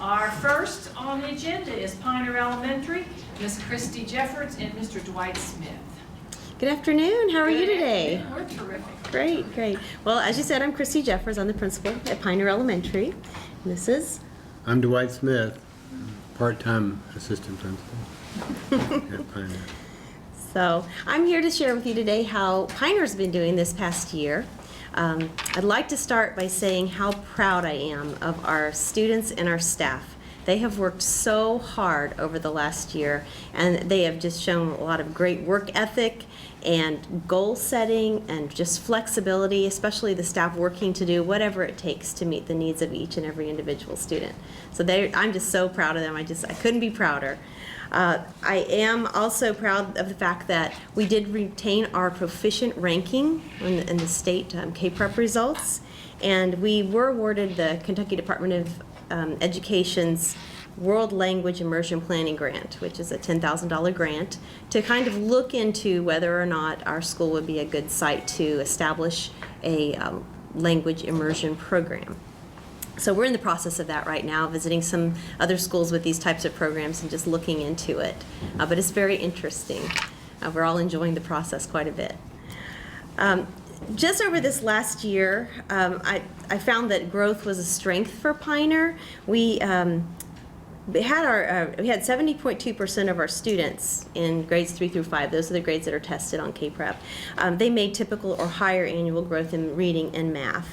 Our first on the agenda is Pioneer Elementary, Miss Christy Jeffords and Mr. Dwight Smith. Good afternoon. How are you Good today? afternoon. We're terrific. Great, great. Well, as you said, I'm Christy Jeffers. I'm the principal at Pioneer Elementary. And this is? I'm Dwight Smith, part-time assistant principal at Pioneer. So I'm here to share with you today how Pioneer's been doing this past year. I'd like to start by saying how proud I am of our students and our staff. They have worked so hard over the last year, and they have just shown a lot of great work ethic and goal setting and just flexibility, especially the staff working to do whatever it takes to meet the needs of each and every individual student. So I'm just so proud of them. I couldn't be prouder. I am also proud of the fact that we did retain our proficient ranking in the state K-Prep results, and we were awarded the Kentucky Department of Education's World Language Immersion Planning Grant, which is a $10,000 grant, to kind of look into whether or not our school would be a good site to establish a language immersion program. So we're in the process of that right now, visiting some other schools with these types of programs and just looking into it. But it's very interesting. We're all enjoying the process quite a bit. Just over this last year, I found that growth was a strength for Pioneer. We had 70.2% of our students in grades 3 through 5. Those are the grades that are tested on K-Prep. They made typical or higher annual growth in reading and math.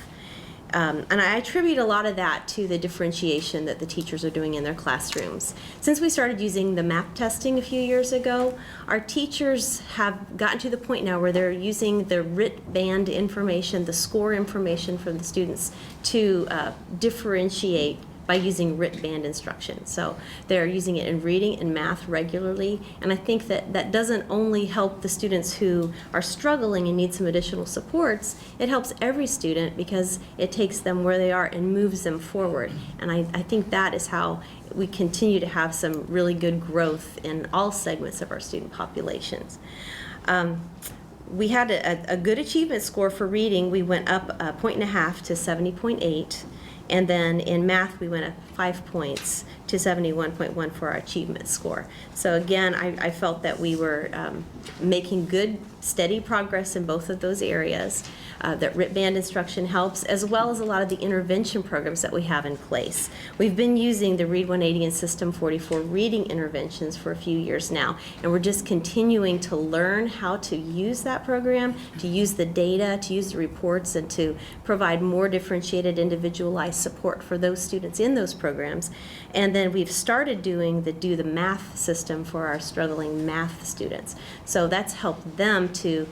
And I attribute a lot of that to the differentiation that the teachers are doing in their classrooms. Since we started using the MAP testing a few years ago, our teachers have gotten to the point now where they're using the RIT band information, the score information from the students to differentiate by using RIT band instruction. So they're using it in reading and math regularly, and I think that doesn't only help the students who are struggling and need some additional supports, it helps every student because it takes them where they are and moves them forward. And I think that is how we continue to have some really good growth in all segments of our student populations. We had a good achievement score for reading. We went up 1.5 points to 70.8. And then in math, we went up 5 points to 71.1 for our achievement score. So again, I felt that we were making good, steady progress in both of those areas. That RIT band instruction helps, as well as a lot of the intervention programs that we have in place. We've been using the Read 180 and System 44 reading interventions for a few years now, and we're just continuing to learn how to use that program, to use the data, to use the reports, and to provide more differentiated, individualized support for those students in those programs. And then we've started doing the Do the Math system for our struggling math students. So that's helped them to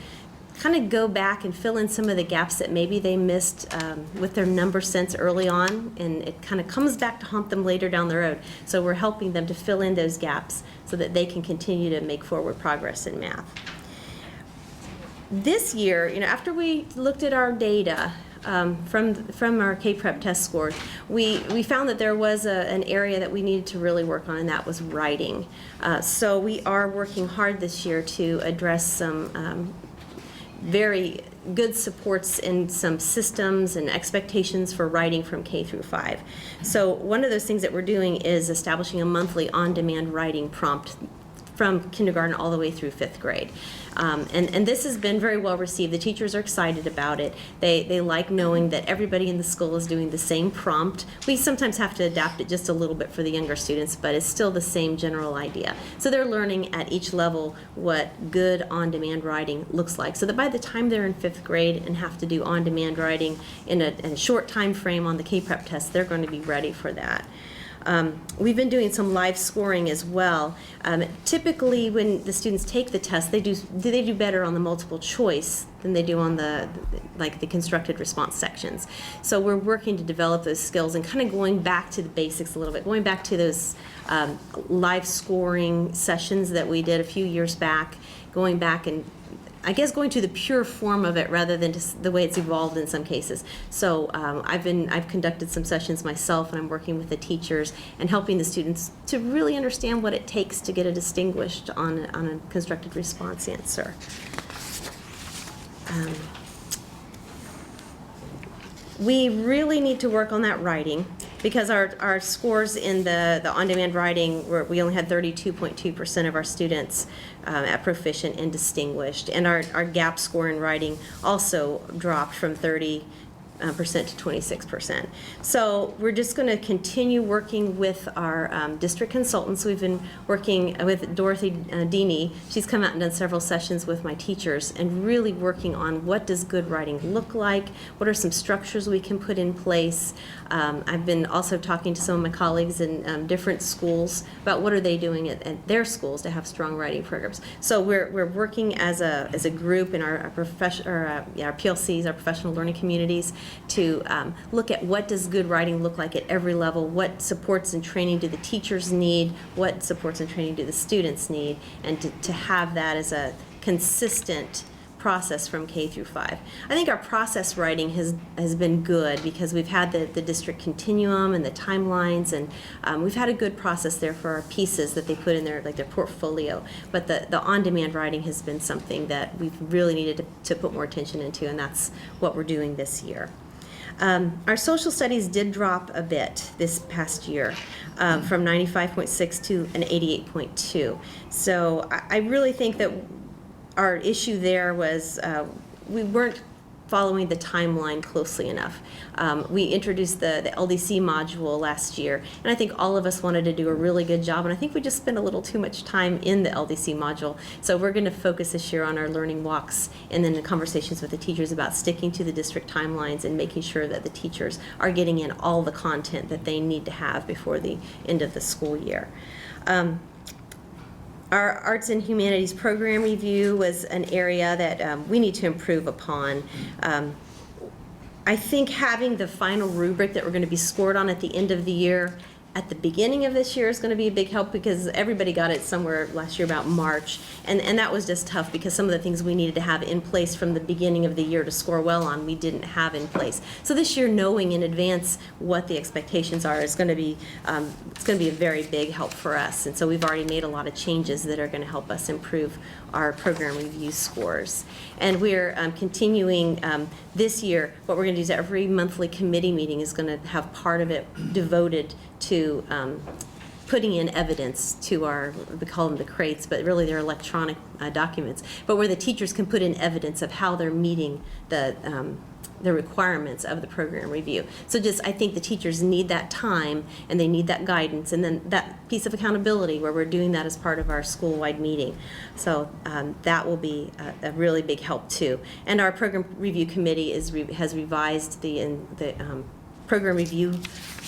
kind of go back and fill in some of the gaps that maybe they missed with their number sense early on, and it kind of comes back to haunt them later down the road. So we're helping them to fill in those gaps so that they can continue to make forward progress in math. This year, after we looked at our data from our K-Prep test scores, we found that there was an area that we needed to really work on, and that was writing. So we are working hard this year to address some very good supports in some systems and expectations for writing from K through 5. So one of those things that we're doing is establishing a monthly on-demand writing prompt from kindergarten all the way through 5th grade. And this has been very well received. The teachers are excited about it. They like knowing that everybody in the school is doing the same prompt. We sometimes have to adapt it just a little bit for the younger students, but it's still the same general idea. So they're learning at each level what good on-demand writing looks like, so that by the time they're in 5th grade and have to do on-demand writing in a short time frame on the K-Prep test, they're going to be ready for that. We've been doing some live scoring as well. Typically, when the students take the test, they do better on the multiple choice than they do on the constructed response sections. So we're working to develop those skills and kind of going back to the basics a little bit, going back to those live scoring sessions that we did a few years back, going back and I guess going to the pure form of it rather than just the way it's evolved in some cases. So I've conducted some sessions myself, and I'm working with the teachers and helping the students to really understand what it takes to get a distinguished on a constructed response answer. We really need to work on that writing. because our scores in the on-demand writing, we only had 32.2% of our students at proficient and distinguished, and our gap score in writing also dropped from 30% to 26%. So we're just going to continue working with our district consultants. We've been working with Dorothy Deeney. She's come out and done several sessions with my teachers and really working on what does good writing look like, what are some structures we can put in place. I've been also talking to some of my colleagues in different schools about what are they doing at their schools to have strong writing programs. So we're working as a group in our PLCs, our professional learning communities, to look at what does good writing look like at every level, what supports and training do the teachers need, what supports and training do the students need, and to have that as a consistent process from K through 5. I think our process writing has been good because we've had the district continuum and the timelines, and we've had a good process there for our pieces that they put in their portfolio. But the on-demand writing has been something that we've really needed to put more attention into, and that's what we're doing this year. Our social studies did drop a bit this past year, from 95.6 to an 88.2. So I really think that our issue there was we weren't following the timeline closely enough. We introduced the LDC module last year, and I think all of us wanted to do a really good job, and I think we just spent a little too much time in the LDC module. So we're going to focus this year on our learning walks and then the conversations with the teachers about sticking to the district timelines and making sure that the teachers are getting in all the content that they need to have before the end of the school year. Our Arts and Humanities Program Review was an area that we need to improve upon. I think having the final rubric that we're going to be scored on at the end of the year, at the beginning of this year, is going to be a big help because everybody got it somewhere last year about March, and that was just tough because some of the things we needed to have in place from the beginning of the year to score well on, we didn't have in place. So this year, knowing in advance what the expectations are is going to be it's going to be a very big help for us, and so we've already made a lot of changes that are going to help us improve our program review scores. And we're continuing this year. What we're going to do is every monthly committee meeting is going to have part of it devoted to putting in evidence to our, we call them the crates, but really they're electronic documents, but where the teachers can put in evidence of how they're meeting the requirements of the program review. So I think the teachers need that time and they need that guidance and then that piece of accountability where we're doing that as part of our school-wide meeting. So that will be a really big help too. And our program review committee has revised the program review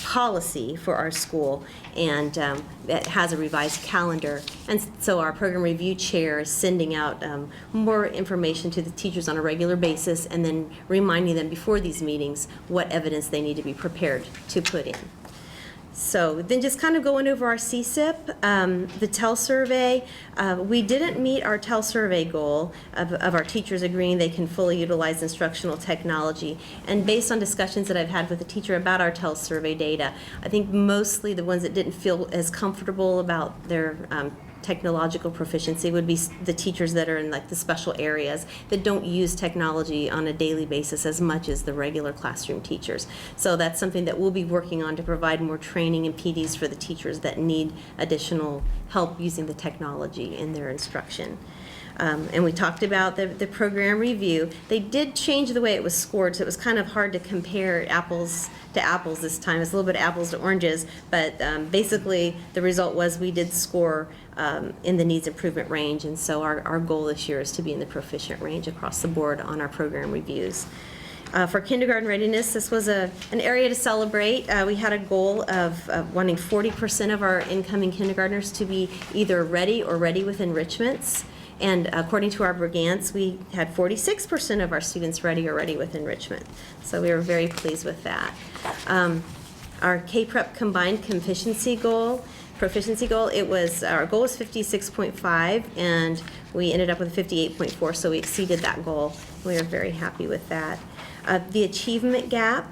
policy for our school, and it has a revised calendar. And so our program review chair is sending out more information to the teachers on a regular basis and then reminding them before these meetings what evidence they need to be prepared to put in. So then just kind of going over our CSIP, the TEL survey, we didn't meet our TEL survey goal of our teachers agreeing they can fully utilize instructional technology. And based on discussions that I've had with the teacher about our TEL survey data, I think mostly the ones that didn't feel as comfortable about their technological proficiency would be the teachers that are in like the special areas that don't use technology on a daily basis as much as the regular classroom teachers. So that's something that we'll be working on to provide more training and PDs for the teachers that need additional help using the technology in their instruction. And we talked about the program review. They did change the way it was scored, so it was kind of hard to compare apples to apples this time. It's a little bit apples to oranges, but basically the result was we did score in the needs improvement range, and so our goal this year is to be in the proficient range across the board on our program reviews. For kindergarten readiness, this was an area to celebrate. We had a goal of wanting 40% of our incoming kindergartners to be either ready or ready with enrichments. And according to our Brigance, we had 46% of our students ready or ready with enrichment. So we were very pleased with that. Our K-Prep combined proficiency goal, our goal was 56.5, and we ended up with 58.4, so we exceeded that goal. We are very happy with that. The achievement gap,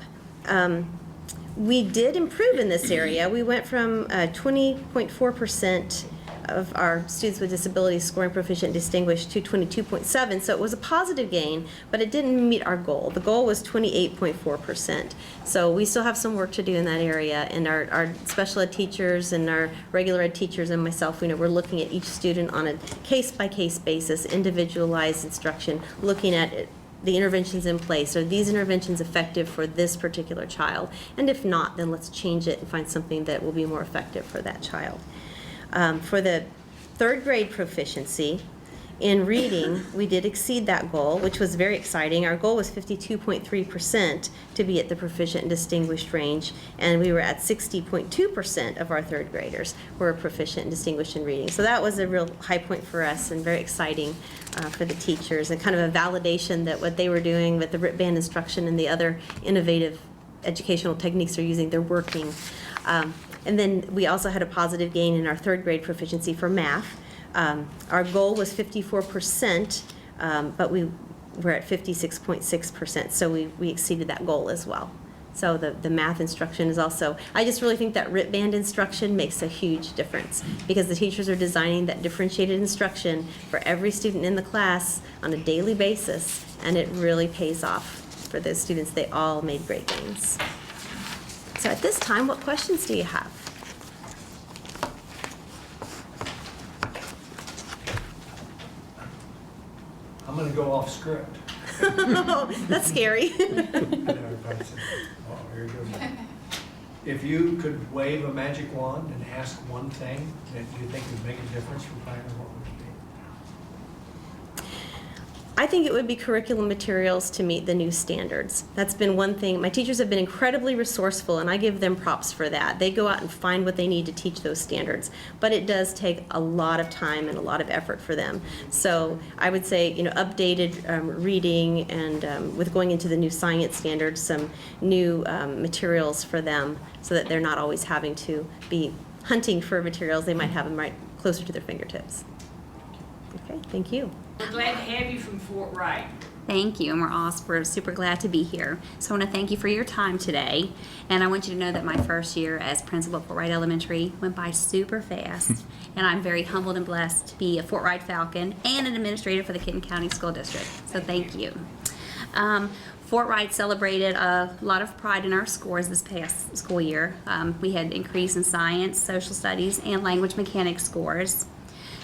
we did improve in this area. We went from 20.4% of our students with disabilities scoring proficient and distinguished to 22.7, so it was a positive gain, but it didn't meet our goal. The goal was 28.4%. So we still have some work to do in that area, and our special ed teachers and our regular ed teachers and myself, we're looking at each student on a case-by-case basis, individualized instruction, looking at it, the interventions in place. Are these interventions effective for this particular child? And if not, then let's change it and find something that will be more effective for that child. For the third grade proficiency, in reading, we did exceed that goal, which was very exciting. Our goal was 52.3% to be at the proficient and distinguished range, and we were at 60.2% of our third graders were proficient and distinguished in reading. So that was a real high point for us and very exciting for the teachers, and kind of a validation that what they were doing with the RIP band instruction and the other innovative educational techniques they're using, they're working. And then we also had a positive gain in our third grade proficiency for math. Our goal was 54%, but we were at 56.6%, so we exceeded that goal as well. So the math instruction is also, I just really think that RIP band instruction makes a huge difference, because the teachers are designing that differentiated instruction for every student in the class on a daily basis, and it really pays off for those students. They all made great gains. So at this time, what questions do you have? I'm going to go off script. That's scary. Oh, here it goes. If you could wave a magic wand and ask one thing that you think would make a difference for Pioneer, what would it be? I think it would be curriculum materials to meet the new standards. That's been one thing. My teachers have been incredibly resourceful, and I give them props for that. They go out and find what they need to teach those standards, but it does take a lot of time and a lot of effort for them. So I would say, updated reading, and with going into the new science standards, some new materials for them, so that they're not always having to be hunting for materials. They might have them right closer to their fingertips. Okay, thank you. We're glad to have you from Fort Wright. Thank you, and we're super glad to be here. So I want to thank you for your time today, and I want you to know that my first year as principal at Fort Wright Elementary went by super fast, and I'm very humbled and blessed to be a Fort Wright Falcon and an administrator for the Kenton County School District. So thank you. Fort Wright celebrated a lot of pride in our scores this past school year. We had increase in science, social studies, and language mechanics scores.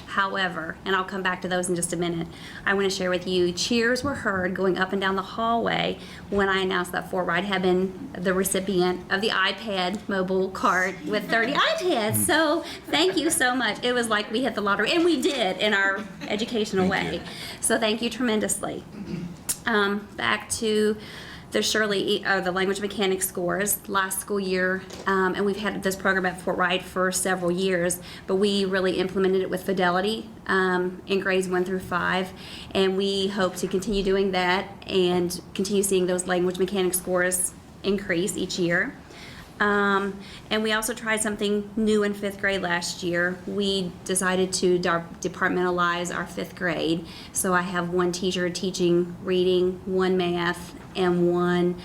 However, and I'll come back to those in just a minute, I want to share with you, cheers were heard going up and down the hallway when I announced that Fort Wright had been the recipient of the iPad mobile cart with 30 iPads. So thank you so much. It was like we hit the lottery, and we did in our educational way. So thank you tremendously. Back to the language mechanics scores last school year, and we've had this program at Fort Wright for several years, but we really implemented it with fidelity in grades 1 through 5, and we hope to continue doing that and continue seeing those language mechanics scores increase each year. And we also tried something new in 5th grade last year. We decided to departmentalize our 5th grade. So I have one teacher teaching reading, one math, and one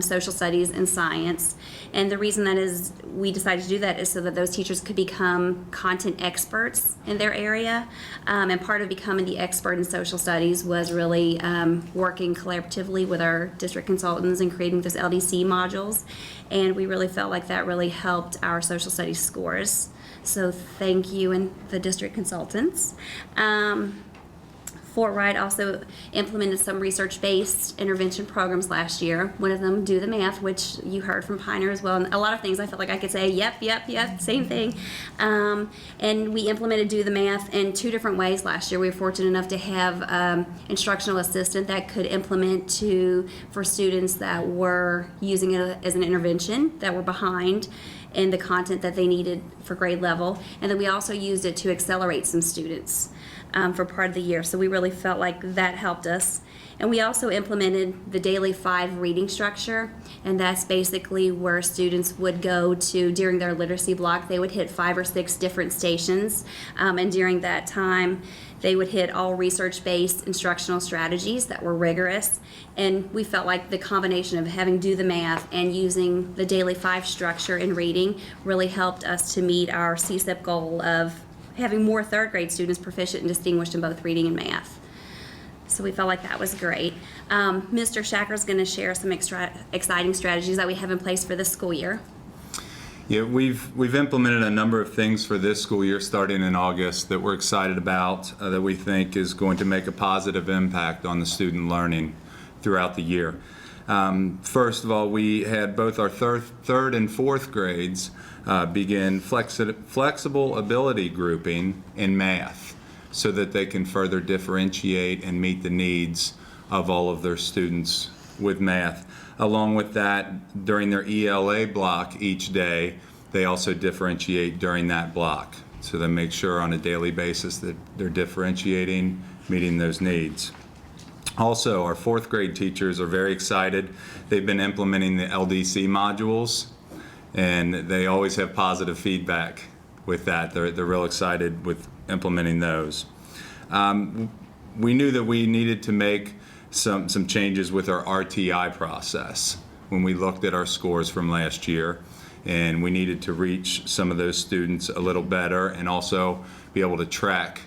social studies and science. And the reason that is we decided to do that is so that those teachers could become content experts in their area. And part of becoming the expert in social studies was really working collaboratively with our district consultants and creating those LDC modules. And we really felt like that really helped our social studies scores. So thank you and the district consultants. Fort Wright also implemented some research-based intervention programs last year. One of them, Do the Math, which you heard from Pioneer as well. And a lot of things I felt like I could say, yep, same thing. And we implemented Do the Math in 2 different ways last year. We were fortunate enough to have instructional assistant that could implement for students that were using it as an intervention, that were behind in the content that they needed for grade level. And then we also used it to accelerate some students for part of the year. So we really felt like that helped us. And we also implemented the daily 5 reading structure, and that's basically where students would go to during their literacy block. They would hit 5 or 6 different stations, and during that time they would hit all research-based instructional strategies that were rigorous. And we felt like the combination of having Do the Math and using the daily 5 structure in reading really helped us to meet our CSEP goal of having more third grade students proficient and distinguished in both reading and math. So we felt like that was great. Mr. Shacker is going to share some exciting strategies that we have in place for this school year. Yeah, we've implemented a number of things for this school year starting in August that we're excited about, that we think is going to make a positive impact on the student learning throughout the year. First of all, we had both our third and fourth grades begin flexible ability grouping in math so that they can further differentiate and meet the needs of all of their students with math. Along with that, during their ELA block each day, they also differentiate during that block. So they make sure on a daily basis that they're differentiating, meeting those needs. Also, our fourth grade teachers are very excited. They've been implementing the LDC modules, and they always have positive feedback with that. They're real excited with implementing those. We knew that we needed to make some changes with our RTI process when we looked at our scores from last year, and we needed to reach some of those students a little better and also be able to track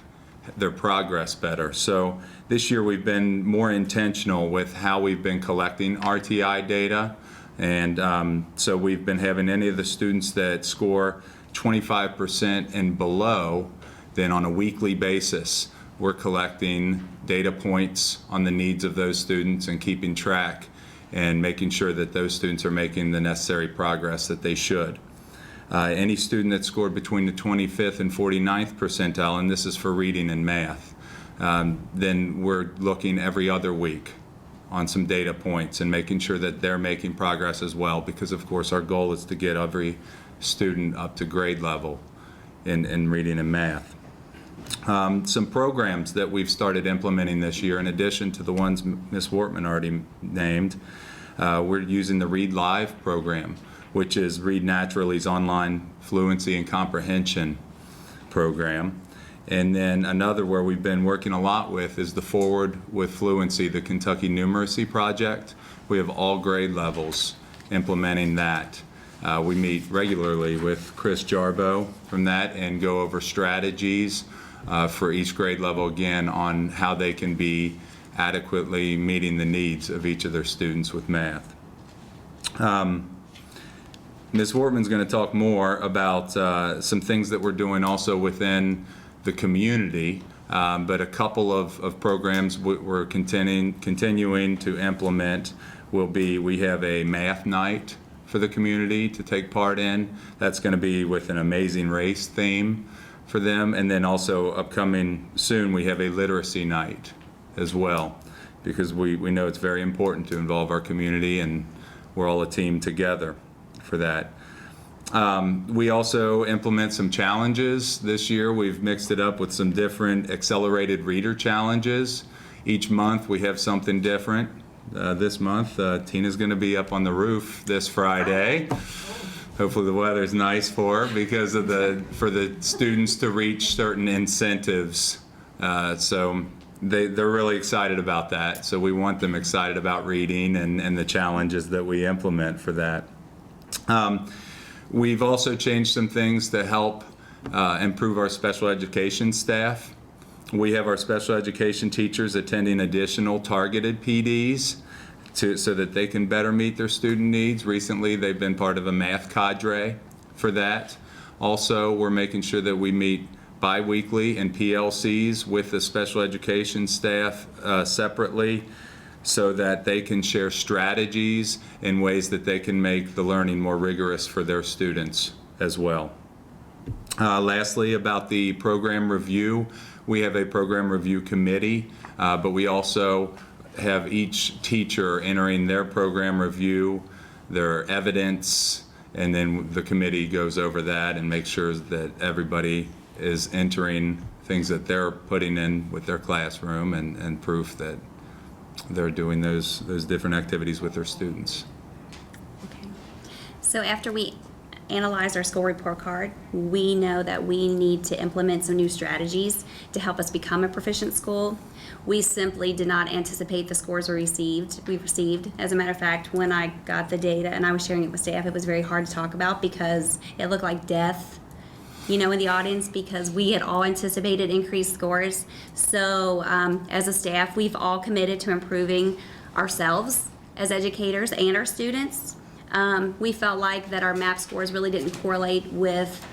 their progress better. So this year we've been more intentional with how we've been collecting RTI data, and so we've been having any of the students that score 25% and below, then on a weekly basis we're collecting data points on the needs of those students and keeping track and making sure that those students are making the necessary progress that they should. Any student that scored between the 25th and 49th percentile, and this is for reading and math, then we're looking every other week on some data points and making sure that they're making progress as well, because of course our goal is to get every student up to grade level in reading and math. Some programs that we've started implementing this year, in addition to the ones Ms. Wortman already named, we're using the Read Live program, which is Read Naturally's online fluency and comprehension program. And then another where we've been working a lot with is the Forward with Fluency, the Kentucky Numeracy Project. We have all grade levels implementing that. We meet regularly with Chris Jarbo from that and go over strategies for each grade level, again, on how they can be adequately meeting the needs of each of their students with math. Ms. Wortman's going to talk more about some things that we're doing also within the community, but a couple of programs we're continuing to implement will be, we have a math night for the community to take part in. That's going to be with an Amazing Race theme for them, and then also upcoming soon we have a literacy night as well, because we know it's very important to involve our community, and we're all a team together for that. We also implement some challenges this year. We've mixed it up with some different accelerated reader challenges. Each month we have something different. This month Tina's going to be up on the roof this Friday. Hopefully the weather's nice for her, because of for the students to reach certain incentives. So they're really excited about that. So we want them excited about reading and the challenges that we implement for that. We've also changed some things to help improve our special education staff. We have our special education teachers attending additional targeted PDs so that they can better meet their student needs. Recently, they've been part of a math cadre for that. Also, we're making sure that we meet bi-weekly in PLCs with the special education staff separately, so that they can share strategies in ways that they can make the learning more rigorous for their students as well. Lastly, about the program review, we have a program review committee, but we also have each teacher entering their program review, their evidence, and then the committee goes over that and makes sure that everybody is entering things that they're putting in with their classroom and proof that they're doing those different activities with their students. Okay. So after we analyzed our school report card, we know that we need to implement some new strategies to help us become a proficient school. We simply did not anticipate the scores we received. As a matter of fact, when I got the data and I was sharing it with staff, it was very hard to talk about because it looked like death. in the audience because we had all anticipated increased scores. So as a staff, we've all committed to improving ourselves as educators and our students. We felt like that our MAP scores really didn't correlate with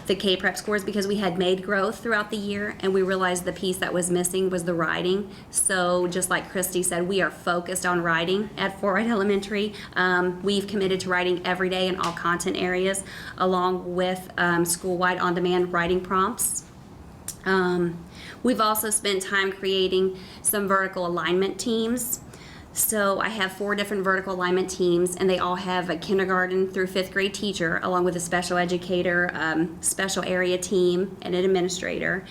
the K-Prep scores because we had made growth throughout the year, and we realized the piece that was missing was the writing. So just like Christy said, we are focused on writing at Fort Wright Elementary. We've committed to writing every day in all content areas, along with school-wide on-demand writing prompts. We've also spent time creating some vertical alignment teams. So I have 4 different vertical alignment teams, and they all have a kindergarten through 5th grade teacher, along with a special educator, special area team, and an administrator.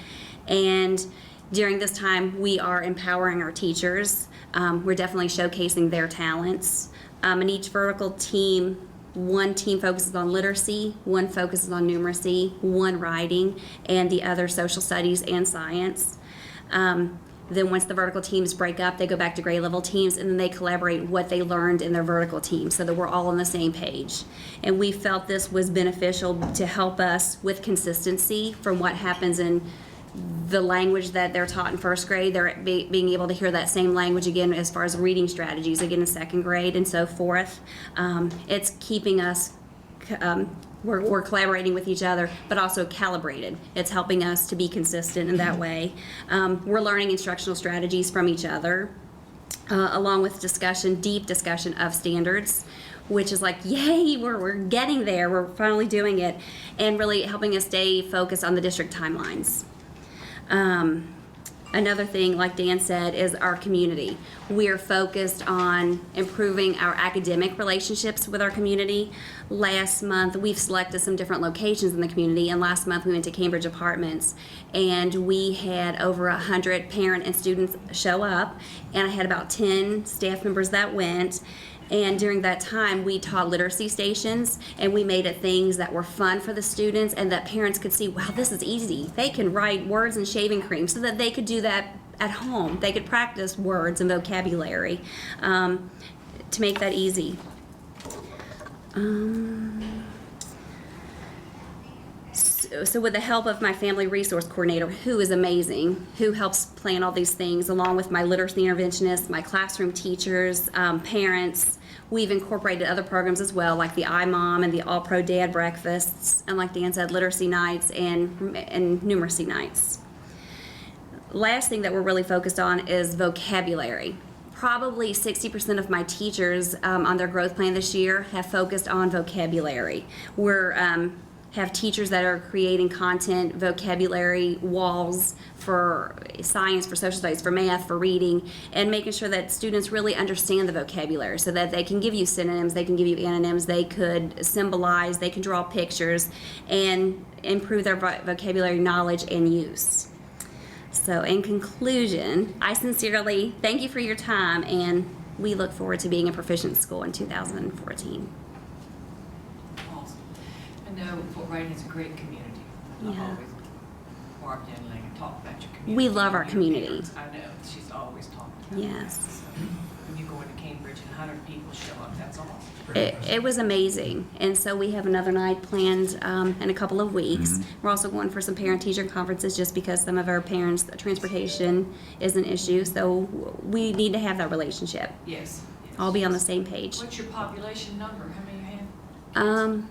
And during this time, we are empowering our teachers. We're definitely showcasing their talents. In each vertical team, one team focuses on literacy, one focuses on numeracy, one writing, and the other social studies and science. Then once the vertical teams break up, they go back to grade level teams, and then they collaborate what they learned in their vertical team so that we're all on the same page. And we felt this was beneficial to help us with consistency from what happens in the language that they're taught in 1st grade. They're being able to hear that same language again as far as reading strategies again in 2nd grade and so forth. It's keeping us we're collaborating with each other, but also calibrated. It's helping us to be consistent in that way. We're learning instructional strategies from each other, along with deep discussion of standards, which is like, yay, we're getting there. We're finally doing it, and really helping us stay focused on the district timelines. Another thing, like Dan said, is our community. We are focused on improving our academic relationships with our community. Last month, we've selected some different locations in the community, and last month we went to Cambridge Apartments, and we had over 100 parent and students show up, and I had about 10 staff members that went. And during that time, we taught literacy stations, and we made it things that were fun for the students and that parents could see, wow, this is easy. They can write words and shaving cream, so that they could do that at home. They could practice words and vocabulary to make that easy. So with the help of my family resource coordinator, who is amazing, who helps plan all these things, along with my literacy interventionists, my classroom teachers, parents, we've incorporated other programs as well, like the iMom and the All Pro Dad breakfasts, and like Dan said, literacy nights and numeracy nights. Last thing that we're really focused on is vocabulary. Probably 60% of my teachers on their growth plan this year have focused on vocabulary. We're have teachers that are creating content, vocabulary walls for science, for social studies, for math, for reading, and making sure that students really understand the vocabulary so that they can give you synonyms, they can give you antonyms, they could symbolize, they can draw pictures, and improve their vocabulary knowledge and use. So in conclusion, I sincerely thank you for your time, and we look forward to being a proficient school in 2014. Awesome. I know Fort Wright is a great community. I've Yeah. always walked in and talked about your community. We love our Your community. parents, I know, she's always talked about that. Yes. So, when you go into Cambridge and 100 people show up, that's awesome. It was amazing, and so we have another night planned in a couple of weeks. We're also going for some parent-teacher conferences just because some of our parents' transportation is an issue, so we need to have that relationship. Yes. All be on the same page. What's your population number? How many you have?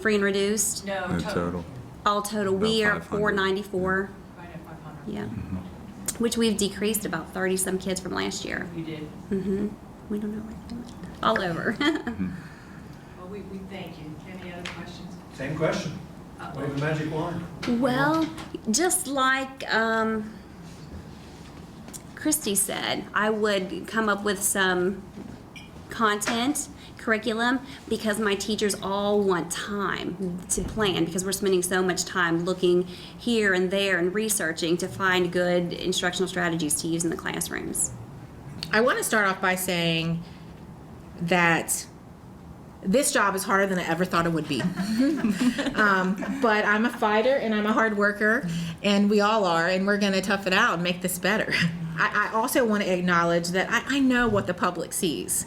Free and reduced, No, No total. total. all total, we About are 500. 494, Right at 500. yeah, which we've decreased about 30-some kids from last year. You did. We don't know where they went. All over. Well, we thank you. Any other questions? Same question. Wave a magic wand. Well, just like Christy said, I would come up with some content, curriculum, because my teachers all want time to plan because we're spending so much time looking here and there and researching to find good instructional strategies to use in the classrooms. I want to start off by saying that this job is harder than I ever thought it would be. But I'm a fighter and I'm a hard worker, and we all are, and we're going to tough it out and make this better. I also want to acknowledge that I know what the public sees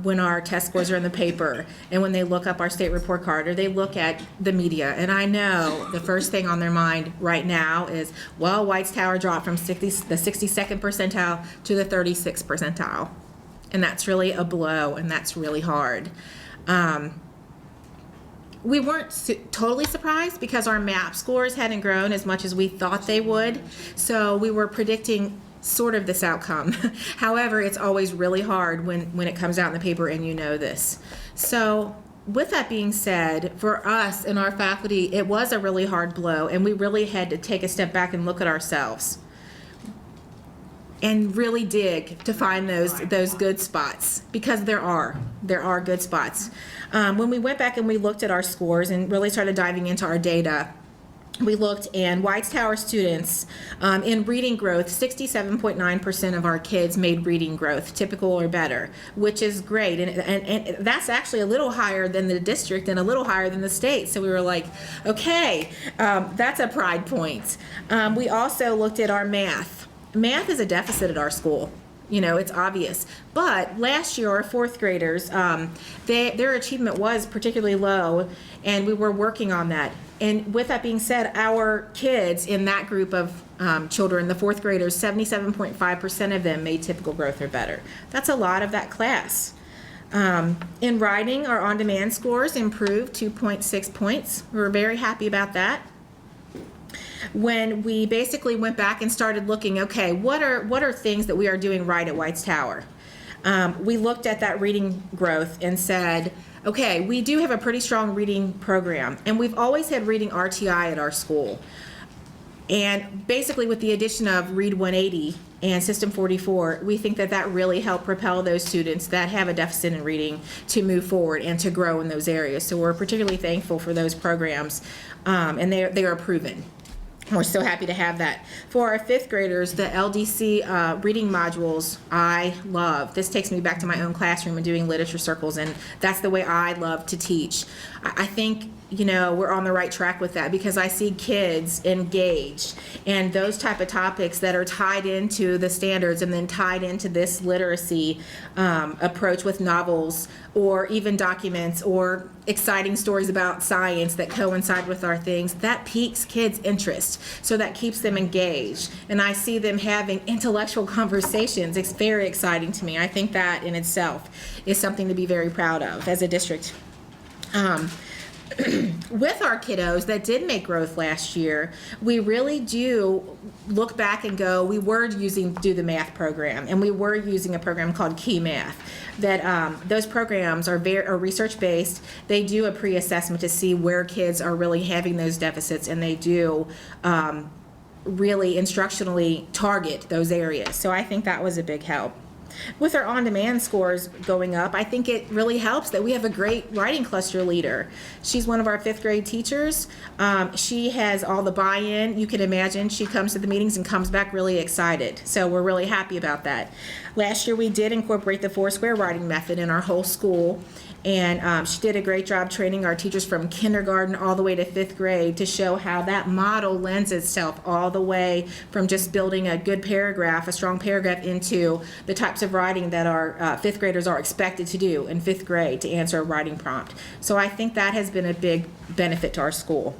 when our test scores are in the paper and when they look up our state report card or they look at the media. And I know the first thing on their mind right now is, well, White's Tower dropped from the 62nd percentile to the 36th percentile. And that's really a blow, and that's really hard. We weren't totally surprised because our MAP scores hadn't grown as much as we thought they would. So we were predicting sort of this outcome. However, it's always really hard when it comes out in the paper and you know this. So with that being said, for us and our faculty, it was a really hard blow, and we really had to take a step back and look at ourselves and really dig to find those good spots, because there are good spots. When we went back and we looked at our scores and really started diving into our data, we looked, and White's Tower students in reading growth, 67.9% of our kids made reading growth typical or better, which is great. And that's actually a little higher than the district and a little higher than the state. So we were like, okay, that's a pride point. We also looked at our math. Math is a deficit at our school. You know, it's obvious. But last year, our fourth graders, their achievement was particularly low, and we were working on that. And with that being said, our kids in that group of children, the fourth graders, 77.5% of them made typical growth or better. That's a lot of that class. In writing, our on-demand scores improved 2.6 points. We were very happy about that. When we basically went back and started looking, okay, what are things that we are doing right at White's Tower? We looked at that reading growth and said, okay, we do have a pretty strong reading program, and we've always had reading RTI at our school. And basically with the addition of Read 180 and System 44, we think that really helped propel those students that have a deficit in reading to move forward and to grow in those areas. So we're particularly thankful for those programs, and they are proven. We're so happy to have that. For our fifth graders, the LDC reading modules, I love. This takes me back to my own classroom and doing literature circles, and that's the way I love to teach. I think, you know, we're on the right track with that, because I see kids engaged, and those type of topics that are tied into the standards and then tied into this literacy approach with novels or even documents or exciting stories about science that coincide with our things, that piques kids' interest. So that keeps them engaged. And I see them having intellectual conversations. It's very exciting to me. I think that in itself is something to be very proud of as a district. With our kiddos that did make growth last year, we really do look back and go, we were do the math program, and we were using a program called Key Math. That those programs are research based. They do a pre-assessment to see where kids are really having those deficits, and they do really instructionally target those areas. So I think that was a big help. With our on-demand scores going up, I think it really helps that we have a great writing cluster leader. She's one of our fifth grade teachers. She has all the buy-in. You can imagine she comes to the meetings and comes back really excited. So we're really happy about that. Last year we did incorporate the Foursquare writing method in our whole school. And she did a great job training our teachers from kindergarten all the way to fifth grade to show how that model lends itself all the way from just building a good paragraph, a strong paragraph, into the types of writing that our fifth graders are expected to do in fifth grade to answer a writing prompt. So I think that has been a big benefit to our school.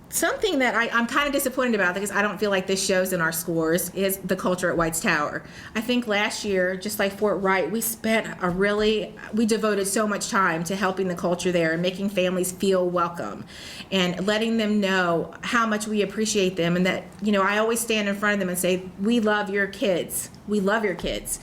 Something that I'm kind of disappointed about, because I don't feel like this shows in our scores, is the culture at White's Tower. I think last year, just like Fort Wright, we devoted so much time to helping the culture there and making families feel welcome and letting them know how much we appreciate them, and that, you know, I always stand in front of them and say, we love your kids. We love your kids.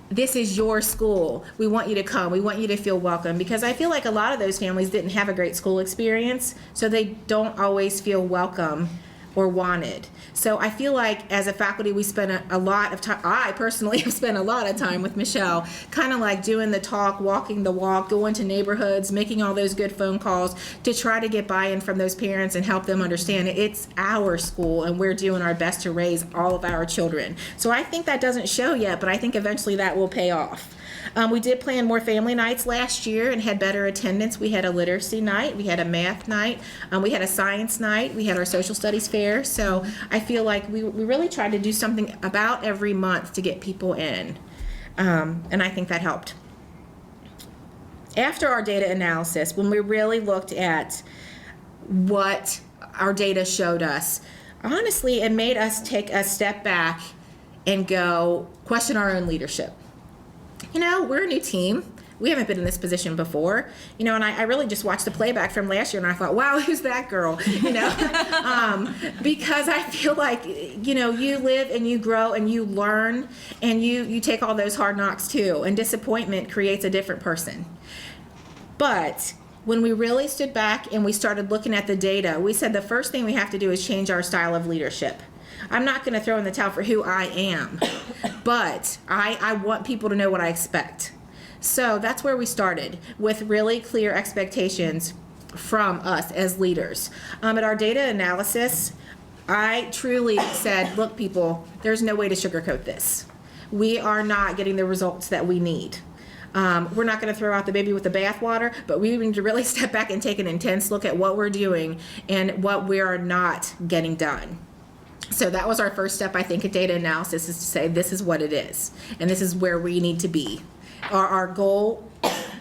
This is your school. We want you to come. We want you to feel welcome, because I feel like a lot of those families didn't have a great school experience, so they don't always feel welcome or wanted. So I feel like as a faculty, we spend a lot of time, I personally have spent a lot of time with Michelle, kind of like doing the talk, walking the walk, going to neighborhoods, making all those good phone calls to try to get buy-in from those parents and help them understand it's our school and we're doing our best to raise all of our children. So I think that doesn't show yet, but I think eventually that will pay off. We did plan more family nights last year and had better attendance. We had a literacy night, we had a math night, we had a science night, we had our social studies fair. So I feel like we really tried to do something about every month to get people in. And I think that helped. After our data analysis, when we really looked at what our data showed us, honestly, it made us take a step back and go question our own leadership. You know, we're a new team. We haven't been in this position before, you know, and I really just watched the playback from last year and I thought, wow, who's that girl, you know, because I feel like, you know, you live and you grow and you learn and you take all those hard knocks too, and disappointment creates a different person. But when we really stood back and we started looking at the data, we said the first thing we have to do is change our style of leadership. I'm not going to throw in the towel for who I am, but I want people to know what I expect. So that's where we started, with really clear expectations from us as leaders. At our data analysis, I truly said, look, people, there's no way to sugarcoat this. We are not getting the results that we need. We're not going to throw out the baby with the bathwater, but we need to really step back and take an intense look at what we're doing and what we are not getting done. So that was our first step, I think, at data analysis, is to say this is what it is, and this is where we need to be. Our goal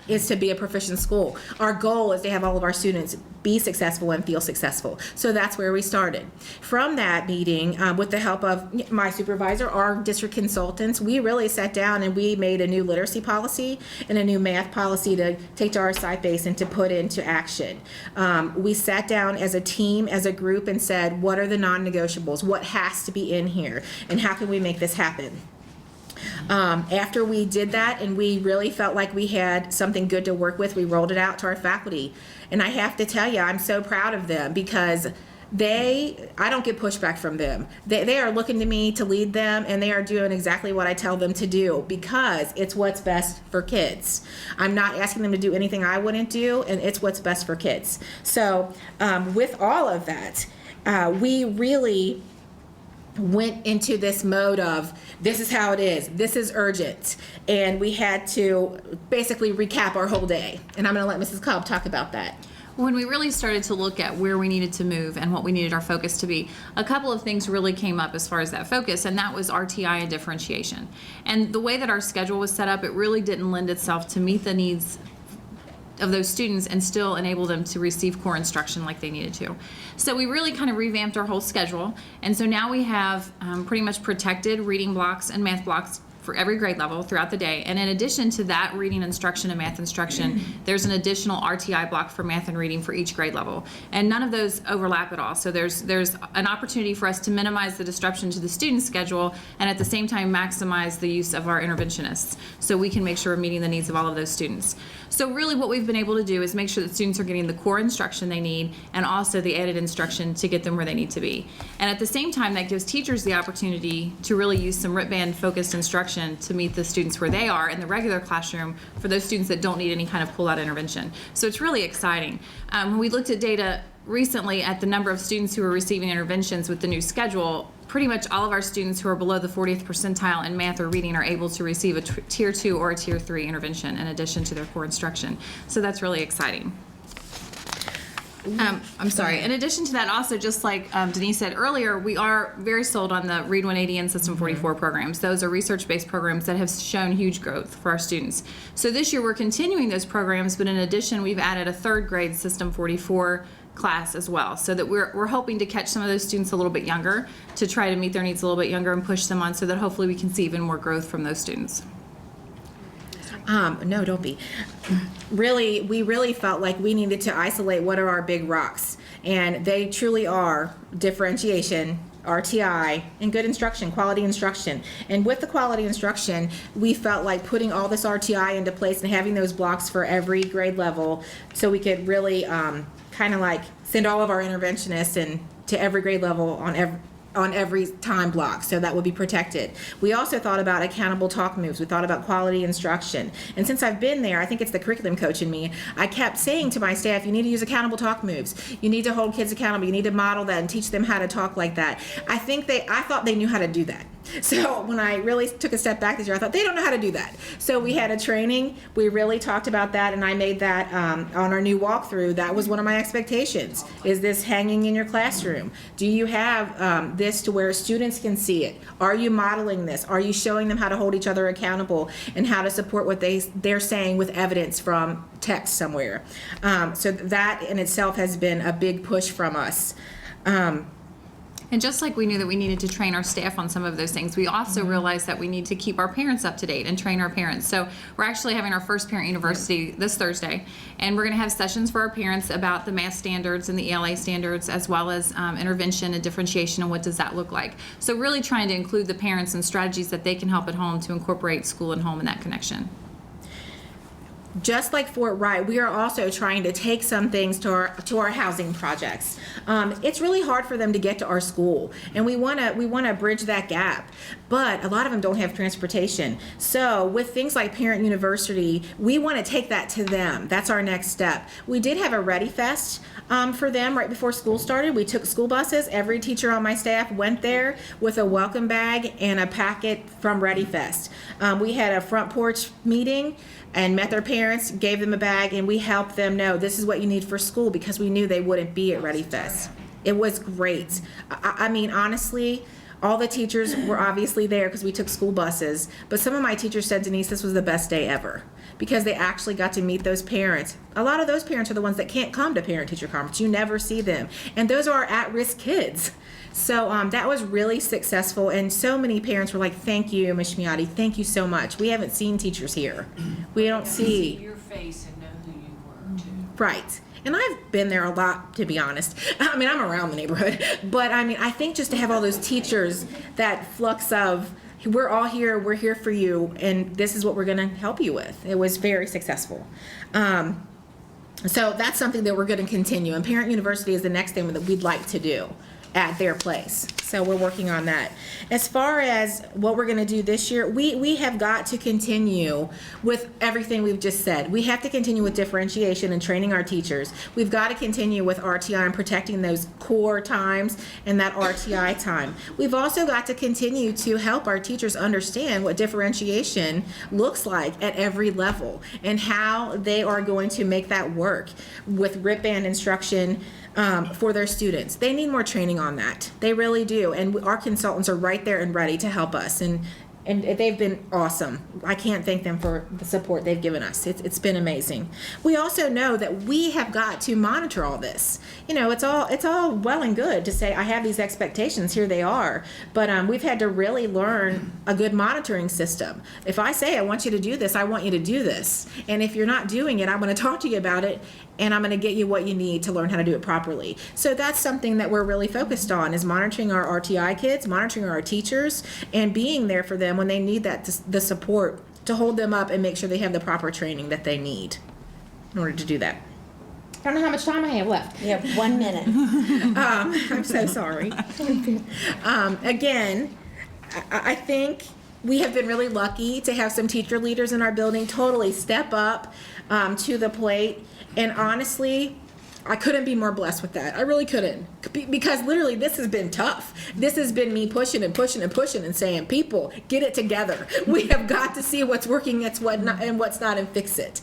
is to be a proficient school. Our goal is to have all of our students be successful and feel successful. So that's where we started. From that meeting, with the help of my supervisor, our district consultants, we really sat down and we made a new literacy policy and a new math policy to take to our site base and to put into action. We sat down as a team, as a group, and said, what are the non-negotiables? What has to be in here? And how can we make this happen? After we did that and we really felt like we had something good to work with, we rolled it out to our faculty. And I have to tell you, I'm so proud of them, because I don't get pushback from them. They are looking to me to lead them, and they are doing exactly what I tell them to do, because it's what's best for kids. I'm not asking them to do anything I wouldn't do, and it's what's best for kids. So with all of that, we really went into this mode of, this is how it is, this is urgent, and we had to basically recap our whole day. And I'm going to let Mrs. Cobb talk about that. When we really started to look at where we needed to move and what we needed our focus to be, a couple of things really came up as far as that focus, and that was RTI and differentiation. And the way that our schedule was set up, it really didn't lend itself to meet the needs of those students and still enable them to receive core instruction like they needed to. So we really kind of revamped our whole schedule, and so now we have pretty much protected reading blocks and math blocks for every grade level throughout the day. And in addition to that reading instruction and math instruction, there's an additional RTI block for math and reading for each grade level. And none of those overlap at all. So there's an opportunity for us to minimize the disruption to the student schedule and at the same time maximize the use of our interventionists, so we can make sure we're meeting the needs of all of those students. So really what we've been able to do is make sure that students are getting the core instruction they need and also the added instruction to get them where they need to be. And at the same time, that gives teachers the opportunity to really use some wristband focused instruction to meet the students where they are in the regular classroom for those students that don't need any kind of pull-out intervention. So it's really exciting. When we looked at data recently at the number of students who are receiving interventions with the new schedule, pretty much all of our students who are below the 40th percentile in math or reading are able to receive a Tier 2 or a Tier 3 intervention in addition to their core instruction. So that's really exciting. I'm sorry. In addition to that, also, just like Denise said earlier, we are very sold on the Read 180 and System 44 programs. Those are research-based programs that have shown huge growth for our students. So this year we're continuing those programs, but in addition, we've added a third grade System 44 class as well, so that we're hoping to catch some of those students a little bit younger, to try to meet their needs a little bit younger and push them on, so that hopefully we can see even more growth from those students. No, don't be. Really, we really felt like we needed to isolate what are our big rocks. And they truly are differentiation, RTI, and good instruction, quality instruction. And with the quality instruction, we felt like putting all this RTI into place and having those blocks for every grade level, so we could really kind of like send all of our interventionists and to every grade level on every time block, so that would be protected. We also thought about accountable talk moves. We thought about quality instruction. And since I've been there, I think it's the curriculum coach in me, I kept saying to my staff, you need to use accountable talk moves. You need to hold kids accountable. You need to model that and teach them how to talk like that. I thought they knew how to do that. So when I really took a step back this year, I thought they don't know how to do that. So we had a training. We really talked about that, and I made that on our new walkthrough. That was one of my expectations. Is this hanging in your classroom? Do you have this to where students can see it? Are you modeling this? Are you showing them how to hold each other accountable and how to support what they're saying with evidence from text somewhere? So that in itself has been a big push from us. And just like we knew that we needed to train our staff on some of those things, we also realized that we need to keep our parents up to date and train our parents. So we're actually having our first parent university this Thursday, and we're going to have sessions for our parents about the math standards and the ELA standards, as well as intervention and differentiation and what does that look like. So really trying to include the parents and strategies that they can help at home to incorporate school and home in that connection. Just like Fort Wright, we are also trying to take some things to our housing projects. It's really hard for them to get to our school, and we want to bridge that gap. But a lot of them don't have transportation. So with things like Parent University, we want to take that to them. That's our next step. We did have a Ready Fest for them right before school started. We took school buses. Every teacher on my staff went there with a welcome bag and a packet from Ready Fest. We had a front porch meeting and met their parents, gave them a bag, and we helped them know this is what you need for school, because we knew they wouldn't be at Ready Fest. It was great. I mean, honestly, all the teachers were obviously there because we took school buses, but some of my teachers said, Denise, this was the best day ever, because they actually got to meet those parents. A lot of those parents are the ones that can't come to parent-teacher conference. You never see them. And those are at-risk kids. So that was really successful, and so many parents were like, thank you, Ms. Schmiotti, thank you so much. We haven't seen teachers here. We don't see. your face and know who you were, too. Right. And I've been there a lot, to be honest. I mean, I'm around the neighborhood. But, I mean, I think just to have all those teachers, that flux of, we're all here, we're here for you, and this is what we're going to help you with. It was very successful. So that's something that we're going to continue. And Parent University is the next thing that we'd like to do at their place. So we're working on that. As far as what we're going to do this year, we have got to continue with everything we've just said. We have to continue with differentiation and training our teachers. We've got to continue with RTI and protecting those core times and that RTI time. We've also got to continue to help our teachers understand what differentiation looks like at every level and how they are going to make that work with RIP band instruction for their students. They need more training on that. They really do. And our consultants are right there and ready to help us. And they've been awesome. I can't thank them for the support they've given us. It's been amazing. We also know that we have got to monitor all this. You know, it's all well and good to say, I have these expectations, here they are. But we've had to really learn a good monitoring system. If I say, I want you to do this, I want you to do this. And if you're not doing it, I'm going to talk to you about it, and I'm going to get you what you need to learn how to do it properly. So that's something that we're really focused on, is monitoring our RTI kids, monitoring our teachers, and being there for them when they need the support to hold them up and make sure they have the proper training that they need in order to do that. I don't know how much time I have left. You have 1 minute. I'm so sorry. Again, I think we have been really lucky to have some teacher leaders in our building totally step up to the plate. And honestly, I couldn't be more blessed with that. I really couldn't. Because literally this has been tough. This has been me pushing and pushing and pushing and saying, people, get it together. We have got to see what's working and what's not and fix it.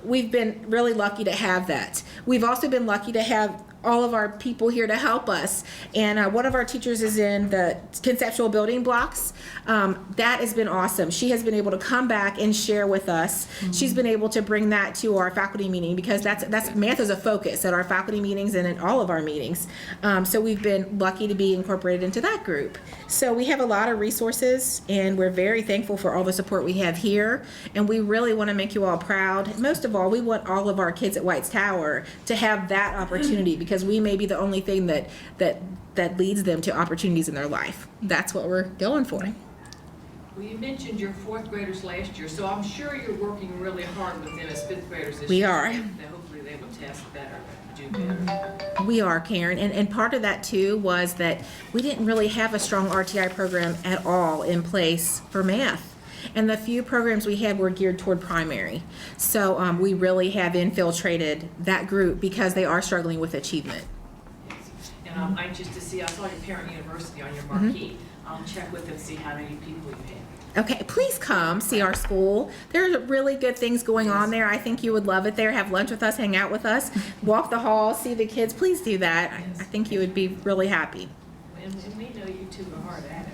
We've been really lucky to have that. We've also been lucky to have all of our people here to help us. And one of our teachers is in the conceptual building blocks. That has been awesome. She has been able to come back and share with us. Mm-hmm. She's been able to bring that to our faculty meeting, because that's math is a focus at our faculty meetings and in all of our meetings. So we've been lucky to be incorporated into that group. So we have a lot of resources, and we're very thankful for all the support we have here. And we really want to make you all proud. Most of all, we want all of our kids at White's Tower to have that opportunity, because we may be the only thing that leads them to opportunities in their life. That's what we're going for. Well, you mentioned your fourth graders last year, so I'm sure you're working really hard with them as fifth graders this year. We are. That hopefully they will test better, do better. We are, Karen. And part of that, too, was that we didn't really have a strong RTI program at all in place for math. And the few programs we had were geared toward primary. So we really have infiltrated that group because they are struggling with achievement. And I'm anxious to see, I saw your Parent University on your marquee. I'll check with them, see how many people you have. Okay, please come see our school. There are really good things going on there. I think you would love it there. Have lunch with us, hang out with us, walk the halls, see the kids. Please do that. I think you would be really happy. And we know you two are hard at it.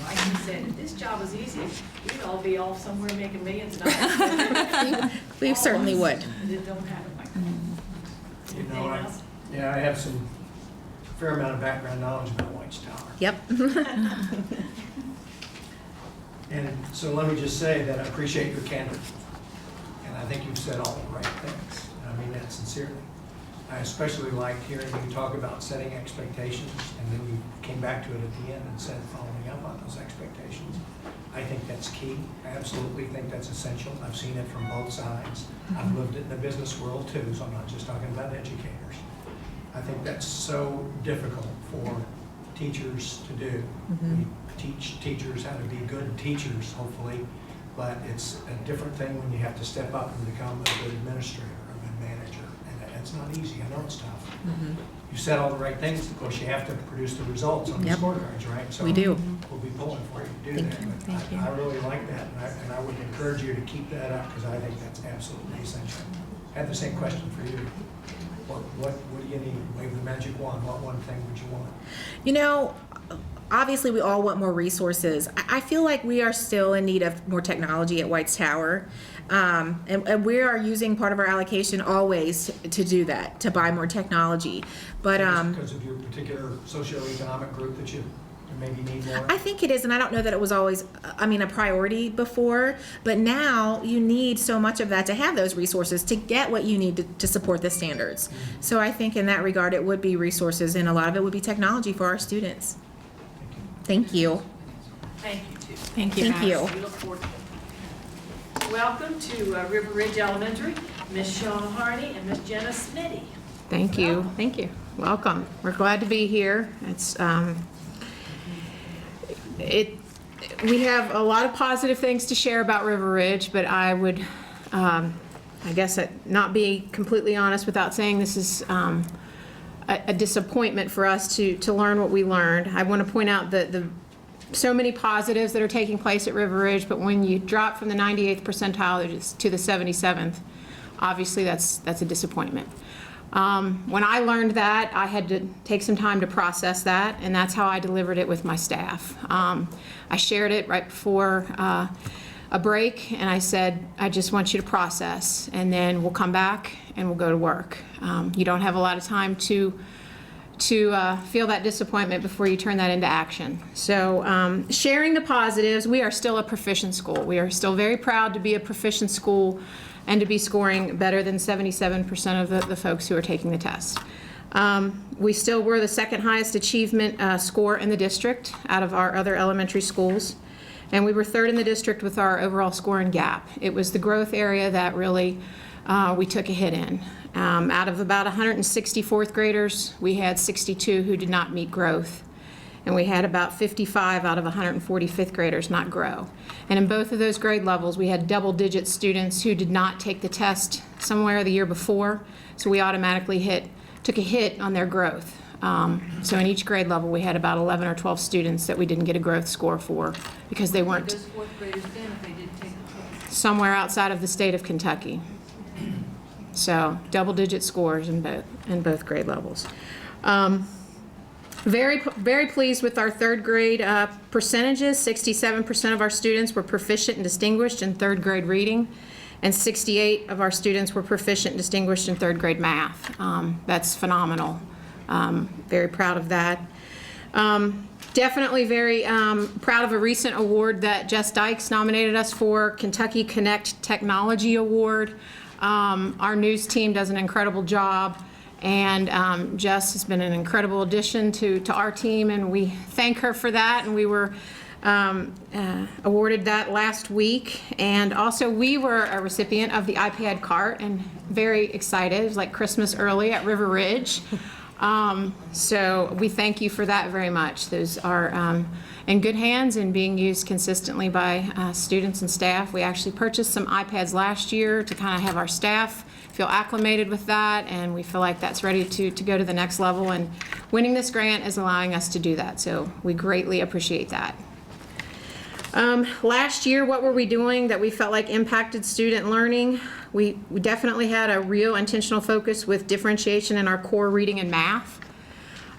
Like you said, if this job was easy, we'd all be off somewhere making millions of dollars. We certainly would. But it don't happen like that. You know, Anything else? I have some fair amount of background knowledge about White's Tower. Yep. And so let me just say that I appreciate your candor. And I think you've said all the right things. And I mean that sincerely. I especially liked hearing you talk about setting expectations, and then you came back to it at the end and said following up on those expectations. I think that's key. I absolutely think that's essential. I've seen it from both sides. I've lived it in the business world too, so I'm not just talking about educators. I think that's so difficult for teachers to do. We teach teachers how to be good teachers, hopefully, but it's a different thing when you have to step up and become a good administrator, a good manager, and it's not easy. I know it's tough. You said all the right things. Of course, you have to produce the results on the Yep. scorecards, right? So We do. we'll be pulling for you to do Thank that. you. But Thank you. I really like that, and I would encourage you to keep that up, because I think that's absolutely essential. I have the same question for you. What do you need? Wave the magic wand. What one thing would you want? You know, obviously we all want more resources. I feel like we are still in need of more technology at White's Tower. And we are using part of our allocation always to do that, to buy more technology. But Because of your particular socioeconomic group that you maybe need more? I think it is, and I don't know that it was always, a priority before, but now you need so much of that to have those resources to get what you need to support the standards. So I think in that regard, it would be resources, and a lot of it would be technology for our students. Thank you. Thank you too. Thank you. Thank you. We look forward to it. Welcome to River Ridge Elementary, Miss Shawn Harney and Miss Jenna Smitty. Thank you. Thank you. Welcome. We're glad to be here. We have a lot of positive things to share about River Ridge, but I would, not be completely honest without saying this is a disappointment for us to learn what we learned. I want to point out that so many positives that are taking place at River Ridge, but when you drop from the 98th percentile to the 77th, obviously that's a disappointment. When I learned that, I had to take some time to process that, and that's how I delivered it with my staff. I shared it right before a break, and I said, I just want you to process, and then we'll come back and we'll go to work. You don't have a lot of time to feel that disappointment before you turn that into action. So sharing the positives, we are still a proficient school. We are still very proud to be a proficient school and to be scoring better than 77% of the folks who are taking the test. We still were the second highest achievement score in the district out of our other elementary schools. And we were third in the district with our overall scoring gap. It was the growth area that really we took a hit in. Out of about 160 fourth graders, we had 62 who did not meet growth. And we had about 55 out of 140 fifth graders not grow. And in both of those grade levels, we had double-digit students who did not take the test somewhere the year before, so we automatically took a hit on their growth. So in each grade level, we had about 11 or 12 students that we didn't get a growth score for because they weren't Those fourth graders then, if they didn't take the test. somewhere outside of the state of Kentucky. So double-digit scores in both grade levels. Very pleased with our third grade percentages. 67% of our students were proficient and distinguished in third grade reading, and 68 of our students were proficient and distinguished in third grade math. That's phenomenal. Very proud of that. Definitely very proud of a recent award that Jess Dykes nominated us for, Kentucky Connect Technology Award. Our news team does an incredible job, and Jess has been an incredible addition to our team, and we thank her for that. And we were awarded that last week, and also we were a recipient of the iPad cart, and very excited. It was like Christmas early at River Ridge. So we thank you for that very much. Those are in good hands and being used consistently by students and staff. We actually purchased some iPads last year to kind of have our staff feel acclimated with that, and we feel like that's ready to go to the next level, and winning this grant is allowing us to do that, so we greatly appreciate that. Last year, what were we doing that we felt like impacted student learning? We definitely had a real intentional focus with differentiation in our core reading and math.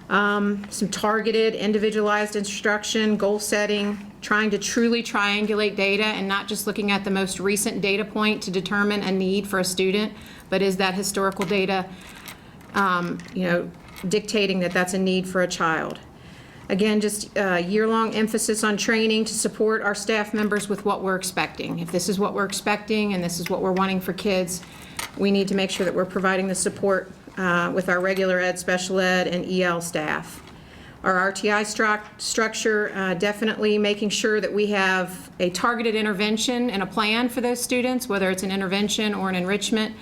Some targeted, individualized instruction, goal setting, trying to truly triangulate data and not just looking at the most recent data point to determine a need for a student, but is that historical data, dictating that that's a need for a child. Again, just a year-long emphasis on training to support our staff members with what we're expecting. If this is what we're expecting and this is what we're wanting for kids, we need to make sure that we're providing the support with our regular ed, special ed, and EL staff. Our RTI structure, definitely making sure that we have a targeted intervention and a plan for those students, whether it's an intervention or an enrichment,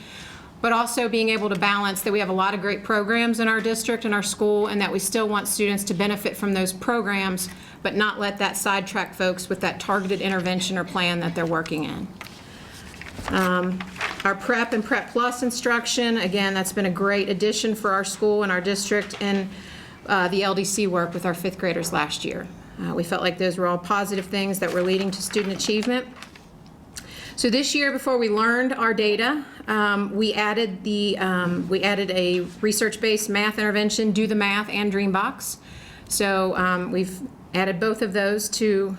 but also being able to balance that we have a lot of great programs in our district and our school, and that we still want students to benefit from those programs, but not let that sidetrack folks with that targeted intervention or plan that they're working in. Our Prep and Prep Plus instruction, again, that's been a great addition for our school and our district, and the LDC work with our 5th graders last year. We felt like those were all positive things that were leading to student achievement. So this year, before we learned our data, we added a research-based math intervention, Do the Math, and Dreambox. So we've added both of those to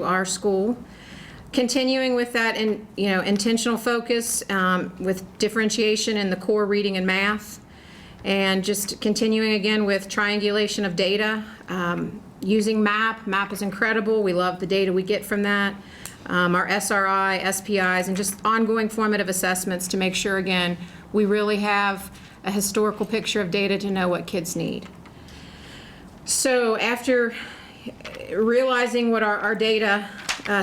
our school. Continuing with that intentional focus with differentiation in the core reading and math, and just continuing again with triangulation of data, using MAP. MAP is incredible. We love the data we get from that. Our SRI, SPIs, and just ongoing formative assessments to make sure, again, we really have a historical picture of data to know what kids need. So after realizing what our data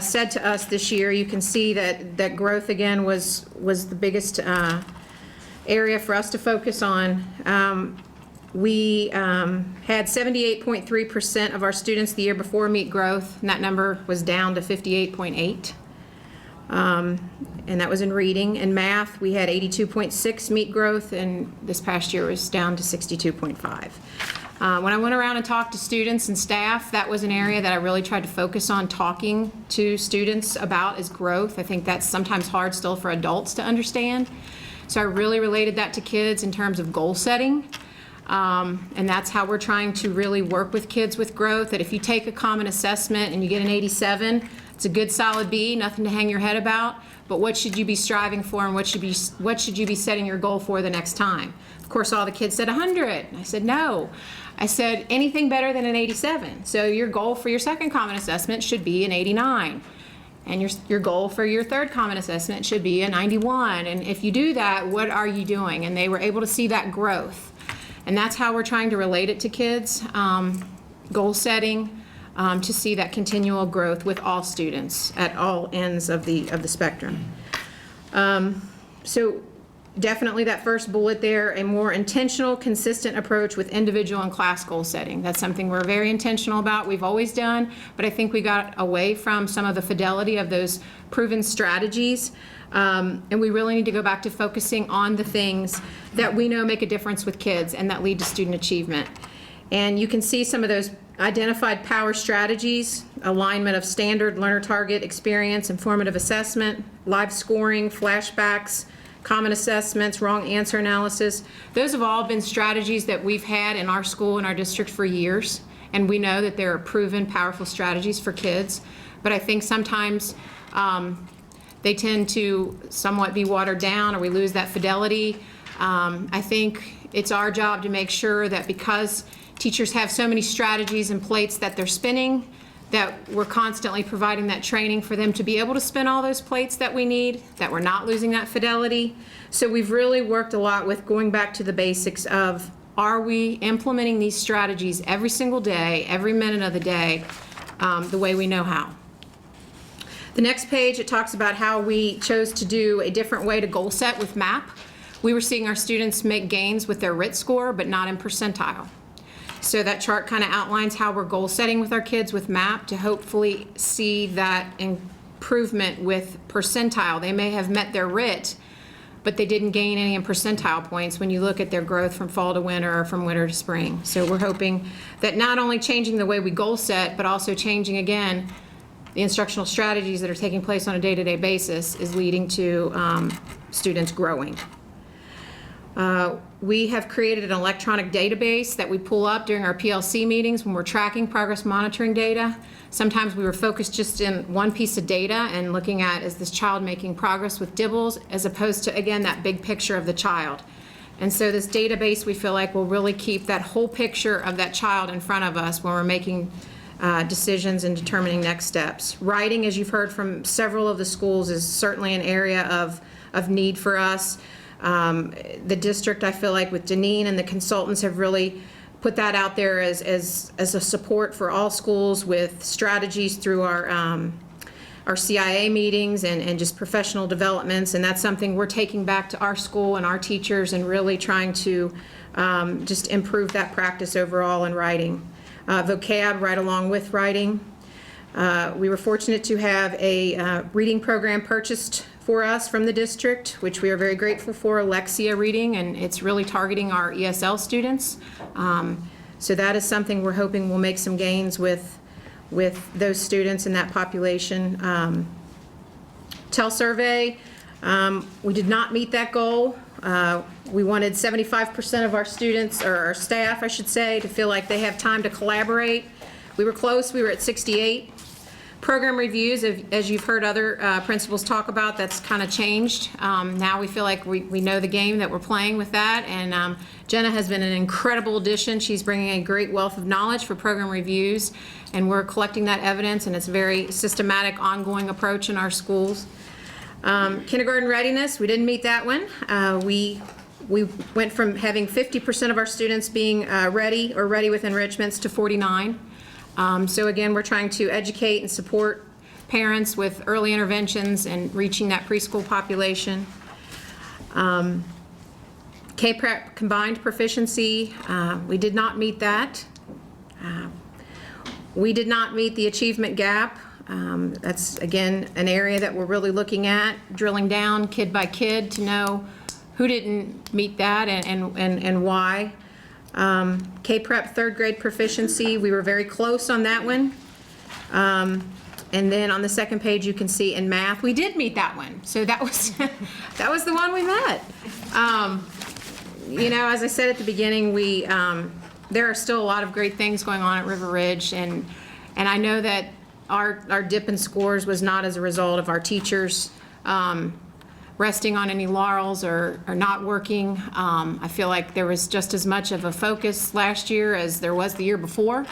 said to us this year, you can see that growth, again, was the biggest area for us to focus on. We had 78.3% of our students the year before meet growth, and that number was down to 58.8. And that was in reading. In math, we had 82.6 meet growth, and this past year was down to 62.5. When I went around and talked to students and staff, that was an area that I really tried to focus on talking to students about is growth. I think that's sometimes hard still for adults to understand. So I really related that to kids in terms of goal setting. And that's how we're trying to really work with kids with growth, that if you take a common assessment and you get an 87, it's a good solid B, nothing to hang your head about, but what should you be striving for and what should you be setting your goal for the next time? Of course, all the kids said 100. I said, no. I said, anything better than an 87. So your goal for your second common assessment should be an 89. And your goal for your third common assessment should be a 91. And if you do that, what are you doing? And they were able to see that growth. And that's how we're trying to relate it to kids, goal setting, to see that continual growth with all students at all ends of the spectrum. So definitely that first bullet there, a more intentional, consistent approach with individual and class goal setting. That's something we're very intentional about, we've always done, but I think we got away from some of the fidelity of those proven strategies. And we really need to go back to focusing on the things that we know make a difference with kids and that lead to student achievement. And you can see some of those identified power strategies: alignment of standard, learner target, experience, informative assessment, live scoring, flashbacks, common assessments, wrong answer analysis. Those have all been strategies that we've had in our school and our district for years. And we know that there are proven, powerful strategies for kids. But I think sometimes they tend to somewhat be watered down, or we lose that fidelity. I think it's our job to make sure that because teachers have so many strategies and plates that they're spinning, that we're constantly providing that training for them to be able to spin all those plates that we need, that we're not losing that fidelity. So we've really worked a lot with going back to the basics of, are we implementing these strategies every single day, every minute of the day, the way we know how? The next page, it talks about how we chose to do a different way to goal set with MAP. We were seeing our students make gains with their RIT score, but not in percentile. So that chart kind of outlines how we're goal setting with our kids with MAP to hopefully see that improvement with percentile. They may have met their RIT, but they didn't gain any in percentile points when you look at their growth from fall to winter or from winter to spring. So we're hoping that not only changing the way we goal set, but also changing, again, the instructional strategies that are taking place on a day-to-day basis is leading to students growing. We have created an electronic database that we pull up during our PLC meetings when we're tracking progress monitoring data. Sometimes we were focused just in one piece of data and looking at, is this child making progress with DIBELS, as opposed to, again, that big picture of the child. And so this database, we feel like, will really keep that whole picture of that child in front of us when we're making decisions and determining next steps. Writing, as you've heard from several of the schools, is certainly an area of need for us. The district, I feel like, with Janine and the consultants, have really put that out there as a support for all schools, with strategies through our CIA meetings and just professional developments. And that's something we're taking back to our school and our teachers and really trying to just improve that practice overall in writing. Vocab right along with writing. We were fortunate to have a reading program purchased for us from the district, which we are very grateful for, Lexia Reading, and it's really targeting our ESL students. So that is something we're hoping will make some gains with those students in that population. TEL survey, we did not meet that goal. We wanted 75% of our students, or our staff, I should say, to feel like they have time to collaborate. We were close, we were at 68. Program reviews, as you've heard other principals talk about, that's kind of changed. Now we feel like we know the game that we're playing with that, and Jenna has been an incredible addition. She's bringing a great wealth of knowledge for program reviews, and we're collecting that evidence, and it's a very systematic, ongoing approach in our schools. Kindergarten readiness, we didn't meet that one. We went from having 50% of our students being ready or ready with enrichments to 49. So again, we're trying to educate and support parents with early interventions and reaching that preschool population. K-Prep combined proficiency, we did not meet that. We did not meet the achievement gap. That's, again, an area that we're really looking at, drilling down kid by kid to know who didn't meet that and why. K-Prep third grade proficiency, we were very close on that one. And then on the second page, you can see in math, we did meet that one. So that was, that was the one we met. You know, as I said at the beginning, there are still a lot of great things going on at River Ridge, and I know that our dip in scores was not as a result of our teachers resting on any laurels or not working. I feel like there was just as much of a focus last year as there was the year before,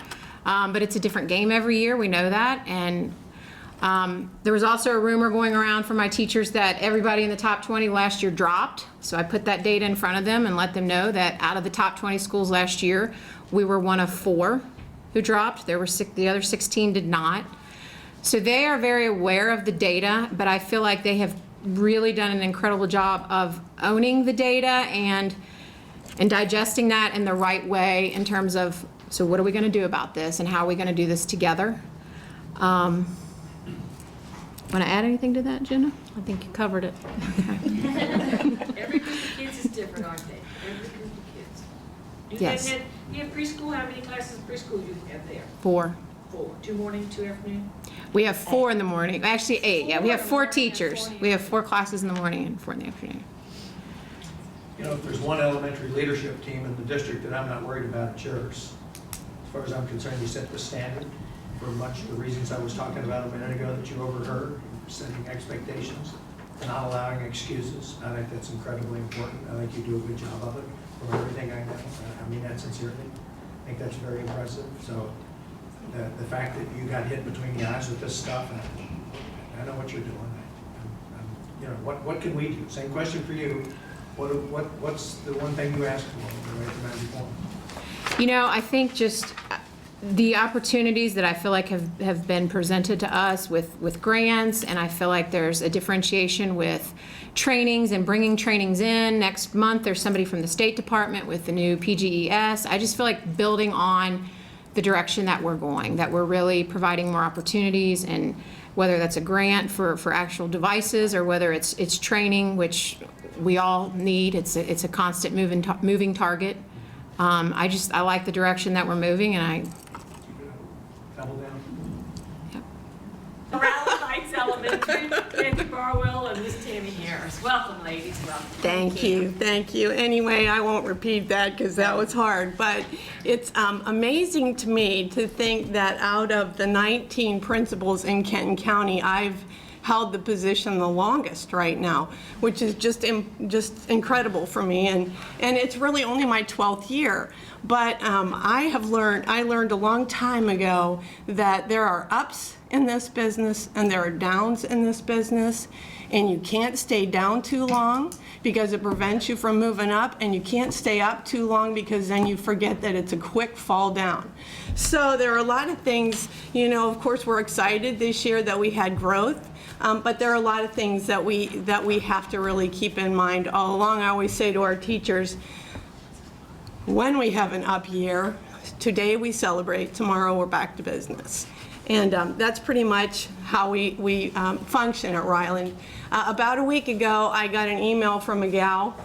but it's a different game every year, we know that. And there was also a rumor going around from my teachers that everybody in the top 20 last year dropped. So I put that data in front of them and let them know that out of the top 20 schools last year, we were one of 4 who dropped. There were the other 16 did not. So they are very aware of the data, but I feel like they have really done an incredible job of owning the data and digesting that in the right way in terms of, so what are we going to do about this and how are we going to do this together? Want to add anything to that, Jenna? I think you covered it. Every group of kids is different, aren't they? Every group of kids. Yes. You have preschool, how many classes of preschool you have there? 4. 4, 2 morning, 2 afternoon? We have 4 in the morning, actually 8, yeah. We have 4 teachers. We have 4 classes in the morning and 4 in the afternoon. You know, if there's one elementary leadership team in the district that I'm not worried about, it's yours. As far as I'm concerned, you set the standard for much of the reasons I was talking about a minute ago that you overheard, setting expectations, not allowing excuses. I think that's incredibly important. I think you do a good job of it from everything I know. I mean that sincerely. I think that's very impressive. So the fact that you got hit between the eyes with this stuff, I know what you're doing. You know, what can we do? Same question for you. What's the one thing you asked for to make the magic wand? You know, I think just the opportunities that I feel like have been presented to us with grants, and I feel like there's a differentiation with trainings and bringing trainings in. Next month, there's somebody from the State Department with the new PGES. I just feel like building on the direction that we're going, that we're really providing more opportunities and whether that's a grant for actual devices or whether it's training, which we all need. It's a constant moving target. I like the direction that we're moving, and Double down. Rowland Heights Elementary, Kathy Barwell and Miss Tammy Harris. Welcome, ladies, welcome. Thank you. Anyway, I won't repeat that because that was hard, but it's amazing to me to think that out of the 19 principals in Kenton County, I've held the position the longest right now, which is just incredible for me, and it's really only my 12th year. But I learned a long time ago that there are ups in this business and there are downs in this business, and you can't stay down too long because it prevents you from moving up, and you can't stay up too long because then you forget that it's a quick fall down. So there are a lot of things, of course we're excited this year that we had growth, but there are a lot of things that we have to really keep in mind all along. I always say to our teachers, when we have an up year, today we celebrate, tomorrow we're back to business. And that's pretty much how we function at Ryland. About a week ago, I got an email from a gal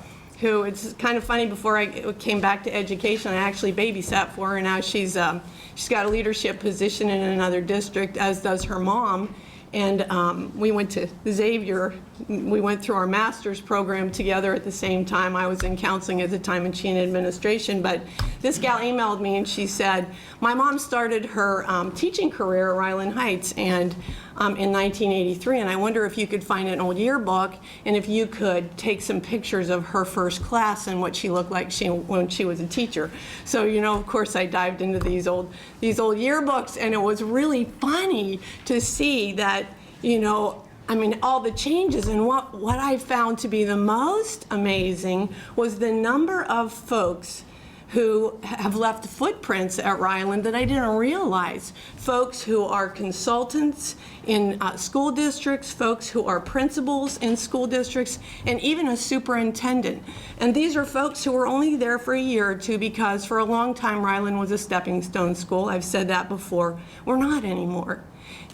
who, it's kind of funny, before I came back to education, I actually babysat for her, and now she's got a leadership position in another district, as does her mom. And we went to Xavier. We went through our master's program together at the same time. I was in counseling at the time and she in administration. But this gal emailed me and she said, my mom started her teaching career at Ryland Heights and in 1983, and I wonder if you could find an old yearbook and if you could take some pictures of her first class and what she looked like when she was a teacher. So, of course, I dived into these old yearbooks, and it was really funny to see that, all the changes. And what I found to be the most amazing was the number of folks who have left footprints at Ryland that I didn't realize. Folks who are consultants in school districts, folks who are principals in school districts, and even a superintendent. And these are folks who were only there for a year or two because for a long time Ryland was a stepping stone school. I've said that before. We're not anymore.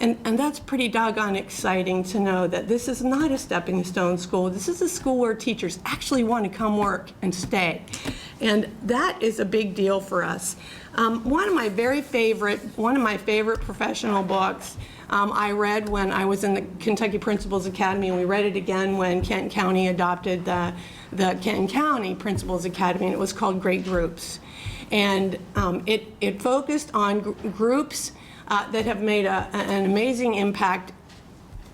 And that's pretty doggone exciting to know that this is not a stepping stone school. This is a school where teachers actually want to come work and stay. And that is a big deal for us. One of my favorite professional books I read when I was in the Kentucky Principals Academy, and we read it again when Kenton County adopted the Kenton County Principals Academy, and it was called Great Groups. And it focused on groups that have made an amazing impact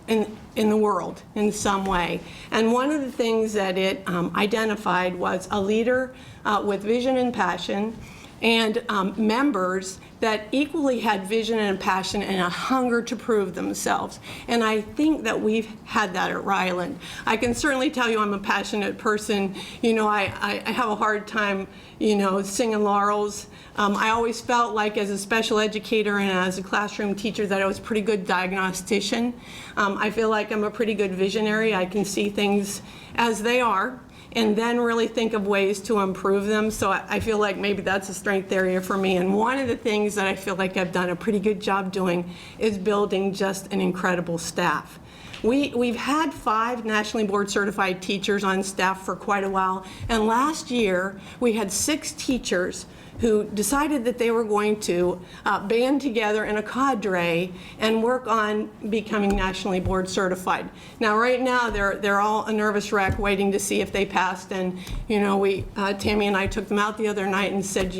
in the world in some way. And one of the things that it identified was a leader with vision and passion, and members that equally had vision and passion and a hunger to prove themselves. And I think that we've had that at Ryland. I can certainly tell you I'm a passionate person. I have a hard time, singing laurels. I always felt like as a special educator and as a classroom teacher that I was a pretty good diagnostician. I feel like I'm a pretty good visionary. I can see things as they are and then really think of ways to improve them. So I feel like maybe that's a strength area for me. And one of the things that I feel like I've done a pretty good job doing is building just an incredible staff. We've had 5 nationally board certified teachers on staff for quite a while, and last year we had 6 teachers who decided that they were going to band together in a cadre and work on becoming nationally board certified. Now, right now, they're all a nervous wreck waiting to see if they passed, and Tammy and I took them out the other night and said,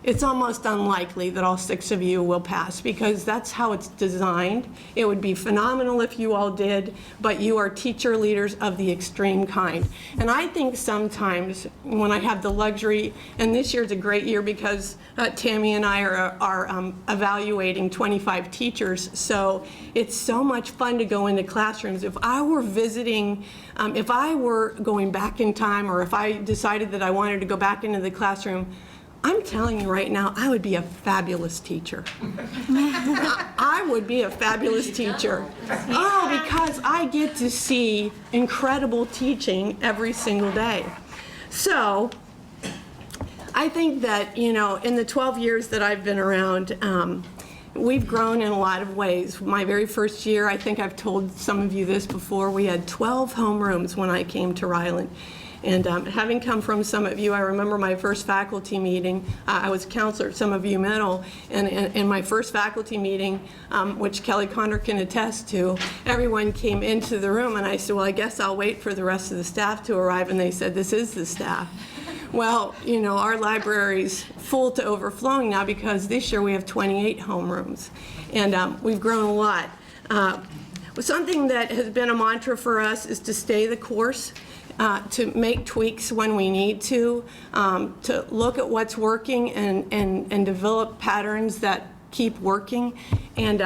it's almost unlikely that all 6 of you will pass because that's how it's designed. It would be phenomenal if you all did, but you are teacher leaders of the extreme kind. And I think sometimes when I have the luxury, and this year's a great year because Tammy and I are evaluating 25 teachers, so it's so much fun to go into classrooms. If I were visiting, if I were going back in time, or if I decided that I wanted to go back into the classroom, I'm telling you right now, I would be a fabulous teacher. I would be a fabulous teacher. Oh, because I get to see incredible teaching every single day. So I think that, in the 12 years that I've been around, we've grown in a lot of ways. My very first year, I think I've told some of you this before, we had 12 homerooms when I came to Ryland. And having come from some of you, I remember my first faculty meeting. I was a counselor at Some of You Middle, and in my first faculty meeting, which Kelly Connor can attest to, everyone came into the room, and I said, well, I guess I'll wait for the rest of the staff to arrive, and they said, this is the staff. Well, you know, our library's full to overflowing now because this year we have 28 homerooms, and we've grown a lot. Something that has been a mantra for us is to stay the course. To make tweaks when we need to look at what's working and develop patterns that keep working, and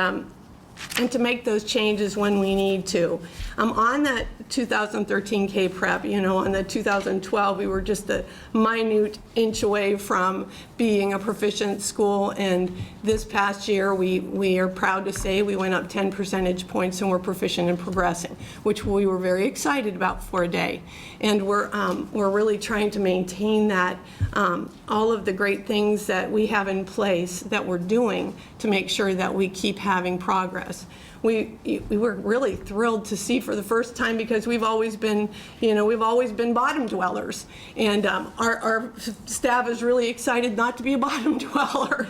to make those changes when we need to. On that 2013 K-Prep, you know, on the 2012, we were just a minute inch away from being a proficient school, and this past year, we are proud to say we went up 10 percentage points and we're proficient and progressing, which we were very excited about for a day. And we're really trying to maintain that, all of the great things that we have in place that we're doing to make sure that we keep having progress. We were really thrilled to see for the first time, because we've always been, you know, we've always been bottom dwellers, and our staff is really excited not to be a bottom dweller.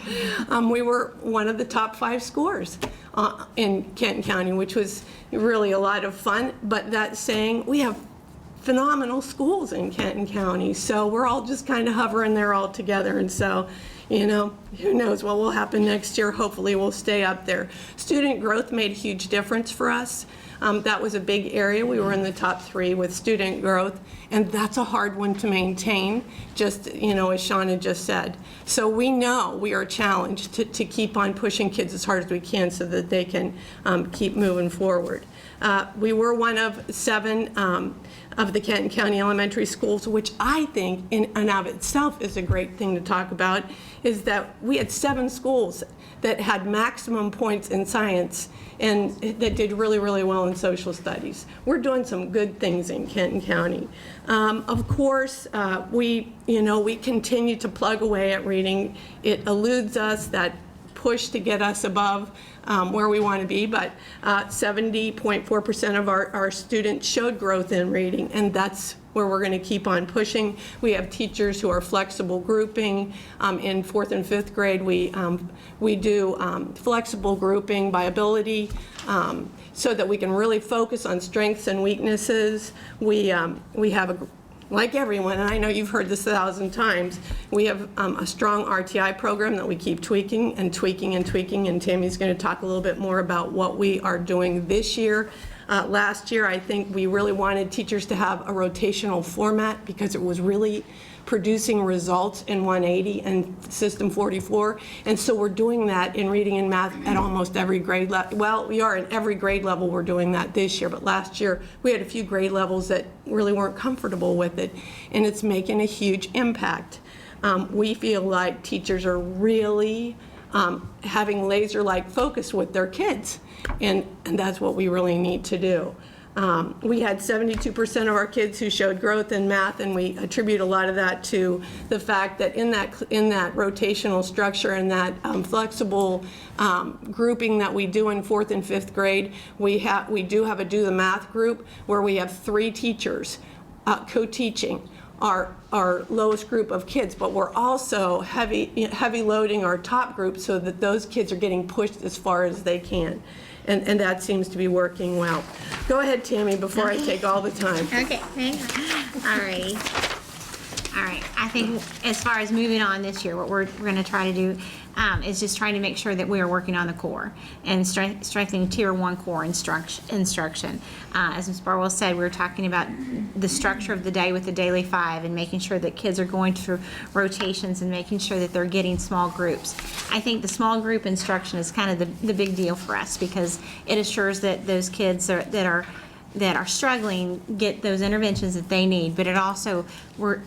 We were one of the top 5 scores in Kenton County, which was really a lot of fun. But that saying, we have phenomenal schools in Kenton County, so we're all just kind of hovering there all together. And so, you know, who knows what will happen next year. Hopefully we'll stay up there. Student growth made a huge difference for us. That was a big area. We were in the top 3 with student growth, and that's a hard one to maintain, just, you know, as Shauna just said. So we know we are challenged to keep on pushing kids as hard as we can so that they can keep moving forward. We were one of 7 of the Kenton County elementary schools, which I think in and of itself is a great thing to talk about, is that we had 7 schools that had maximum points in science and that did really, really well in social studies. We're doing some good things in Kenton County. Of course, we continue to plug away at reading. It eludes us, that push to get us above where we want to be, but 70.4% of our students showed growth in reading, and that's where we're going to keep on pushing. We have teachers who are flexible grouping. In 4th and 5th grade, we do flexible grouping by ability, so that we can really focus on strengths and weaknesses. We have like everyone, and I know you've heard this 1,000 times, we have a strong RTI program that we keep tweaking and tweaking and tweaking, and Tammy's going to talk a little bit more about what we are doing this year. Last year, I think we really wanted teachers to have a rotational format because it was really producing results in 180 and System 44, and so we're doing that in reading and math at almost every grade level. Well, we are in every grade level. We're doing that this year, but last year we had a few grade levels that really weren't comfortable with it, and it's making a huge impact. We feel like teachers are really having laser-like focus with their kids, and that's what we really need to do. We had 72% of our kids who showed growth in math, and we attribute a lot of that to the fact that in that rotational structure and that flexible grouping that we do in 4th and 5th grade, we do have a Do the Math group where we have 3 teachers co-teaching our lowest group of kids, but we're also heavy loading our top group so that those kids are getting pushed as far as they can. And that seems to be working well. Go ahead, Tammy, before I take all the time. Okay, hang on. All right. All right. I think as far as moving on this year, what we're going to try to do is just trying to make sure that we are working on the core and strengthening Tier 1 core instruction. As Ms. Barwell said, we were talking about the structure of the day with the Daily 5 and making sure that kids are going through rotations and making sure that they're getting small groups. I think the small group instruction is kind of the big deal for us because it assures that those kids that are struggling get those interventions that they need, but it also, we're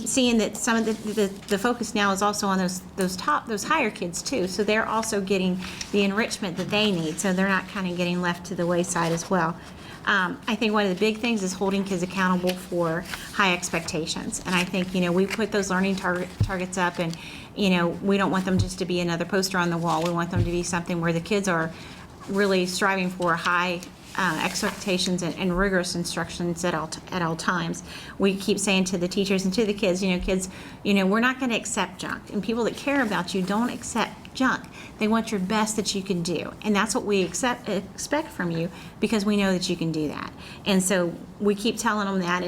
seeing that some of the focus now is also on those higher kids too, so they're also getting the enrichment that they need, so they're not kind of getting left to the wayside as well. I think one of the big things is holding kids accountable for high expectations. And I think, we put those learning targets up, and, we don't want them just to be another poster on the wall. We want them to be something where the kids are really striving for high expectations and rigorous instructions at all times. We keep saying to the teachers and to the kids, kids, we're not going to accept junk. And people that care about you don't accept junk. They want your best that you can do. And that's what we expect from you, because we know that you can do that. And so we keep telling them that,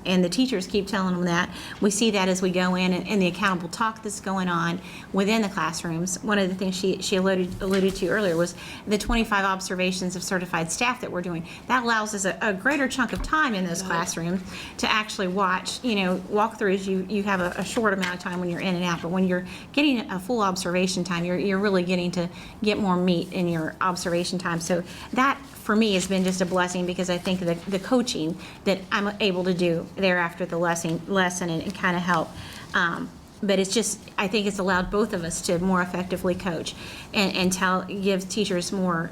and the teachers keep telling them that. We see that as we go in and the accountable talk that's going on within the classrooms. One of the things she alluded to earlier was the 25 observations of certified staff that we're doing. That allows us a greater chunk of time in those classrooms to actually watch, walkthroughs. You have a short amount of time when you're in and out, but when you're getting a full observation time, you're really getting to get more meat in your observation time. So that, for me, has been just a blessing, because I think the coaching that I'm able to do there after the lesson and kind of help. But it's just, I think it's allowed both of us to more effectively coach and give teachers more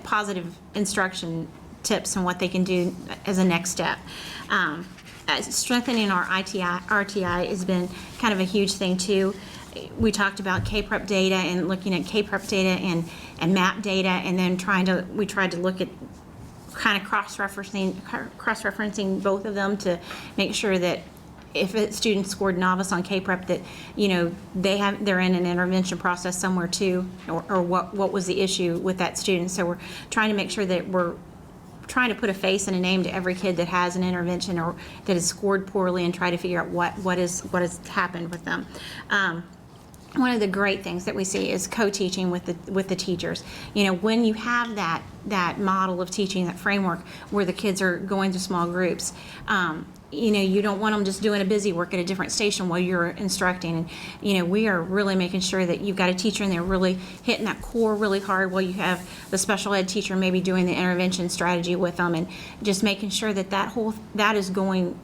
positive instruction tips on what they can do as a next step. Strengthening our RTI has been kind of a huge thing too. We talked about K-Prep data and looking at K-Prep data and MAP data, and then we tried to look at kind of cross-referencing both of them to make sure that if a student scored novice on K-Prep, that they're in an intervention process somewhere too, or what was the issue with that student. So we're trying to make sure that we're trying to put a face and a name to every kid that has an intervention or that has scored poorly, and try to figure out what has happened with them. One of the great things that we see is co-teaching with the teachers. When you have that model of teaching, that framework where the kids are going to small groups, you don't want them just doing a busy work at a different station while you're instructing. And, we are really making sure that you've got a teacher in there really hitting that core really hard, while you have the special ed teacher maybe doing the intervention strategy with them, and just making sure that is going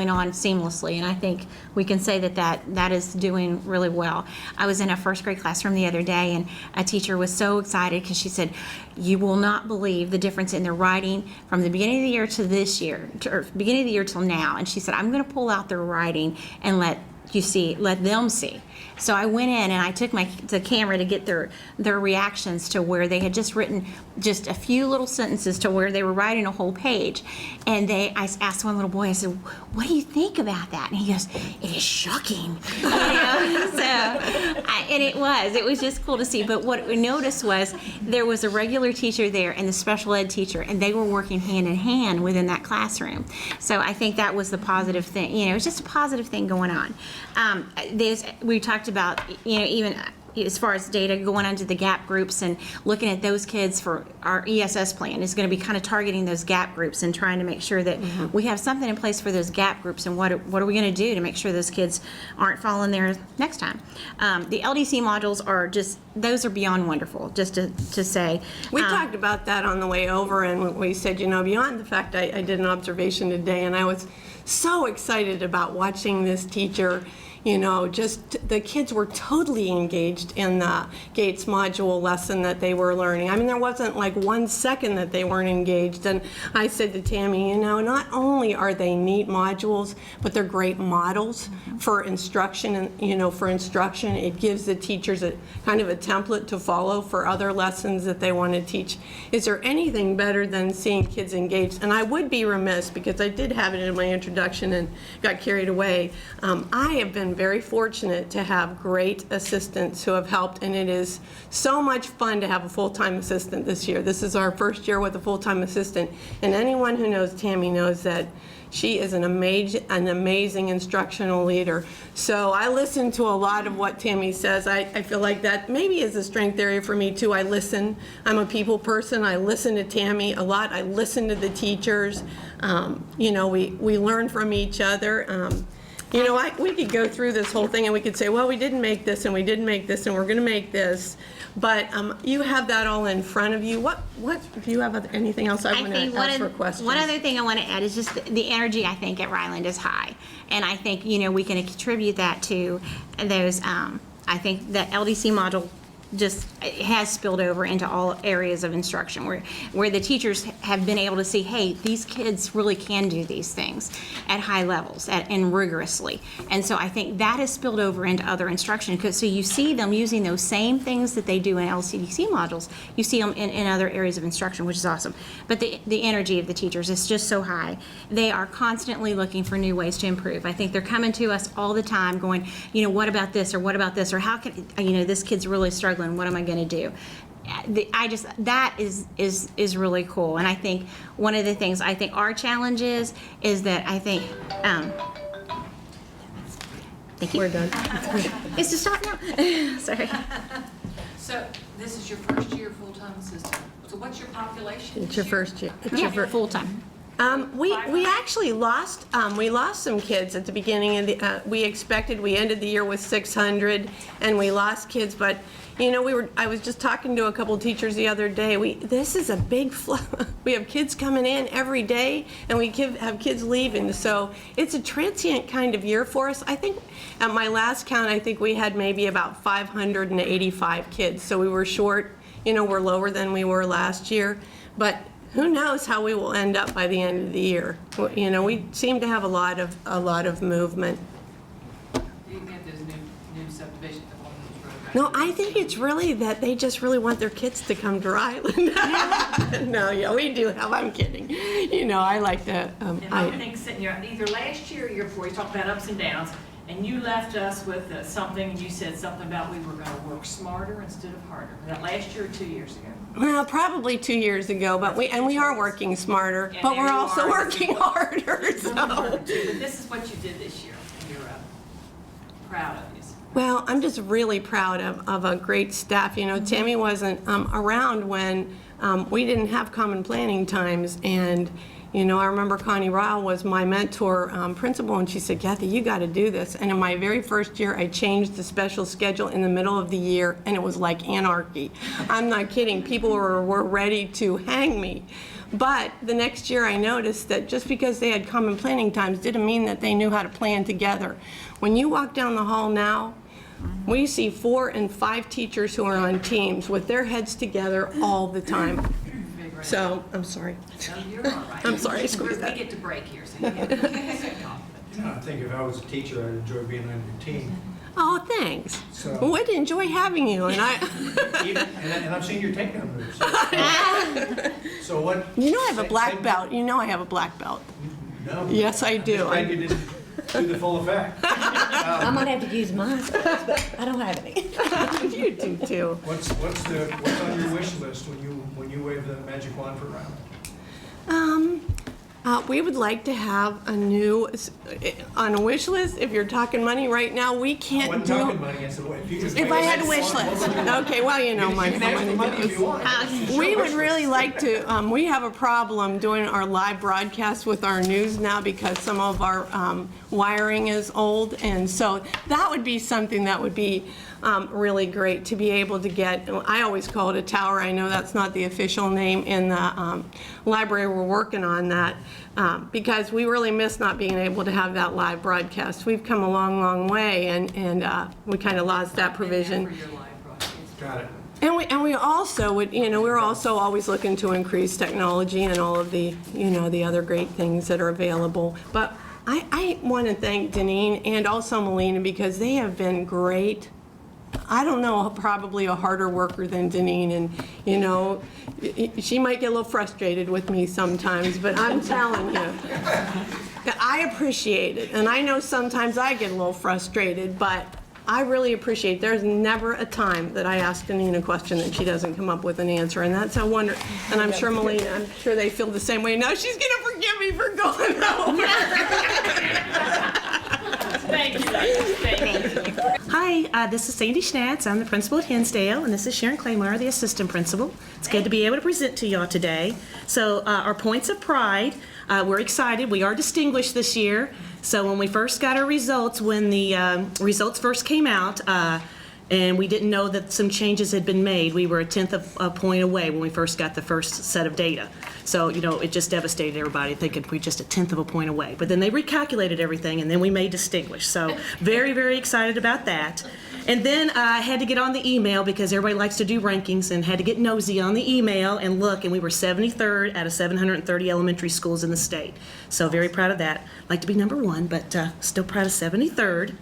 on seamlessly. And I think we can say that is doing really well. I was in a first grade classroom the other day, and a teacher was so excited because she said, "You will not believe the difference in their writing from the beginning of the year to this year, or beginning of the year till now." And she said, "I'm going to pull out their writing and let them see." So I went in and I took the camera to get their reactions to where they had just written just a few little sentences to where they were writing a whole page. And I asked one little boy, I said, "What do you think about that?" And he goes, "It is shocking." And it was just cool to see. But what we noticed was there was a regular teacher there and the special ed teacher, and they were working hand in hand within that classroom. So I think that was the positive thing. It was just a positive thing going on. We talked about, even as far as data going onto the gap groups and looking at those kids for our ESS plan is going to be kind of targeting those gap groups and trying to make sure that we have something in place for those gap groups, and what are we going to do to make sure those kids aren't falling there next time. The LDC modules those are beyond wonderful, just to say. We talked about that on the way over, and we said, beyond the fact I did an observation today, and I was so excited about watching this teacher. Just the kids were totally engaged in the Gates module lesson that they were learning. I mean, there wasn't like 1 second that they weren't engaged. And I said to Tammy, not only are they neat modules, but they're great models for instruction. And, for instruction, it gives the teachers a kind of a template to follow for other lessons that they want to teach. Is there anything better than seeing kids engaged? And I would be remiss, because I did have it in my introduction and got carried away. I have been very fortunate to have great assistants who have helped, and it is so much fun to have a full-time assistant this year. This is our first year with a full-time assistant, and anyone who knows Tammy knows that she is an amazing instructional leader. So I listen to a lot of what Tammy says. I feel like that maybe is a strength area for me too. I listen. I'm a people person. I listen to Tammy a lot. I listen to the teachers. We learn from each other. We could go through this whole thing and we could say, well, we didn't make this and we didn't make this and we're going to make this. But you have that all in front of you. What do you have anything else I want to ask for questions? One other thing I want to add is just the energy, I think, at Ryland is high. And I think, we can contribute that to those, I think that LDC module just has spilled over into all areas of instruction, where the teachers have been able to see, hey, these kids really can do these things at high levels and rigorously. And so I think that has spilled over into other instruction, because so you see them using those same things that they do in LCDC modules, you see them in other areas of instruction, which is awesome. But the energy of the teachers is just so high. They are constantly looking for new ways to improve. I think they're coming to us all the time going, what about this, or what about this, or how can, this kid's really struggling, what am I going to do? That is really cool. And I think one of the things I think our challenge is that I think, thank you. We're done. It's to stop now. Sorry. So this is your first year full-time assistant. So what's your population? It's your first year. Yeah, full-time. We actually lost some kids at the beginning of the, we ended the year with 600 and we lost kids, but I was just talking to a couple of teachers the other day. This is a big flow. We have kids coming in every day and we have kids leaving. So it's a transient kind of year for us. I think at my last count, I think we had maybe about 585 kids. So we were short, we're lower than we were last year, but who knows how we will end up by the end of the year. We seem to have a lot of movement. You can get those new subdivisions along those roads, right? No, I think it's really that they just really want their kids to come to Ryland. No, yeah, we do have, I'm kidding. I like to, And I think sitting here, either last year or year before, you talked about ups and downs, and you left us with something, you said something about we were gonna work smarter instead of harder. Was that last year or 2 years ago? well, probably 2 years ago, but we are working smarter, And but there we're you also are. working harder, so. But this is what you did this year, and you're proud of you. Well, I'm just really proud of a great staff. Tammy wasn't around when we didn't have common planning times, and I remember Connie Ryle was my mentor principal, and she said, Kathy, you got to do this. And in my very first year, I changed the special schedule in the middle of the year, and it was like anarchy. I'm not kidding. People were ready to hang me. But the next year, I noticed that just because they had common planning times didn't mean that they knew how to plan together. When you walk down the hall now, we see 4 and 5 teachers who are on teams with their heads together all the time. So, I'm sorry. No, you're all right. I'm sorry, I squeezed that. We get to break here, so you get to talk. I think if I was a teacher, I'd enjoy being on your team. Oh, thanks. So- Well, we'd enjoy having you, and And I've seen your takedown moves. So what? I have a black belt. I have a black belt. No. Yes, I do. I'm glad you didn't do the full effect. I might have to use mine, but I don't have any. You do too. What's on your wish list when you wave the magic wand for Ryland? We would like to have a new, on a wish list, if you're talking money right now, we I can't wasn't do. talking money, I said, well, if you could. If I had a wish list. Okay, well, money. You can ask for money if you want. We would really like to, we have a problem doing our live broadcast with our news now because some of our wiring is old. And so that would be something that would be really great to be able to get. I always call it a tower. I know that's not the official name in the library. We're working on that because we really miss not being able to have that live broadcast. We've come a long, long way, and we kind of lost that provision. For your live broadcast. Got it. And we also would, we're also always looking to increase technology and all of the, the other great things that are available. But I want to thank Deneen and also Melina because they have been great. I don't know, probably a harder worker than Deneen, and, she might get a little frustrated with me sometimes, but I'm telling you, that I appreciate it. And I know sometimes I get a little frustrated, but I really appreciate, there's never a time that I ask Deneen a question that she doesn't come up with an answer, and that's a wonder. And I'm sure Melina, I'm sure they feel the same way. Now she's gonna forgive me for going over. Thank you. Hi, this is Sandy Schnatz. I'm the principal at Hinsdale, and this is Sharon Claymore, the assistant principal. It's good to be able to present to y'all today. So our points of pride, we're excited. We are distinguished this year. So when we first got our results, when the results first came out, and we didn't know that some changes had been made, we were a tenth of a point away when we first got the first set of data. So, it just devastated everybody thinking we're just a tenth of a point away. But then they recalculated everything, and then we made distinguished. So very, very excited about that. And then I had to get on the email because everybody likes to do rankings, and had to get nosy on the email and look, and we were 73rd out of 730 elementary schools in the state. So very proud of that. Like to be number one, but still proud of 73rd.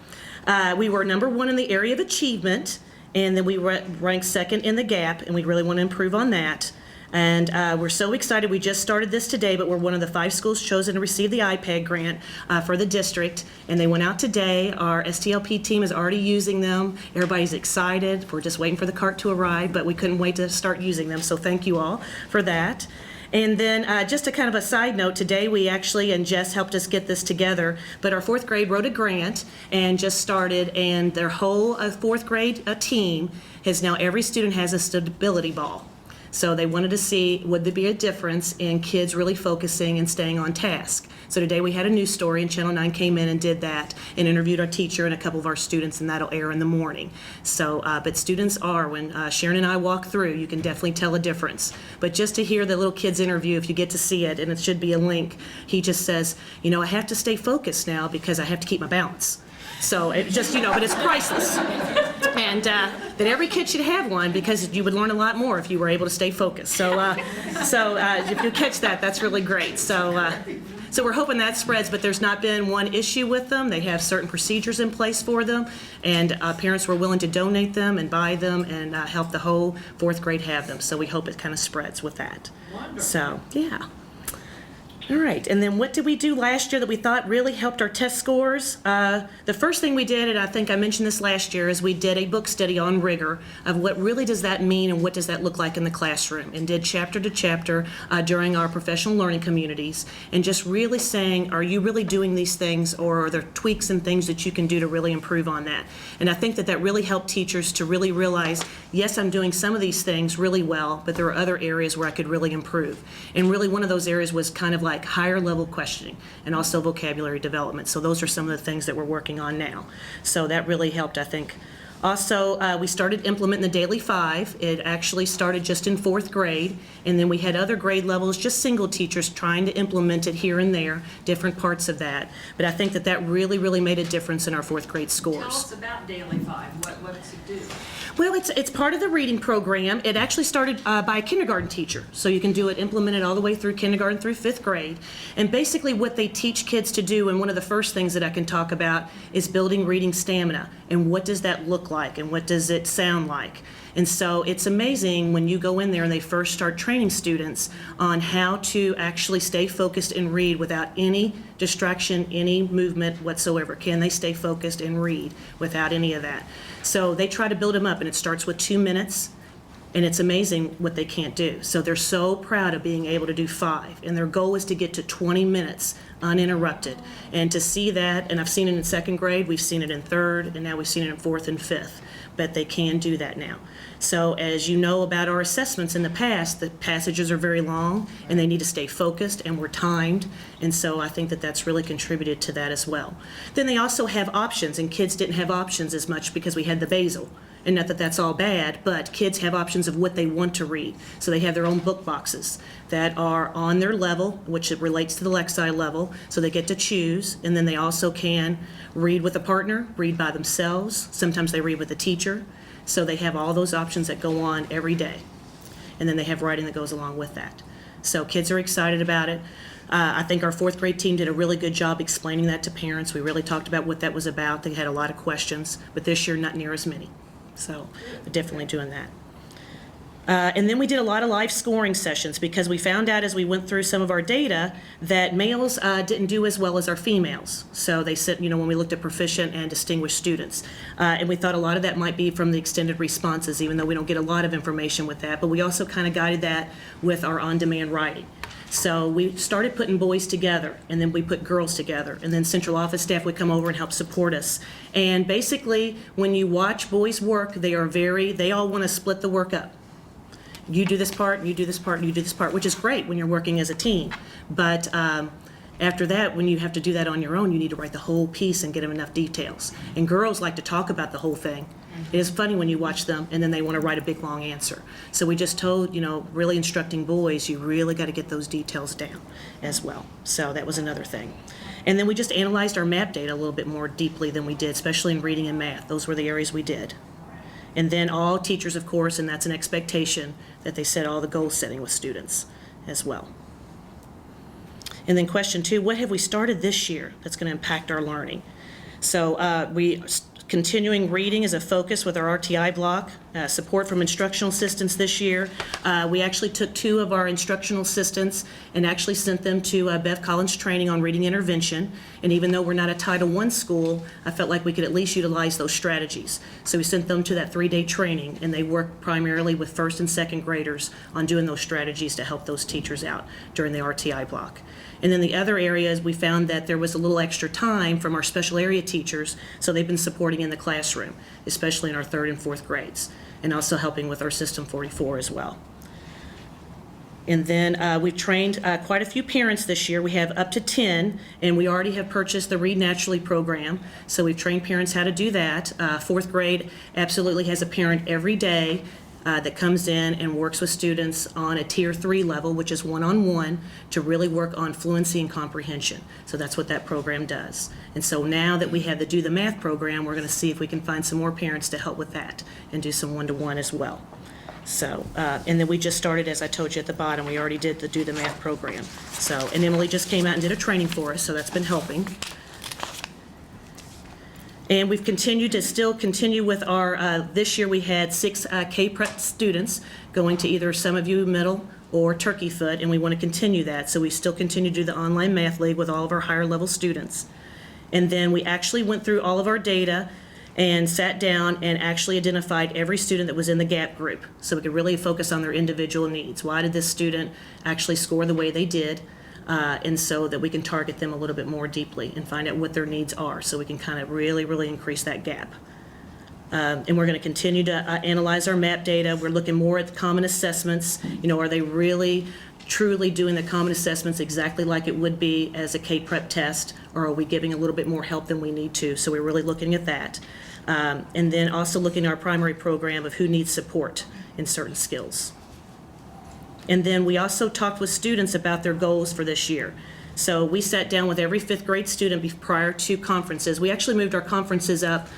We were number one in the area of achievement, and then we ranked second in the gap, and we really want to improve on that. And we're so excited. We just started this today, but we're one of the 5 schools chosen to receive the iPad grant for the district. And they went out today. Our STLP team is already using them. Everybody's excited. We're just waiting for the cart to arrive, but we couldn't wait to start using them. So thank you all for that. And then just a kind of a side note, today we actually, and Jess helped us get this together, but our 4th grade wrote a grant and just started, and their whole 4th grade team has now, every student has a stability ball. So they wanted to see, would there be a difference in kids really focusing and staying on task? So today we had a news story, and Channel 9 came in and did that and interviewed our teacher and a couple of our students, and that'll air in the morning. So, but students are, when Sharon and I walk through, you can definitely tell a difference. But just to hear the little kid's interview, if you get to see it, and it should be a link, he just says, you know, I have to stay focused now because I have to keep my balance. So it just, you know, but it's priceless. And that every kid should have one, because you would learn a lot more if you were able to stay focused. So, if you catch that, that's really great. So we're hoping that spreads, but there's not been one issue with them. They have certain procedures in place for them, and parents were willing to donate them and buy them and help the whole 4th grade have them. So we hope it kind of spreads with that. Wonderful. So, yeah. All right, and then what did we do last year that we thought really helped our test scores? The first thing we did, and I think I mentioned this last year, is we did a book study on rigor of what really does that mean and what does that look like in the classroom, and did chapter to chapter during our professional learning communities, and just really saying, are you really doing these things, or are there tweaks and things that you can do to really improve on that? And I think that that really helped teachers to really realize, yes, I'm doing some of these things really well, but there are other areas where I could really improve. And really one of those areas was kind of like higher level questioning and also vocabulary development. So those are some of the things that we're working on now. So that really helped, I think. Also, we started implementing the Daily 5. It actually started just in 4th grade, and then we had other grade levels, just single teachers trying to implement it here and there, different parts of that. But I think that that really, really made a difference in our 4th grade scores. Tell us about Daily 5. What does it do? Well, it's part of the reading program. It actually started by a kindergarten teacher, so you can do it implemented all the way through kindergarten through 5th grade. And basically what they teach kids to do, and one of the first things that I can talk about, is building reading stamina. And what does that look like, and what does it sound like? And so it's amazing when you go in there and they first start training students on how to actually stay focused and read without any distraction, any movement whatsoever. Can they stay focused and read without any of that? So they try to build them up, and it starts with 2 minutes, and it's amazing what they can't do. So they're so proud of being able to do 5, and their goal is to get to 20 minutes uninterrupted. And to see that, and I've seen it in 2nd grade, we've seen it in 3rd, and now we've seen it in 4th and 5th, but they can do that now. So as you know about our assessments in the past, the passages are very long, and they need to stay focused, and we're timed, and so I think that that's really contributed to that as well. Then they also have options, and kids didn't have options as much because we had the basal. And not that that's all bad, but kids have options of what they want to read. So they have their own book boxes that are on their level, which it relates to the Lexi level, so they get to choose. And then they also can read with a partner, read by themselves. Sometimes they read with a teacher. So they have all those options that go on every day. And then they have writing that goes along with that. So kids are excited about it. I think our 4th grade team did a really good job explaining that to parents. We really talked about what that was about. They had a lot of questions, but this year not near as many. So we're definitely doing that. And then we did a lot of live scoring sessions because we found out as we went through some of our data that males didn't do as well as our females. So they said, when we looked at proficient and distinguished students. And we thought a lot of that might be from the extended responses, even though we don't get a lot of information with that. But we also kind of guided that with our on-demand writing. So we started putting boys together, and then we put girls together, and then central office staff would come over and help support us. And basically, when you watch boys work, they all want to split the work up. You do this part, and you do this part, and you do this part, which is great when you're working as a team. But After that, when you have to do that on your own, you need to write the whole piece and get them enough details. And girls like to talk about the whole thing. It is funny when you watch them and then they want to write a big long answer. So we just told, really instructing boys, you really got to get those details down as well. So that was another thing. And then we just analyzed our MAP data a little bit more deeply than we did, especially in reading and math. Those were the areas we did. And then all teachers, of course, and that's an expectation, that they set all the goal setting with students as well. And then question 2, what have we started this year that's going to impact our learning? So continuing reading is a focus with our RTI block, support from instructional assistants this year. We actually took 2 of our instructional assistants and actually sent them to Bev Collins training on reading intervention. And even though we're not a Title I school, I felt like we could at least utilize those strategies. So we sent them to that 3-day training, and they worked primarily with first and second graders on doing those strategies to help those teachers out during the RTI block. And then the other areas, we found that there was a little extra time from our special area teachers, so they've been supporting in the classroom, especially in our 3rd and 4th grades, and also helping with our System 44 as well. And then we've trained quite a few parents this year. We have up to 10, and we already have purchased the Read Naturally program, so we've trained parents how to do that. 4th grade absolutely has a parent every day that comes in and works with students on a Tier 3 level, which is one-on-one, to really work on fluency and comprehension. So that's what that program does. And so now that we have the Do the Math program, we're going to see if we can find some more parents to help with that and do some one-to-one as well. So, and then we just started, as I told you at the bottom, we already did the Do the Math program. So, and Emily just came out and did a training for us, so that's been helping. And we've continued to still continue with our, this year we had 6 K-Prep students going to either Some of You Middle or Turkey Foot, and we want to continue that. So we still continue to do the online math league with all of our higher level students. And then we actually went through all of our data and sat down and actually identified every student that was in the GAP group, so we could really focus on their individual needs. Why did this student actually score the way they did? And so that we can target them a little bit more deeply and find out what their needs are, so we can kind of really increase that gap. And we're going to continue to analyze our MAP data. We're looking more at the common assessments. Are they really truly doing the common assessments exactly like it would be as a K-Prep test, or are we giving a little bit more help than we need to? So we're really looking at that. And then also looking at our primary program of who needs support in certain skills. And then we also talked with students about their goals for this year. So we sat down with every 5th grade student prior to conferences. We actually moved our conferences up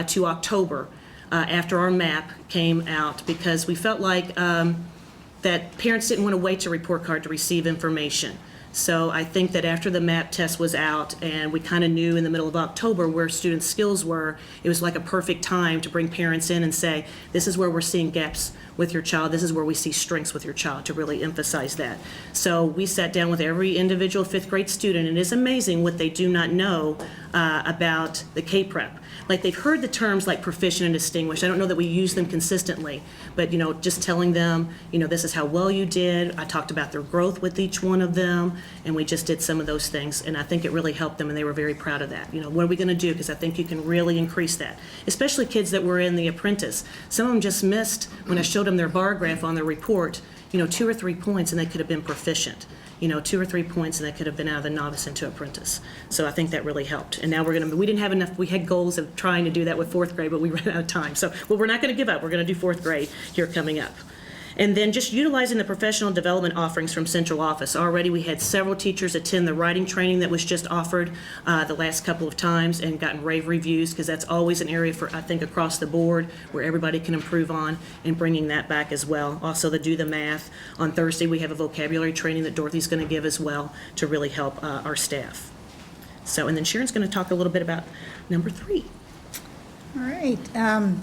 to October after our MAP came out, because we felt like that parents didn't want to wait to report card to receive information. So I think that after the MAP test was out and we kind of knew in the middle of October where students' skills were, it was like a perfect time to bring parents in and say, this is where we're seeing gaps with your child, this is where we see strengths with your child, to really emphasize that. So we sat down with every individual 5th grade student, and it's amazing what they do not know about the K-Prep. Like, they've heard the terms like proficient and distinguished. I don't know that we use them consistently, but just telling them, this is how well you did. I talked about their growth with each one of them, and we just did some of those things, and I think it really helped them, and they were very proud of that. What are we going to do? Because I think you can really increase that, especially kids that were in the apprentice. Some of them just missed, when I showed them their bar graph on their report, 2 or 3 points, and they could have been proficient. 2 or 3 points, and they could have been out of the novice into apprentice. So I think that really helped. And now we didn't have enough, we had goals of trying to do that with 4th grade, but we ran out of time. So, we're not going to give up. We're going to do 4th grade here coming up. And then just utilizing the professional development offerings from central office. Already we had several teachers attend the writing training that was just offered the last couple of times and gotten rave reviews, because that's always an area for, I think, across the board where everybody can improve on, and bringing that back as well. Also the Do the Math. On Thursday we have a vocabulary training that Dorothy's going to give as well to really help our staff. So, and then Sharon's going to talk a little bit about number 3. All right,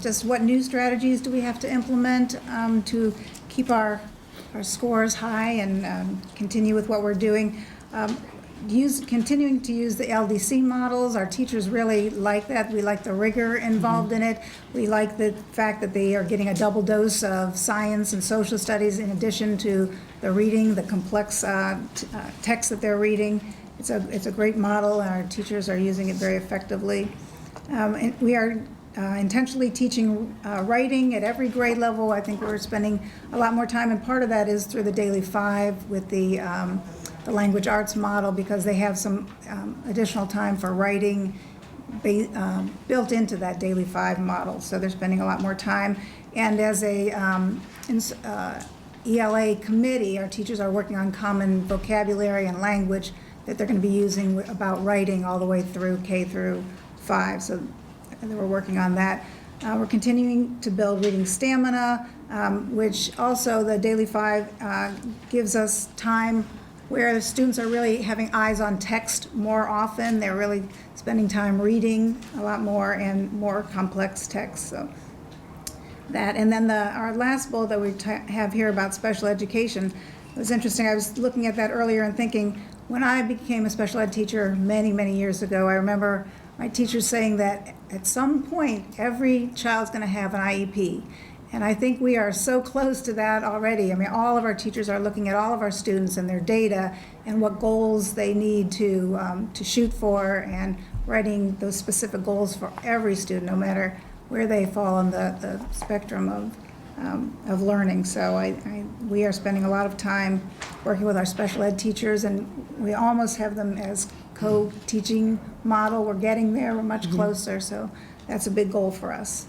just what new strategies do we have to implement to keep our scores high and continue with what we're doing? Continuing to use the LDC models. Our teachers really like that. We like the rigor involved in it. We like the fact that they are getting a double dose of science and social studies in addition to the reading, the complex text that they're reading. It's a great model, and our teachers are using it very effectively. And we are intentionally teaching writing at every grade level. I think we're spending a lot more time, and part of that is through the Daily 5 with the the language arts model because they have some additional time for writing built into that Daily 5 model. So they're spending a lot more time. And as a ELA committee, our teachers are working on common vocabulary and language that they're going to be using about writing all the way through K through 5. So we're working on that. We're continuing to build reading stamina, which also the Daily 5 gives us time where the students are really having eyes on text more often. They're really spending time reading a lot more and more complex text. So that, and then our last bullet that we have here about special education was interesting. I was looking at that earlier and thinking, when I became a special ed teacher many, many years ago, I remember my teachers saying that at some point, every child's going to have an IEP. And I think we are so close to that already. I mean, all of our teachers are looking at all of our students and their data and what goals they need to shoot for, and writing those specific goals for every student, no matter where they fall on the spectrum of learning. So we are spending a lot of time working with our special ed teachers, and we almost have them as co-teaching model. We're getting there, we're much closer, so that's a big goal for us.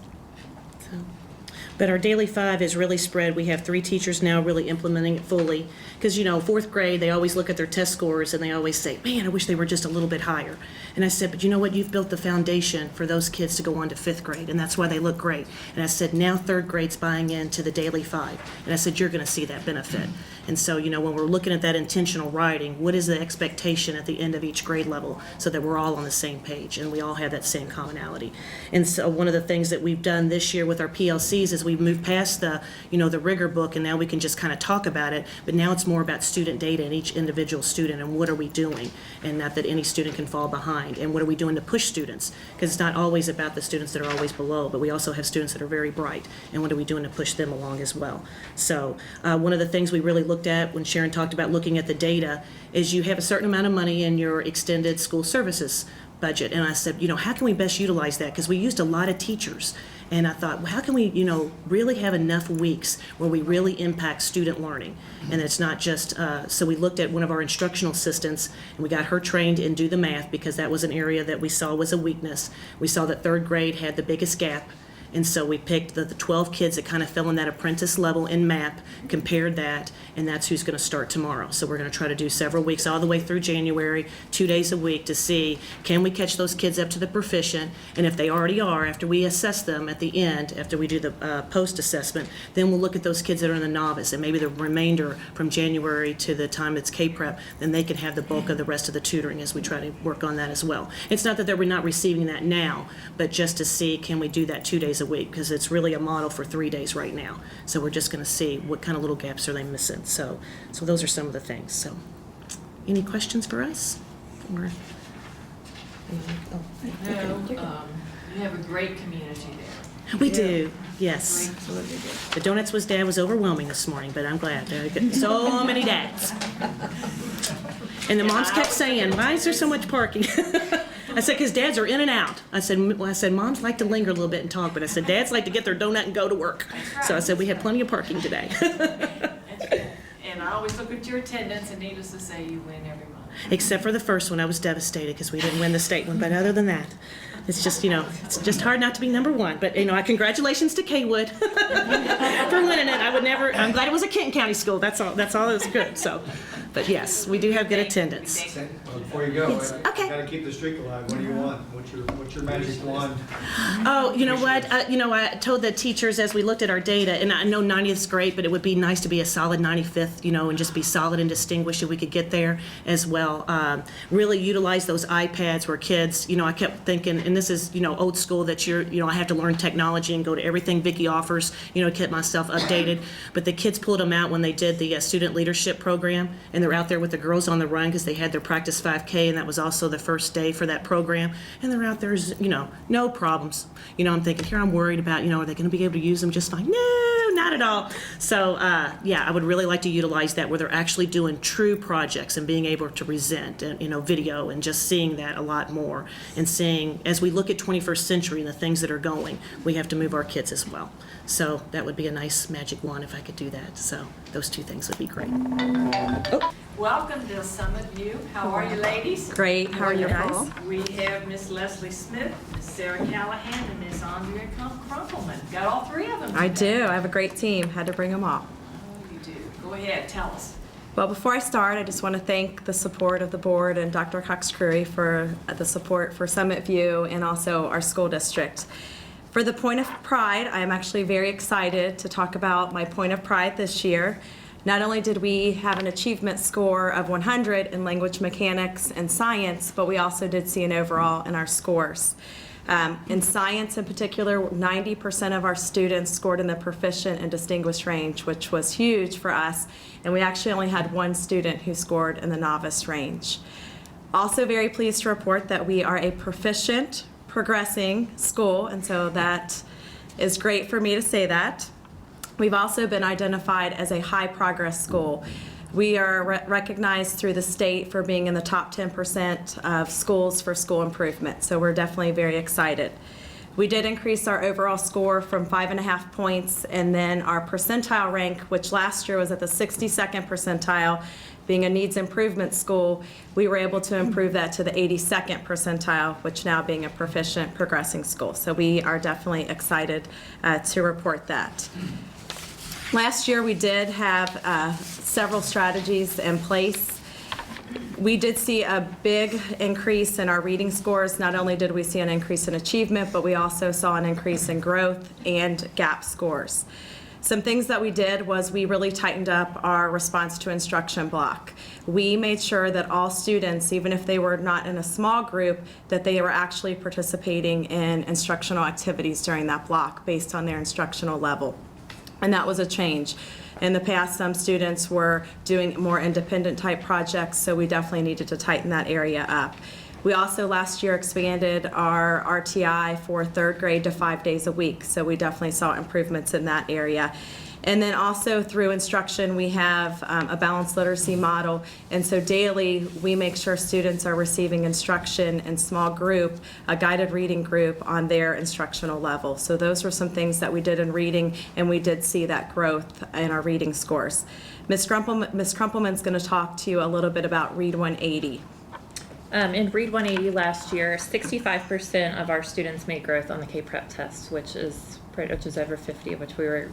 But our Daily 5 is really spread. We have 3 teachers now really implementing it fully. Because, 4th grade, they always look at their test scores and they always say, man, I wish they were just a little bit higher. And I said, but you know what? You've built the foundation for those kids to go on to 5th grade, and that's why they look great. And I said, now 3rd grade's buying into the Daily 5. And I said, you're going to see that benefit. And so, when we're looking at that intentional writing, what is the expectation at the end of each grade level so that we're all on the same page and we all have that same commonality. And so one of the things that we've done this year with our PLCs is we've moved past the rigor book, and now we can just kind of talk about it, but now it's more about student data and each individual student and what are we doing, and not that any student can fall behind, and what are we doing to push students, because it's not always about the students that are always below, but we also have students that are very bright, and what are we doing to push them along as well. So one of the things we really looked at when Sharon talked about looking at the data is you have a certain amount of money in your extended school services budget, and I said, how can we best utilize that, because we used a lot of teachers. And I thought, well, how can we, really have enough weeks where we really impact student learning? And it's not just, so we looked at one of our instructional assistants, and we got her trained in Do the Math, because that was an area that we saw was a weakness. We saw that 3rd grade had the biggest gap. And so we picked the 12 kids that kind of fell in that apprentice level in MAP, compared that, and that's who's going to start tomorrow. So we're going to try to do several weeks all the way through January, 2 days a week, to see, can we catch those kids up to the proficient? And if they already are, after we assess them at the end, after we do the post-assessment, then we'll look at those kids that are in the novice, and maybe the remainder from January to the time it's K-Prep, then they can have the bulk of the rest of the tutoring as we try to work on that as well. It's not that we're not receiving that now, but just to see, can we do that 2 days a week, because it's really a model for 3 days right now. So we're just going to see what kind of little gaps are they missing. So those are some of the things. So any questions for us? Or, You have a great community there. we do, yes. The donuts was dad was overwhelming this morning, but I'm glad. There are so many dads. And the moms kept saying, why is there so much parking? I said, because dads are in and out. I said, moms like to linger a little bit and talk, but I said, dads like to get their donut and go to work. So I said, we have plenty of parking today. That's good. And I always look at your attendance, and needless to say, you win every month. Except for the first one, I was devastated because we didn't win the state one. But other than that, it's just, it's just hard not to be number one. But, congratulations to Kaywood for winning it. I'm glad it was a Kenton County school. That's all that was good. So, but yes, we do have good attendance. Before you go, Okay. got to keep the streak alive. What do you want? What's your magic wand? Oh, you know what? I told the teachers as we looked at our data, and I know 90th is great, but it would be nice to be a solid 95th, and just be solid and distinguished if we could get there as well. Really utilize those iPads where kids, I kept thinking, and this is, old school, that I have to learn technology and go to everything Vicki offers, keep myself updated. But the kids pulled them out when they did the student leadership program, and they're out there with the girls on the run because they had their practice 5K, and that was also the first day for that program. And they're out there, no problems. I'm thinking, here I'm worried about, are they going to be able to use them just fine? No, not at all. So, I would really like to utilize that where they're actually doing true projects and being able to present, and, video, and just seeing that a lot more. And seeing, as we look at 21st century and the things that are going, we have to move our kids as well. So that would be a nice magic wand if I could do that. So those 2 things would be great. Oh. Welcome to Summit View. How are you, ladies? Great. How are you guys? We have Miss Leslie Smith, Miss Sarah Callahan, and Miss Andrea Crumpleman. Got all three of them I today. do. I have a great team. Had to bring them all. Oh, you do. Go ahead, tell us. Well, before I start, I just want to thank the support of the board and Dr. Cox-Crewy for the support for Summit View and also our school district. For the Point of Pride, I am actually very excited to talk about my Point of Pride this year. Not only did we have an achievement score of 100 in language mechanics and science, but we also did see an overall in our scores. In science in particular, 90% of our students scored in the proficient and distinguished range, which was huge for us, and we actually only had one student who scored in the novice range. Also very pleased to report that we are a proficient, progressing school, and so that is great for me to say that. We've also been identified as a high progress school. We are recognized through the state for being in the top 10% of schools for school improvement, so we're definitely very excited. We did increase our overall score from 5.5 points, and then our percentile rank, which last year was at the 62nd percentile, being a needs improvement school, we were able to improve that to the 82nd percentile, which now being a proficient progressing school. So we are definitely excited to report that. Last year, we did have several strategies in place. We did see a big increase in our reading scores. Not only did we see an increase in achievement, but we also saw an increase in growth and gap scores. Some things that we did was we really tightened up our response to instruction block. We made sure that all students, even if they were not in a small group, that they were actually participating in instructional activities during that block based on their instructional level. And that was a change. In the past, some students were doing more independent type projects, so we definitely needed to tighten that area up. We also last year expanded our RTI for third grade to 5 days a week, so we definitely saw improvements in that area. And then also through instruction, we have a balanced literacy model, and so daily we make sure students are receiving instruction in small group, a guided reading group on their instructional level. So those were some things that we did in reading, and we did see that growth in our reading scores. Ms. Crumpleman's going to talk to you a little bit about Read 180. In Read 180 last year, 65% of our students made growth on the K-Prep test, which is over 50, which we were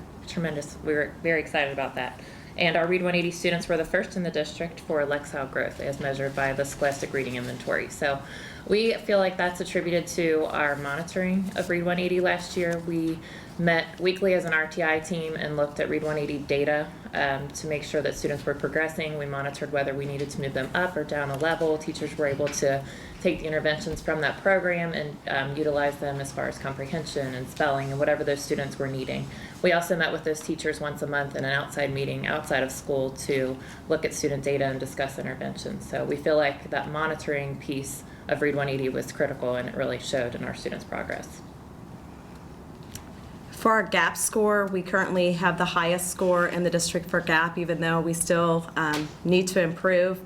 very excited about that. And our Read 180 students were the first in the district for Lexile growth as measured by the Scholastic Reading Inventory. So we feel like that's attributed to our monitoring of Read 180 last year. We met weekly as an RTI team and looked at Read 180 data to make sure that students were progressing. We monitored whether we needed to move them up or down a level. Teachers were able to take the interventions from that program and utilize them as far as comprehension and spelling and whatever those students were needing. We also met with those teachers once a month in an outside meeting outside of school to look at student data and discuss interventions. So we feel like that monitoring piece of Read 180 was critical, and it really showed in our students' progress. For our GAP score, we currently have the highest score in the district for GAP, even though we still need to improve.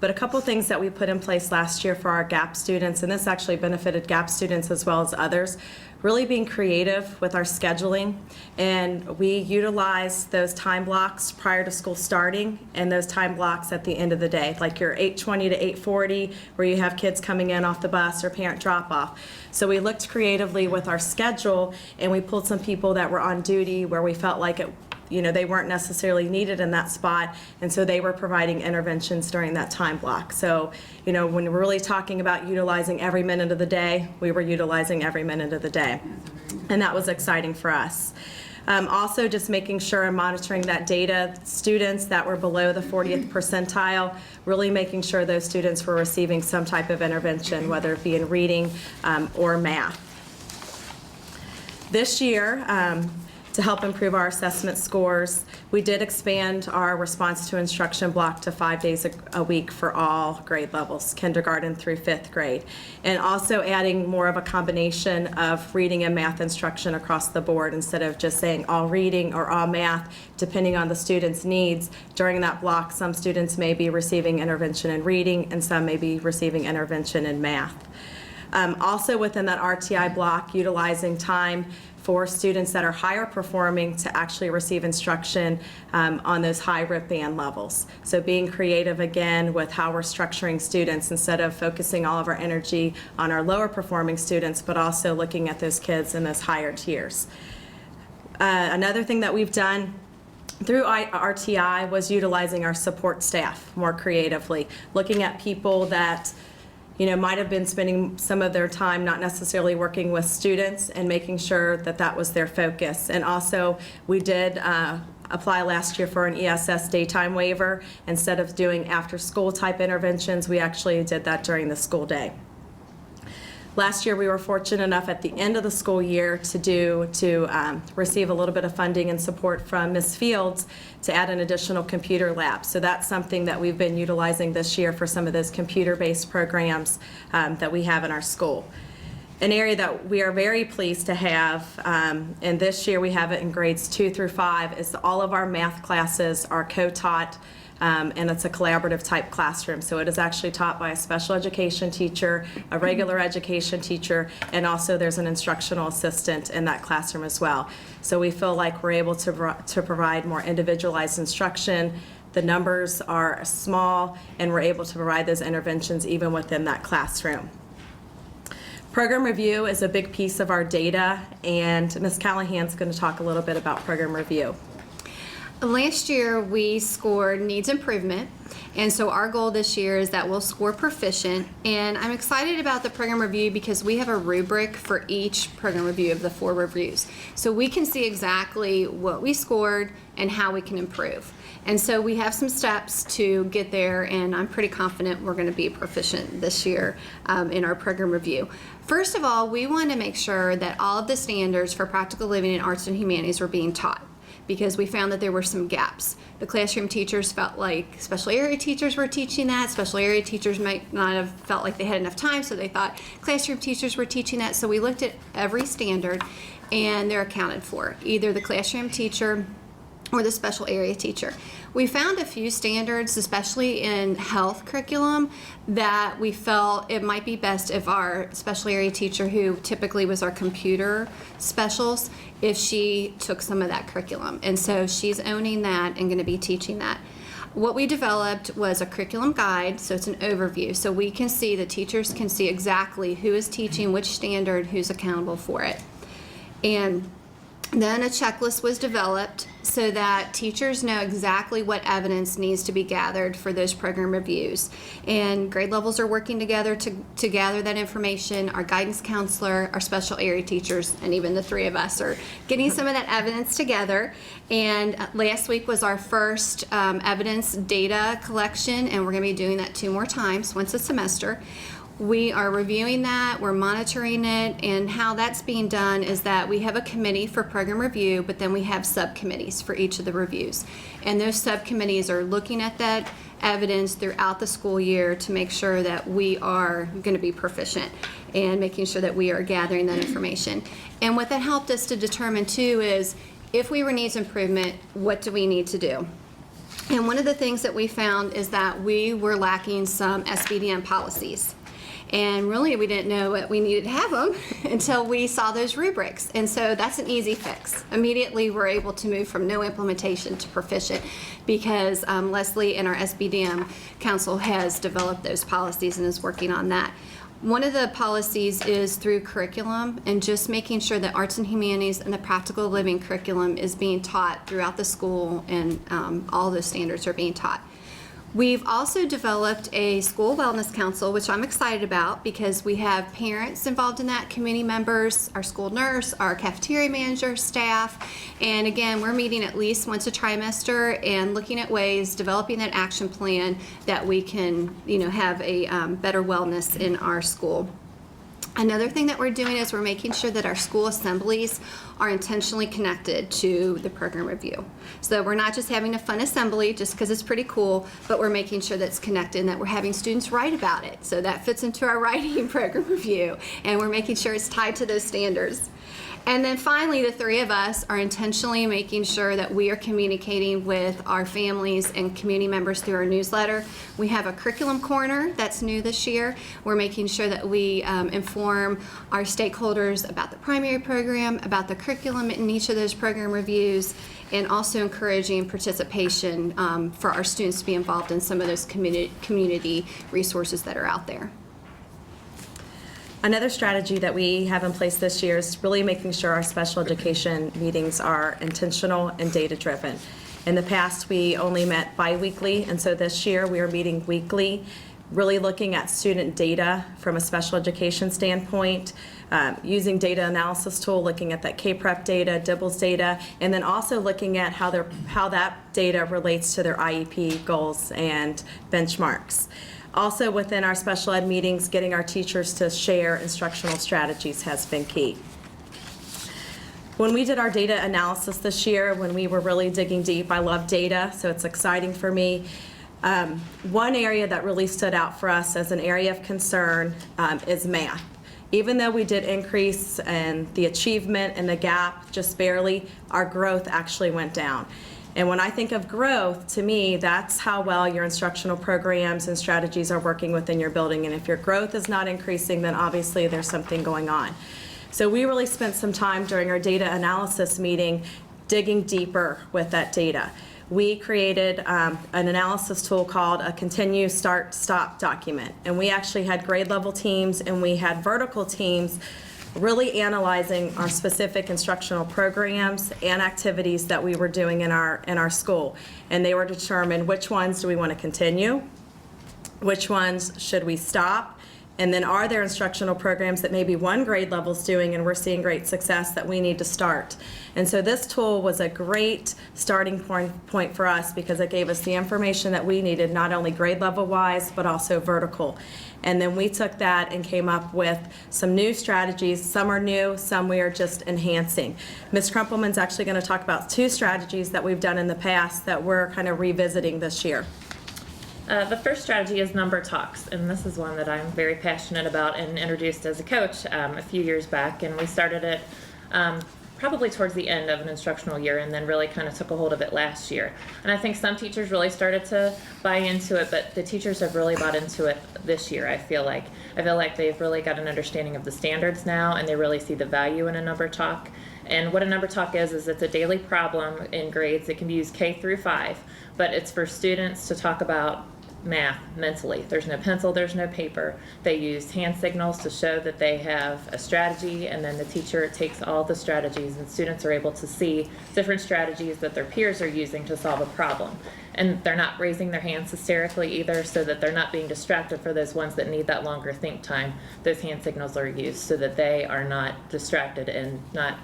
But a couple things that we put in place last year for our GAP students, and this actually benefited GAP students as well as others, really being creative with our scheduling. And we utilized those time blocks prior to school starting and those time blocks at the end of the day, like your 8:20 to 8:40, where you have kids coming in off the bus or parent drop-off. So we looked creatively with our schedule, and we pulled some people that were on duty where we felt like they weren't necessarily needed in that spot, and so they were providing interventions during that time block. So, when we're really talking about utilizing every minute of the day, we were utilizing every minute of the day, and that was exciting for us. Also, just making sure and monitoring that data, students that were below the 40th percentile, really making sure those students were receiving some type of intervention, whether it be in reading or math. This year, to help improve our assessment scores, we did expand our response to instruction block to 5 days a week for all grade levels, kindergarten through 5th grade, and also adding more of a combination of reading and math instruction across the board instead of just saying all reading or all math, depending on the student's needs. During that block, some students may be receiving intervention in reading and some may be receiving intervention in math. Also within that RTI block, utilizing time for students that are higher performing to actually receive instruction on those high RIP band levels. So being creative again with how we're structuring students instead of focusing all of our energy on our lower performing students, but also looking at those kids in those higher tiers. Another thing that we've done through RTI was utilizing our support staff more creatively, looking at people that might have been spending some of their time not necessarily working with students and making sure that that was their focus. And also, we did apply last year for an ESS daytime waiver. Instead of doing after-school type interventions, we actually did that during the school day. Last year, we were fortunate enough at the end of the school year to receive a little bit of funding and support from Ms. Fields to add an additional computer lab. So that's something that we've been utilizing this year for some of those computer-based programs that we have in our school. An area that we are very pleased to have, and this year we have it in grades 2 through 5, is all of our math classes are co-taught. And it's a collaborative type classroom. So it is actually taught by a special education teacher, a regular education teacher, and also there's an instructional assistant in that classroom as well. So we feel like we're able to provide more individualized instruction. The numbers are small, and we're able to provide those interventions even within that classroom. Program review is a big piece of our data, and Ms. Callahan's going to talk a little bit about program review. Last year, we scored needs improvement, and so our goal this year is that we'll score proficient. And I'm excited about the program review because we have a rubric for each program review of the 4 reviews. So we can see exactly what we scored and how we can improve. And so we have some steps to get there, and I'm pretty confident we're going to be proficient this year in our program review. First of all, we want to make sure that all of the standards for practical living and arts and humanities were being taught, because we found that there were some gaps. The classroom teachers felt like special area teachers were teaching that. Special area teachers might not have felt like they had enough time, so they thought classroom teachers were teaching that. So we looked at every standard, and they're accounted for, either the classroom teacher or the special area teacher. We found a few standards, especially in health curriculum, that we felt it might be best if our special area teacher, who typically was our computer specialist, if she took some of that curriculum. And so she's owning that and going to be teaching that. What we developed was a curriculum guide, so it's an overview. So we can see, the teachers can see exactly who is teaching which standard, who's accountable for it. And then a checklist was developed so that teachers know exactly what evidence needs to be gathered for those program reviews. And grade levels are working together to gather that information. Our guidance counselor, our special area teachers, and even the 3 of us are getting some of that evidence together. And last week was our first evidence data collection, and we're going to be doing that 2 more times, once a semester. We are reviewing that, we're monitoring it, and how that's being done is that we have a committee for program review, but then we have subcommittees for each of the reviews. And those subcommittees are looking at that evidence throughout the school year to make sure that we are going to be proficient and making sure that we are gathering that information. And what that helped us to determine too is, if we were needs improvement, what do we need to do? And one of the things that we found is that we were lacking some SBDM policies. And really, we didn't know what we needed to have them until we saw those rubrics. And so that's an easy fix. Immediately, we're able to move from no implementation to proficient because Leslie and our SBDM council has developed those policies and is working on that. One of the policies is through curriculum and just making sure that arts and humanities and the practical living curriculum is being taught throughout the school, and all those standards are being taught. We've also developed a school wellness council, which I'm excited about because we have parents involved in that, community members, our school nurse, our cafeteria manager, staff, and again, we're meeting at least once a trimester and looking at ways, developing that action plan that we can, have a better wellness in our school. Another thing that we're doing is we're making sure that our school assemblies are intentionally connected to the program review. So we're not just having a fun assembly just because it's pretty cool, but we're making sure that it's connected and that we're having students write about it. So that fits into our writing program review, and we're making sure it's tied to those standards. And then finally, the three of us are intentionally making sure that we are communicating with our families and community members through our newsletter. We have a curriculum corner that's new this year. We're making sure that we inform our stakeholders about the primary program, about the curriculum in each of those program reviews, and also encouraging participation for our students to be involved in some of those community resources that are out there. Another strategy that we have in place this year is really making sure our special education meetings are intentional and data-driven. In the past, we only met bi-weekly, and so this year we are meeting weekly, really looking at student data from a special education standpoint, using data analysis tool, looking at that K-Prep data, DIBELS data, and then also looking at how that data relates to their IEP goals and benchmarks. Also, within our special ed meetings, getting our teachers to share instructional strategies has been key. When we did our data analysis this year, when we were really digging deep, I love data, so it's exciting for me. One area that really stood out for us as an area of concern is math. Even though we did increase in the achievement and the gap just barely, our growth actually went down. And when I think of growth, to me, that's how well your instructional programs and strategies are working within your building. And if your growth is not increasing, then obviously there's something going on. So we really spent some time during our data analysis meeting digging deeper with that data. We created an analysis tool called a Continue Start Stop document. And we actually had grade level teams and we had vertical teams really analyzing our specific instructional programs and activities that we were doing in our school. And they were determined which ones do we want to continue, which ones should we stop, and then are there instructional programs that maybe one grade level is doing and we're seeing great success that we need to start. And so this tool was a great starting point for us because it gave us the information that we needed, not only grade level wise, but also vertical. And then we took that and came up with some new strategies. Some are new, some we are just enhancing. Ms. Crumpleman's actually going to talk about 2 strategies that we've done in the past that we're kind of revisiting this year. The first strategy is number talks, and this is one that I'm very passionate about and introduced as a coach a few years back, and we started it probably towards the end of an instructional year and then really kind of took a hold of it last year. And I think some teachers really started to buy into it, but the teachers have really bought into it this year, I feel like. I feel like they've really got an understanding of the standards now and they really see the value in a number talk. And what a number talk is it's a daily problem in grades. It can be used K through 5, but it's for students to talk about math mentally. There's no pencil, there's no paper. They use hand signals to show that they have a strategy, and then the teacher takes all the strategies and students are able to see different strategies that their peers are using to solve a problem. And they're not raising their hands hysterically either, so that they're not being distracted for those ones that need that longer think time. Those hand signals are used so that they are not distracted and not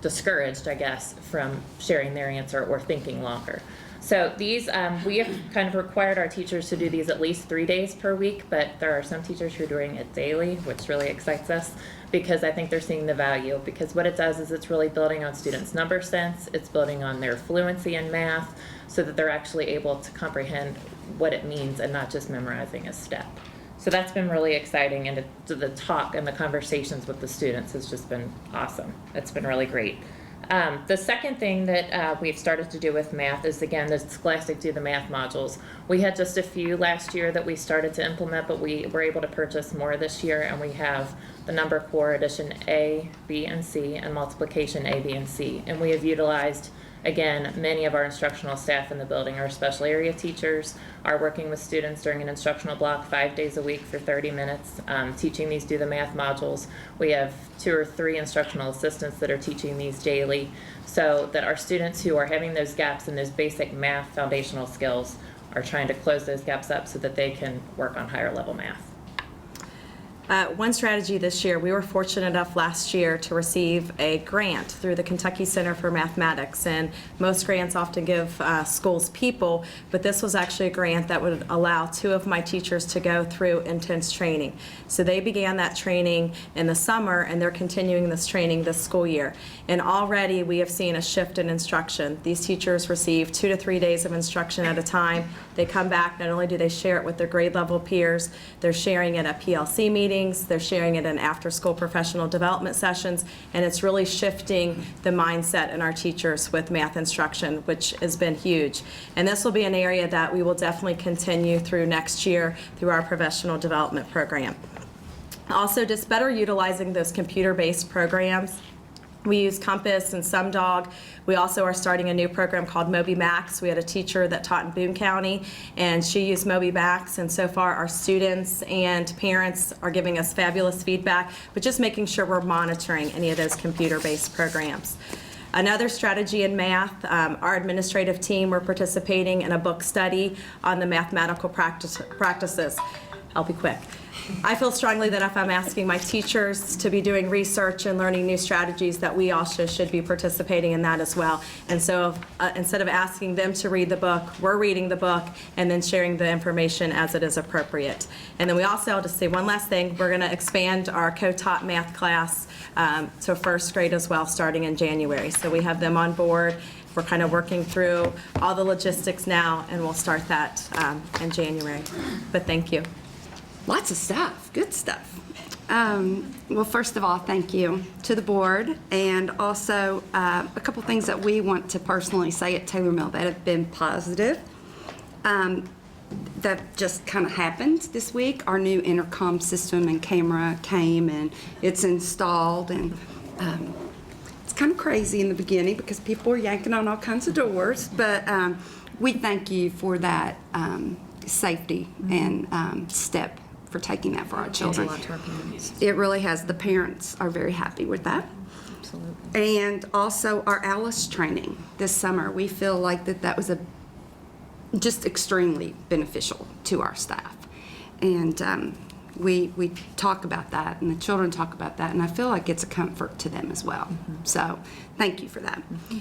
discouraged, I guess, from sharing their answer or thinking longer. So these, we have kind of required our teachers to do these at least 3 days per week, but there are some teachers who are doing it daily, which really excites us because I think they're seeing the value. Because what it does is it's really building on students' number sense, it's building on their fluency in math so that they're actually able to comprehend what it means and not just memorizing a step. So that's been really exciting, and the talk and the conversations with the students has just been awesome. It's been really great. The second thing that we've started to do with math is, again, the Scholastic Do the Math modules. We had just a few last year that we started to implement, but we were able to purchase more this year, and we have the number core addition A, B, and C, and multiplication A, B, and C. And we have utilized, again, many of our instructional staff in the building. Our special area teachers are working with students during an instructional block 5 days a week for 30 minutes, teaching these Do the Math modules. We have 2 or 3 instructional assistants that are teaching these daily so that our students who are having those gaps in those basic math foundational skills are trying to close those gaps up so that they can work on higher level math. One strategy this year, we were fortunate enough last year to receive a grant through the Kentucky Center for Mathematics, and most grants often give schools people, but this was actually a grant that would allow 2 of my teachers to go through intense training. So they began that training in the summer, and they're continuing this training this school year. And already we have seen a shift in instruction. These teachers receive 2 to 3 days of instruction at a time. They come back, not only do they share it with their grade level peers, they're sharing it at PLC meetings, meetings, they're sharing it in after-school professional development sessions, and it's really shifting the mindset in our teachers with math instruction, which has been huge. And this will be an area that we will definitely continue through next year through our professional development program. Also, just better utilizing those computer-based programs. We use Compass and SumDog. We also are starting a new program called MobyMax. We had a teacher that taught in Boone County, and she used MobyMax, and so far our students and parents are giving us fabulous feedback, but just making sure we're monitoring any of those computer-based programs. Another strategy in math, our administrative team, we're participating in a book study on the mathematical practices. I'll be quick. I feel strongly that if I'm asking my teachers to be doing research and learning new strategies, that we also should be participating in that as well. And so instead of asking them to read the book, we're reading the book and then sharing the information as it is appropriate. And then we also, I'll just say one last thing, we're going to expand our co-taught math class to first grade as well, starting in January. So we have them on board. We're kind of working through all the logistics now, and we'll start that in January. But thank you. Lots of stuff, good stuff. Well, first of all, thank you to the board, and also a couple things that we want to personally say at Taylor Mill that have been positive. That just kind of happened this week. Our new intercom system and camera came, and it's installed, and it's kind of crazy in the beginning because people are yanking on all kinds of doors, but we thank you for that safety and step for taking that for our children. It really has. The parents are very happy with that. Absolutely. And also our ALICE training this summer. We feel like that was just extremely beneficial to our staff. And we talk about that, and the children talk about that, and I feel like it's a comfort to them as well. Mm-hmm. So thank you for that. Mm-hmm.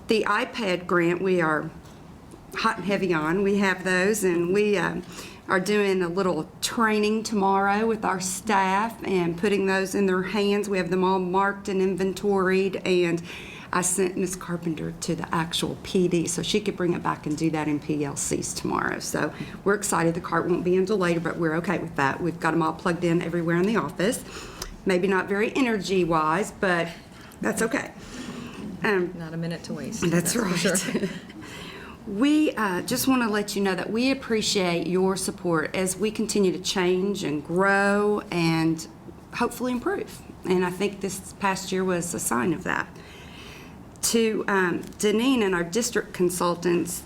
The iPad grant we are hot and heavy on. We have those, and we are doing a little training tomorrow with our staff and putting those in their hands. We have them all marked and inventoried, and I sent Ms. Carpenter to the actual PD so she could bring it back and do that in PLCs tomorrow. So we're excited. The cart won't be until later, but we're okay with that. We've got them all plugged in everywhere in the office. Maybe not very energy-wise, but that's okay. Not a minute to waste. That's right. For sure. We just want to let you know that we appreciate your support as we continue to change and grow and hopefully improve. And I think this past year was a sign of that. To Deneen and our district consultants,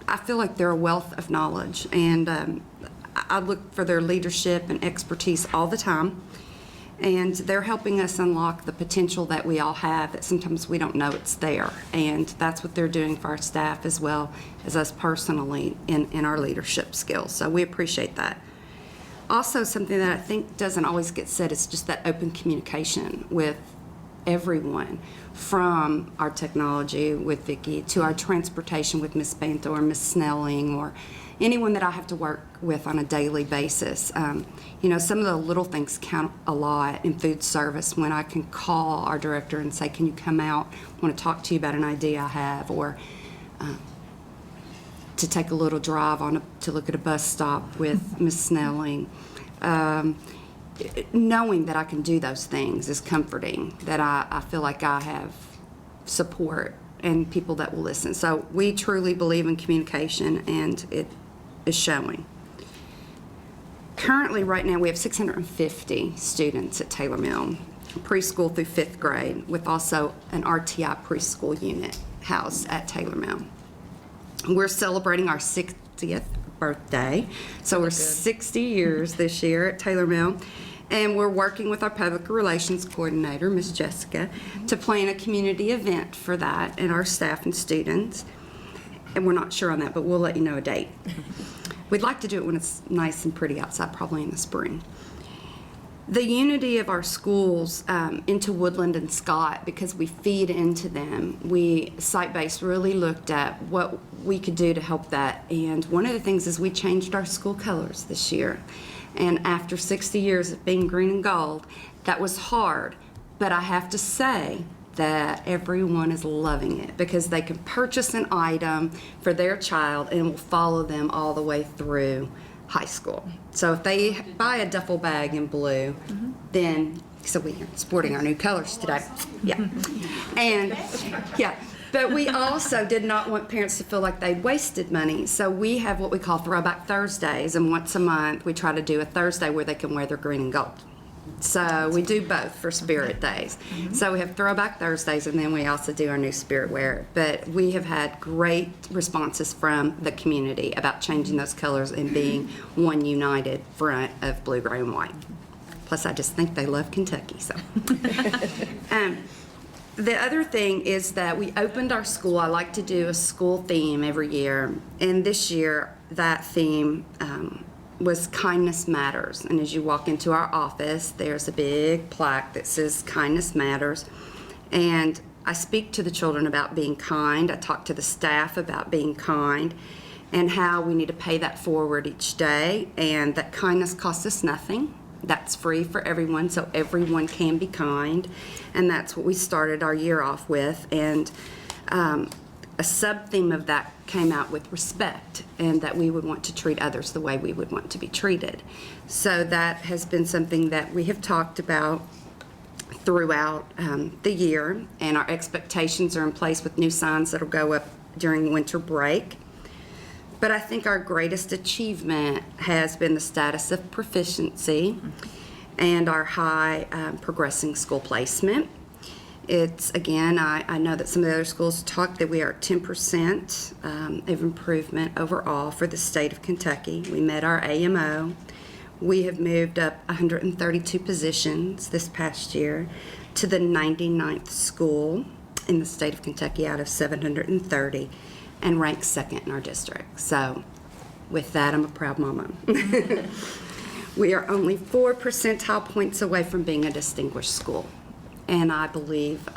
I feel like they're a wealth of knowledge, and I look for their leadership and expertise all the time. And they're helping us unlock the potential that we all have that sometimes we don't know it's there. And that's what they're doing for our staff as well as us personally in our leadership skills. So we appreciate that. Also, something that I think doesn't always get said is just that open communication with everyone, from our technology with Vicki to our transportation with Ms. Bantho or Ms. Snelling or anyone that I have to work with on a daily basis. You know, some of the little things count a lot in food service when I can call our director and say, can you come out? I want to talk to you about an idea I have, or to take a little drive to look at a bus stop with Ms. Snelling. Knowing that I can do those things is comforting, that I feel like I have support and people that will listen. So we truly believe in communication, and it is showing. Currently, right now, we have 650 students at Taylor Mill, preschool through 5th grade, with also an RTI preschool unit housed at Taylor Mill. We're celebrating our 60th birthday, so we're 60 years this year at Taylor Mill. And we're working with our public relations coordinator, Ms. Jessica, to plan a community event for that and our staff and students. And we're not sure on that, but we'll let you know a date. We'd like to do it when it's nice and pretty outside, probably in the spring. The unity of our schools into Woodland and Scott, because we feed into them, we, site-based, really looked at what we could do to help that. And one of the things is we changed our school colors this year. And after 60 years of being green and gold, that was hard. But I have to say that everyone is loving it, because they can purchase an item for their child and it will follow them all the way through high school. So if they buy a duffel bag in blue, then, so we're sporting our new colors today. Yeah. And, yeah. But we also did not want parents to feel like they wasted money. So we have what we call Throwback Thursdays, and once a month we try to do a Thursday where they can wear their green and gold. So we do both for Spirit Days. So we have Throwback Thursdays, and then we also do our new Spirit Wear. But we have had great responses from the community about changing those colors and being one united front of blue, gray, and white. Plus, I just think they love Kentucky. So, the other thing is that we opened our school. I like to do a school theme every year, and this year that theme was Kindness Matters. And as you walk into our office, there's a big plaque that says Kindness Matters. And I speak to the children about being kind. I talk to the staff about being kind and how we need to pay that forward each day, and that kindness costs us nothing. That's free for everyone, so everyone can be kind. And that's what we started our year off with. And a sub-theme of that came out with respect, and that we would want to treat others the way we would want to be treated. So that has been something that we have talked about throughout the year, and our expectations are in place with new signs that will go up during winter break. But I think our greatest achievement has been the status of proficiency and our high progressing school placement. It's, again, I know that some of the other schools talk that we are 10% of improvement overall for the state of Kentucky. We met our AMO. We have moved up 132 positions this past year to the 99th school in the state of Kentucky out of 730, and ranked second in our district. So with that, I'm a proud mama. We are only 4 percentile points away from being a distinguished school. And I believe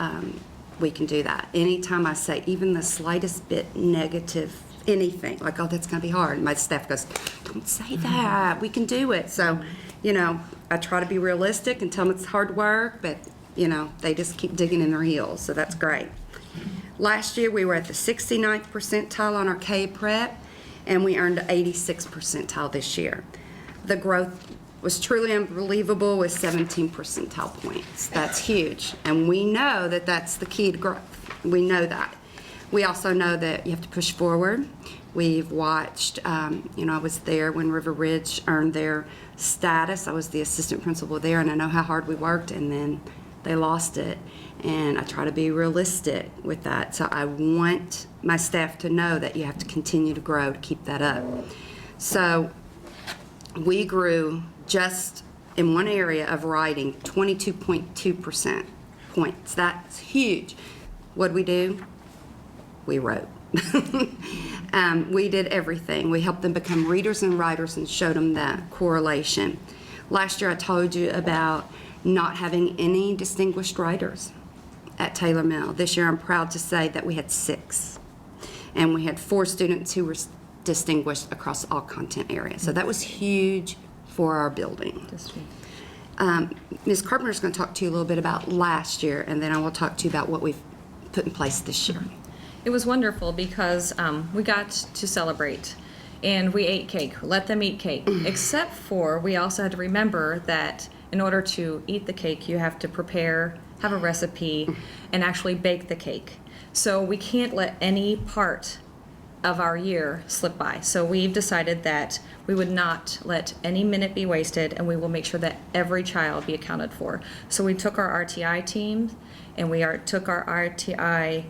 we can do that. Anytime I say even the slightest bit negative, anything, like, oh, that's going to be hard, my staff goes, don't say that, we can do it. So, you know, I try to be realistic and tell them it's hard work, but, you know, they just keep digging in their heels, so that's great. Last year, we were at the 69th percentile on our K-Prep, and we earned 86th percentile this year. The growth was truly unbelievable with 17 percentile points. That's huge, and we know that that's the key to growth. We know that. We also know that you have to push forward. We've watched, you know, I was there when River Ridge earned their status. I was the assistant principal there, and I know how hard we worked, and then they lost it. And I try to be realistic with that. So I want my staff to know that you have to continue to grow to keep that up. So we grew just in one area of writing 22.2% points. That's huge. What'd we do? We wrote. We did everything. We helped them become readers and writers and showed them that correlation. Last year I told you about not having any distinguished writers at Taylor Mill. This year I'm proud to say that we had 6. And we had 4 students who were distinguished across all content areas. So that was huge for our building. Ms. Carpenter is going to talk to you a little bit about last year, and then I will talk to you about what we've put in place this year. It was wonderful because we got to celebrate, and we ate cake. Let them eat cake. Except for we also had to remember that in order to eat the cake, you have to prepare, have a recipe, and actually bake the cake. So we can't let any part of our year slip by. So we've decided that we would not let any minute be wasted, and we will make sure that every child be accounted for. So we took our RTI team, and we took our RTI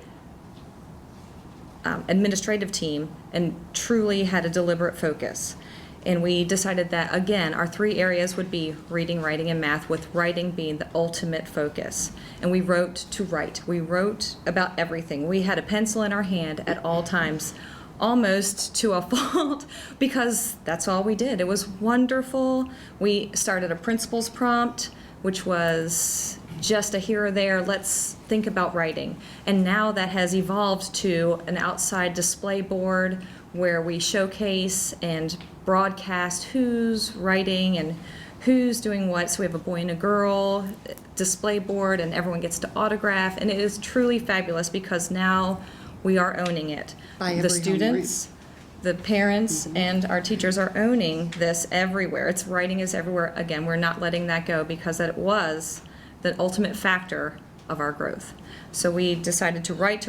administrative team and truly had a deliberate focus. And we decided that, again, our 3 areas would be reading, writing, and math, with writing being the ultimate focus. And we wrote to write. We wrote about everything. We had a pencil in our hand at all times, almost to a fault, because that's all we did. It was wonderful. We started a principal's prompt, which was just a here or there, let's think about writing. And now that has evolved to an outside display board where we showcase and broadcast who's writing and who's doing what. So we have a boy and a girl display board, and everyone gets to autograph, and it is truly fabulous because now we are owning it. By The every students the parents and our teachers are owning this everywhere. It's writing is everywhere. Again, we're not letting that go because it was the ultimate factor of our growth. So we decided to write.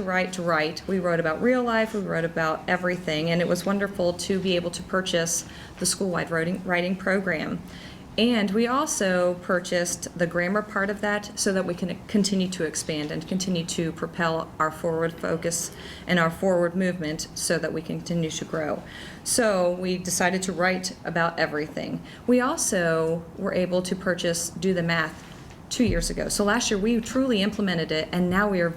We wrote about real life, we wrote about everything, and it was wonderful to be able to purchase the school-wide writing program. And we also purchased the grammar part of that so that we can continue to expand and continue to propel our forward focus and our forward movement so that we can continue to grow. So we decided to write about everything. We also were able to purchase Do the Math 2 years ago. So last year we truly implemented it, and now we are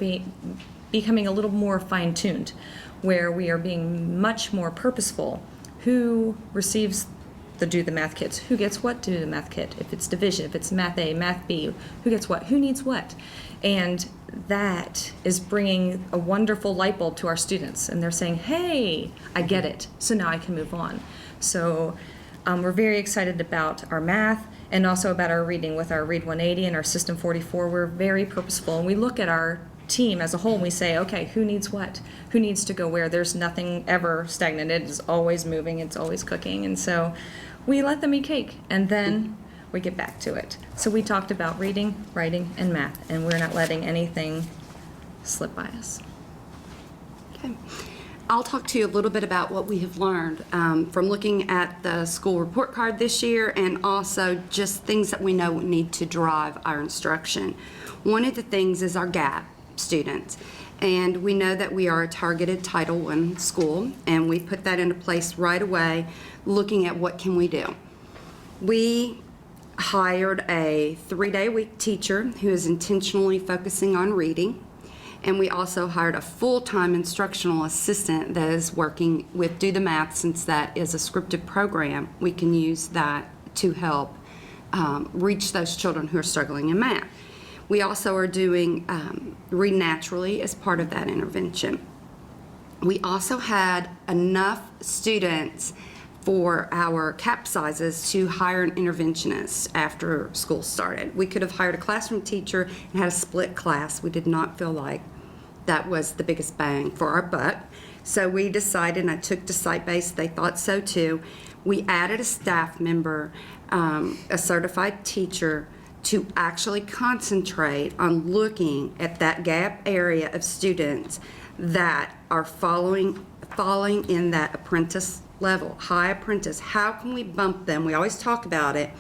becoming a little more fine-tuned, where we are being much more purposeful. Who receives the Do the Math kits? Who gets what Do the Math kit? If it's division, if it's Math A, Math B, who gets what? Who needs what? And that is bringing a wonderful light bulb to our students, and they're saying, hey, I get it, so now I can move on. So we're very excited about our math and also about our reading with our Read 180 and our System 44. We're very purposeful, and we look at our team as a whole and we say, okay, who needs what? Who needs to go where? There's nothing ever stagnant. It is always moving. It's always cooking. And so we let them eat cake, and then we get back to it. So we talked about reading, writing, and math, and we're not letting anything slip by us. Okay. I'll talk to you a little bit about what we have learned from looking at the school report card this year, and also just things that we know need to drive our instruction. One of the things is our GAP students. And we know that we are a targeted Title I school, and we put that into place right away, looking at what can we do. We hired a 3-day-a-week teacher who is intentionally focusing on reading, and we also hired a full-time instructional assistant that is working with Do the Math. Since that is a scripted program, we can use that to help reach those children who are struggling in math. We also are doing Read Naturally as part of that intervention. We also had enough students for our cap sizes to hire an interventionist after school started. We could have hired a classroom teacher and had a split class. We did not feel like that was the biggest bang for our buck. So we decided, and I took to Site-Based, they thought so too. We added a staff member, a certified teacher, to actually concentrate on looking at that gap area of students that are falling in that apprentice level, high apprentice. How can we bump them? We always talk about it.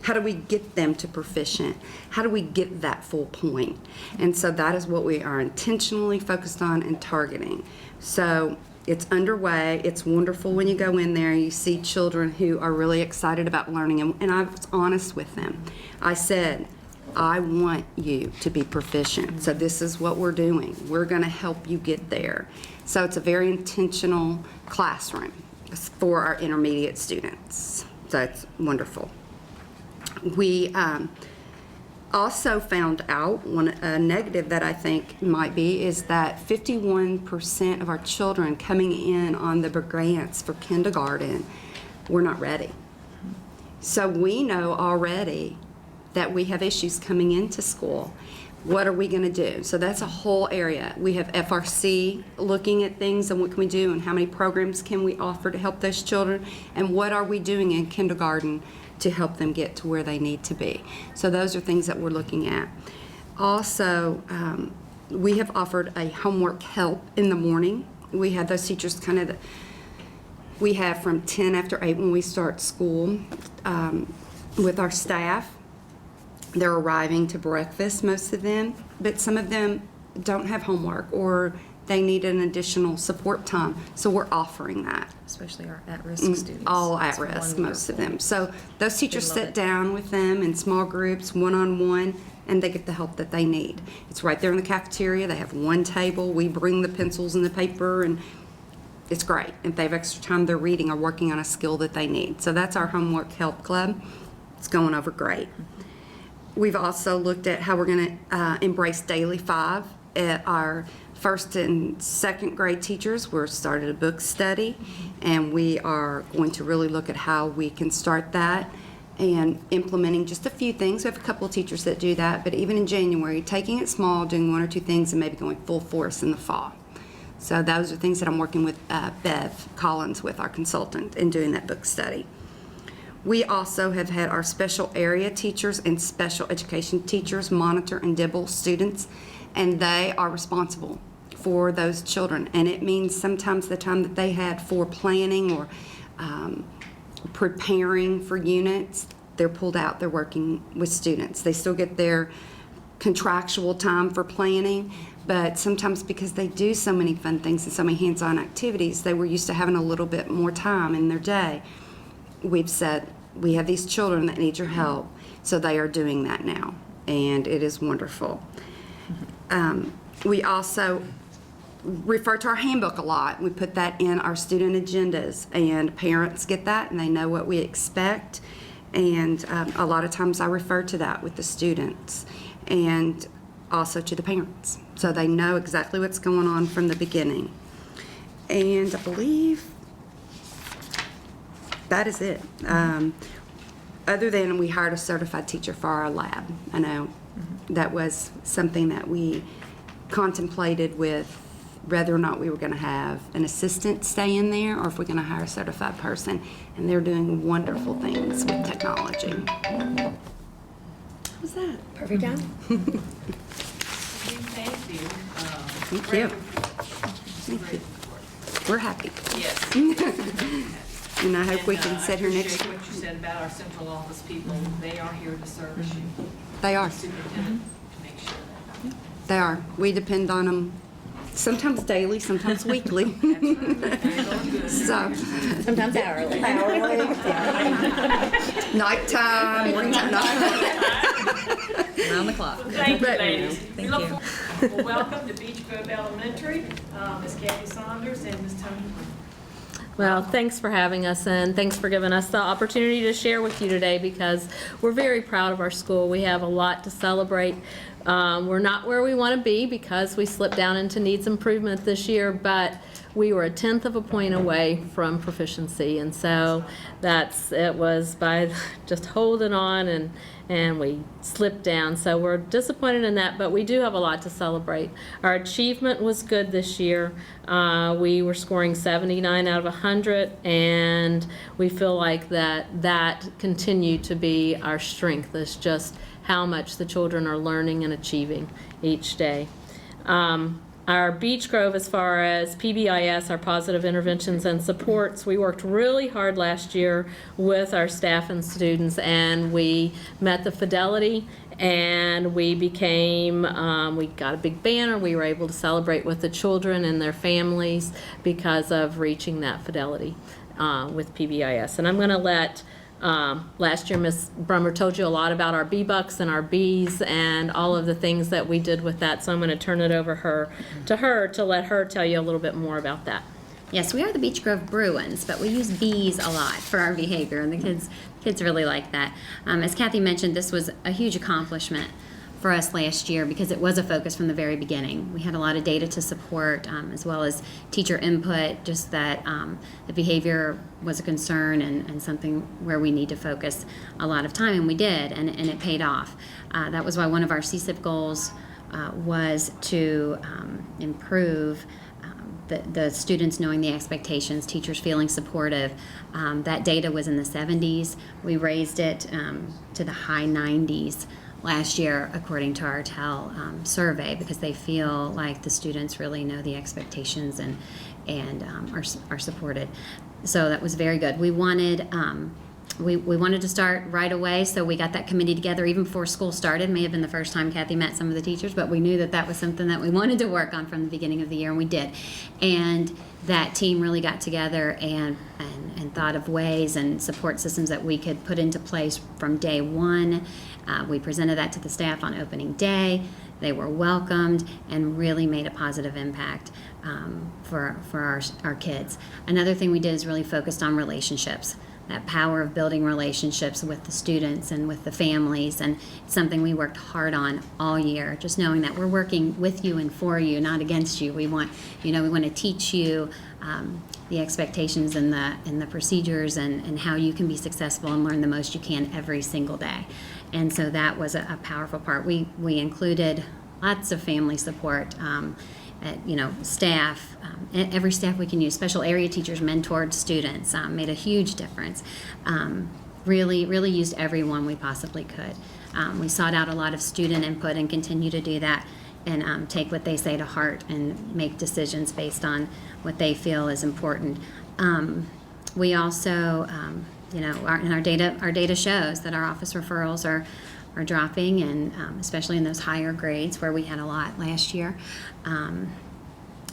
How do we get them to proficient? How do we get that full point? And so that is what we are intentionally focused on and targeting. So it's underway. It's wonderful when you go in there and you see children who are really excited about learning. And I was honest with them. I said, I want you to be proficient. So this is what we're doing. We're going to help you get there. So it's a very intentional classroom for our intermediate students. So it's wonderful. We also found out a negative that I think might be is that 51% of our children coming in on the grants for kindergarten were not ready. So we know already that we have issues coming into school. What are we going to do? So that's a whole area. We have FRC looking at things and what can we do and how many programs can we offer to help those children, and what are we doing in kindergarten to help them get to where they need to be. So those are things that we're looking at. Also, we have offered a homework help in the morning. We have those teachers we have from 10 after 8 when we start school with our staff. They're arriving to breakfast, most of them, but some of them don't have homework or they need an additional support time. So we're offering that. Especially our at-risk students. All at risk, most of them. So those teachers sit down with them in small groups, one-on-one, and they get the help that they need. It's right there in the cafeteria. They have one table. We bring the pencils and the paper, and it's great. If they have extra time, they're reading or working on a skill that they need. So that's our homework help club. It's going over great. We've also looked at how we're going to embrace Daily 5 at our first and second grade teachers. We're started a book study, and we are going to really look at how we can start that and implementing just a few things. We have a couple of teachers that do that, but even in January, taking it small, doing 1 or 2 things, and maybe going full force in the fall. So those are things that I'm working with Bev Collins with, our consultant, in doing that book study. We also have had our special area teachers and special education teachers monitor and dibble students, and they are responsible for those children. And it means sometimes the time that they had for planning or preparing for units, they're pulled out, they're working with students. They still get their contractual time for planning, but sometimes because they do so many fun things and so many hands-on activities, they were used to having a little bit more time in their day. We've said, we have these children that need your help, so they are doing that now, and it is wonderful. We also refer to our handbook a lot. We put that in our student agendas, and parents get that, and they know what we expect, and a lot of times I refer to that with the students, and also to the parents, so they know exactly what's going on from the beginning. And I believe that is it. Other than we hired a certified teacher for our lab. I know that was something that we contemplated with whether or not we were going to have an assistant stay in there or if we're going to hire a certified person. And they're doing wonderful things with technology. What was that? Perfect job. Thank you. Thank you. Thank you. We're happy. Yes. And I hope we can sit here next year. What you said about our central office people, they are here to service you. They are. Superintendent, to make sure that. They are. We depend on them sometimes daily, sometimes weekly. So Sometimes hourly. Nighttime, morning time. Around the clock. Thank you, ladies. Thank We look you. forward- Well, welcome to Beech Grove Elementary, Ms. Kathy Saunders and Ms. Tony. Well, thanks for having us, and thanks for giving us the opportunity to share with you today, because we're very proud of our school. We have a lot to celebrate. We're not where we want to be because we slipped down into needs improvement this year, but we were 1/10 of a point away from proficiency, and so it was by just holding on, and we slipped down. So we're disappointed in that, but we do have a lot to celebrate. Our achievement was good this year. We were scoring 79 out of 100, and we feel like that continued to be our strength, is just how much the children are learning and achieving each day. Our Beech Grove, as far as PBIS, our positive interventions and supports, we worked really hard last year with our staff and students, and we met the fidelity, and we got a big banner. We were able to celebrate with the children and their families because of reaching that fidelity with PBIS. And I'm going to let last year, Ms. Brummer told you a lot about our B-Bucks and our Bs and all of the things that we did with that. So I'm going to turn it over to her to let her tell you a little bit more about that. Yes, we are the Beech Grove Bruins, but we use bees a lot for our behavior, and the kids really like that. As Kathy mentioned, this was a huge accomplishment for us last year because it was a focus from the very beginning. We had a lot of data to support, as well as teacher input, just that the behavior was a concern and something where we need to focus a lot of time, and we did, and it paid off. That was why one of our CSIP goals was to improve the students knowing the expectations, teachers feeling supportive. That data was in the 70s. We raised it to the high 90s last year, according to our TEL survey, because they feel like the students really know the expectations and are supported. So that was very good. We wanted we wanted to start right away, so we got that committee together even before school started. May have been the first time Kathy met some of the teachers, but we knew that was something that we wanted to work on from the beginning of the year, and we did. And that team really got together and thought of ways and support systems that we could put into place from day one. We presented that to the staff on opening day. They were welcomed and really made a positive impact for our kids. Another thing we did is really focused on relationships. That power of building relationships with the students and with the families, and it's something we worked hard on all year, just knowing that we're working with you and for you, not against you. We want to teach you the expectations and the procedures and how you can be successful and learn the most you can every single day. And so that was a powerful part. We included lots of family support. staff, every staff we can use. Special area teachers mentored students, made a huge difference. Really used everyone we possibly could. We sought out a lot of student input and continue to do that, and take what they say to heart and make decisions based on what they feel is important. We also, our data shows that our office referrals are dropping, and especially in those higher grades where we had a lot last year.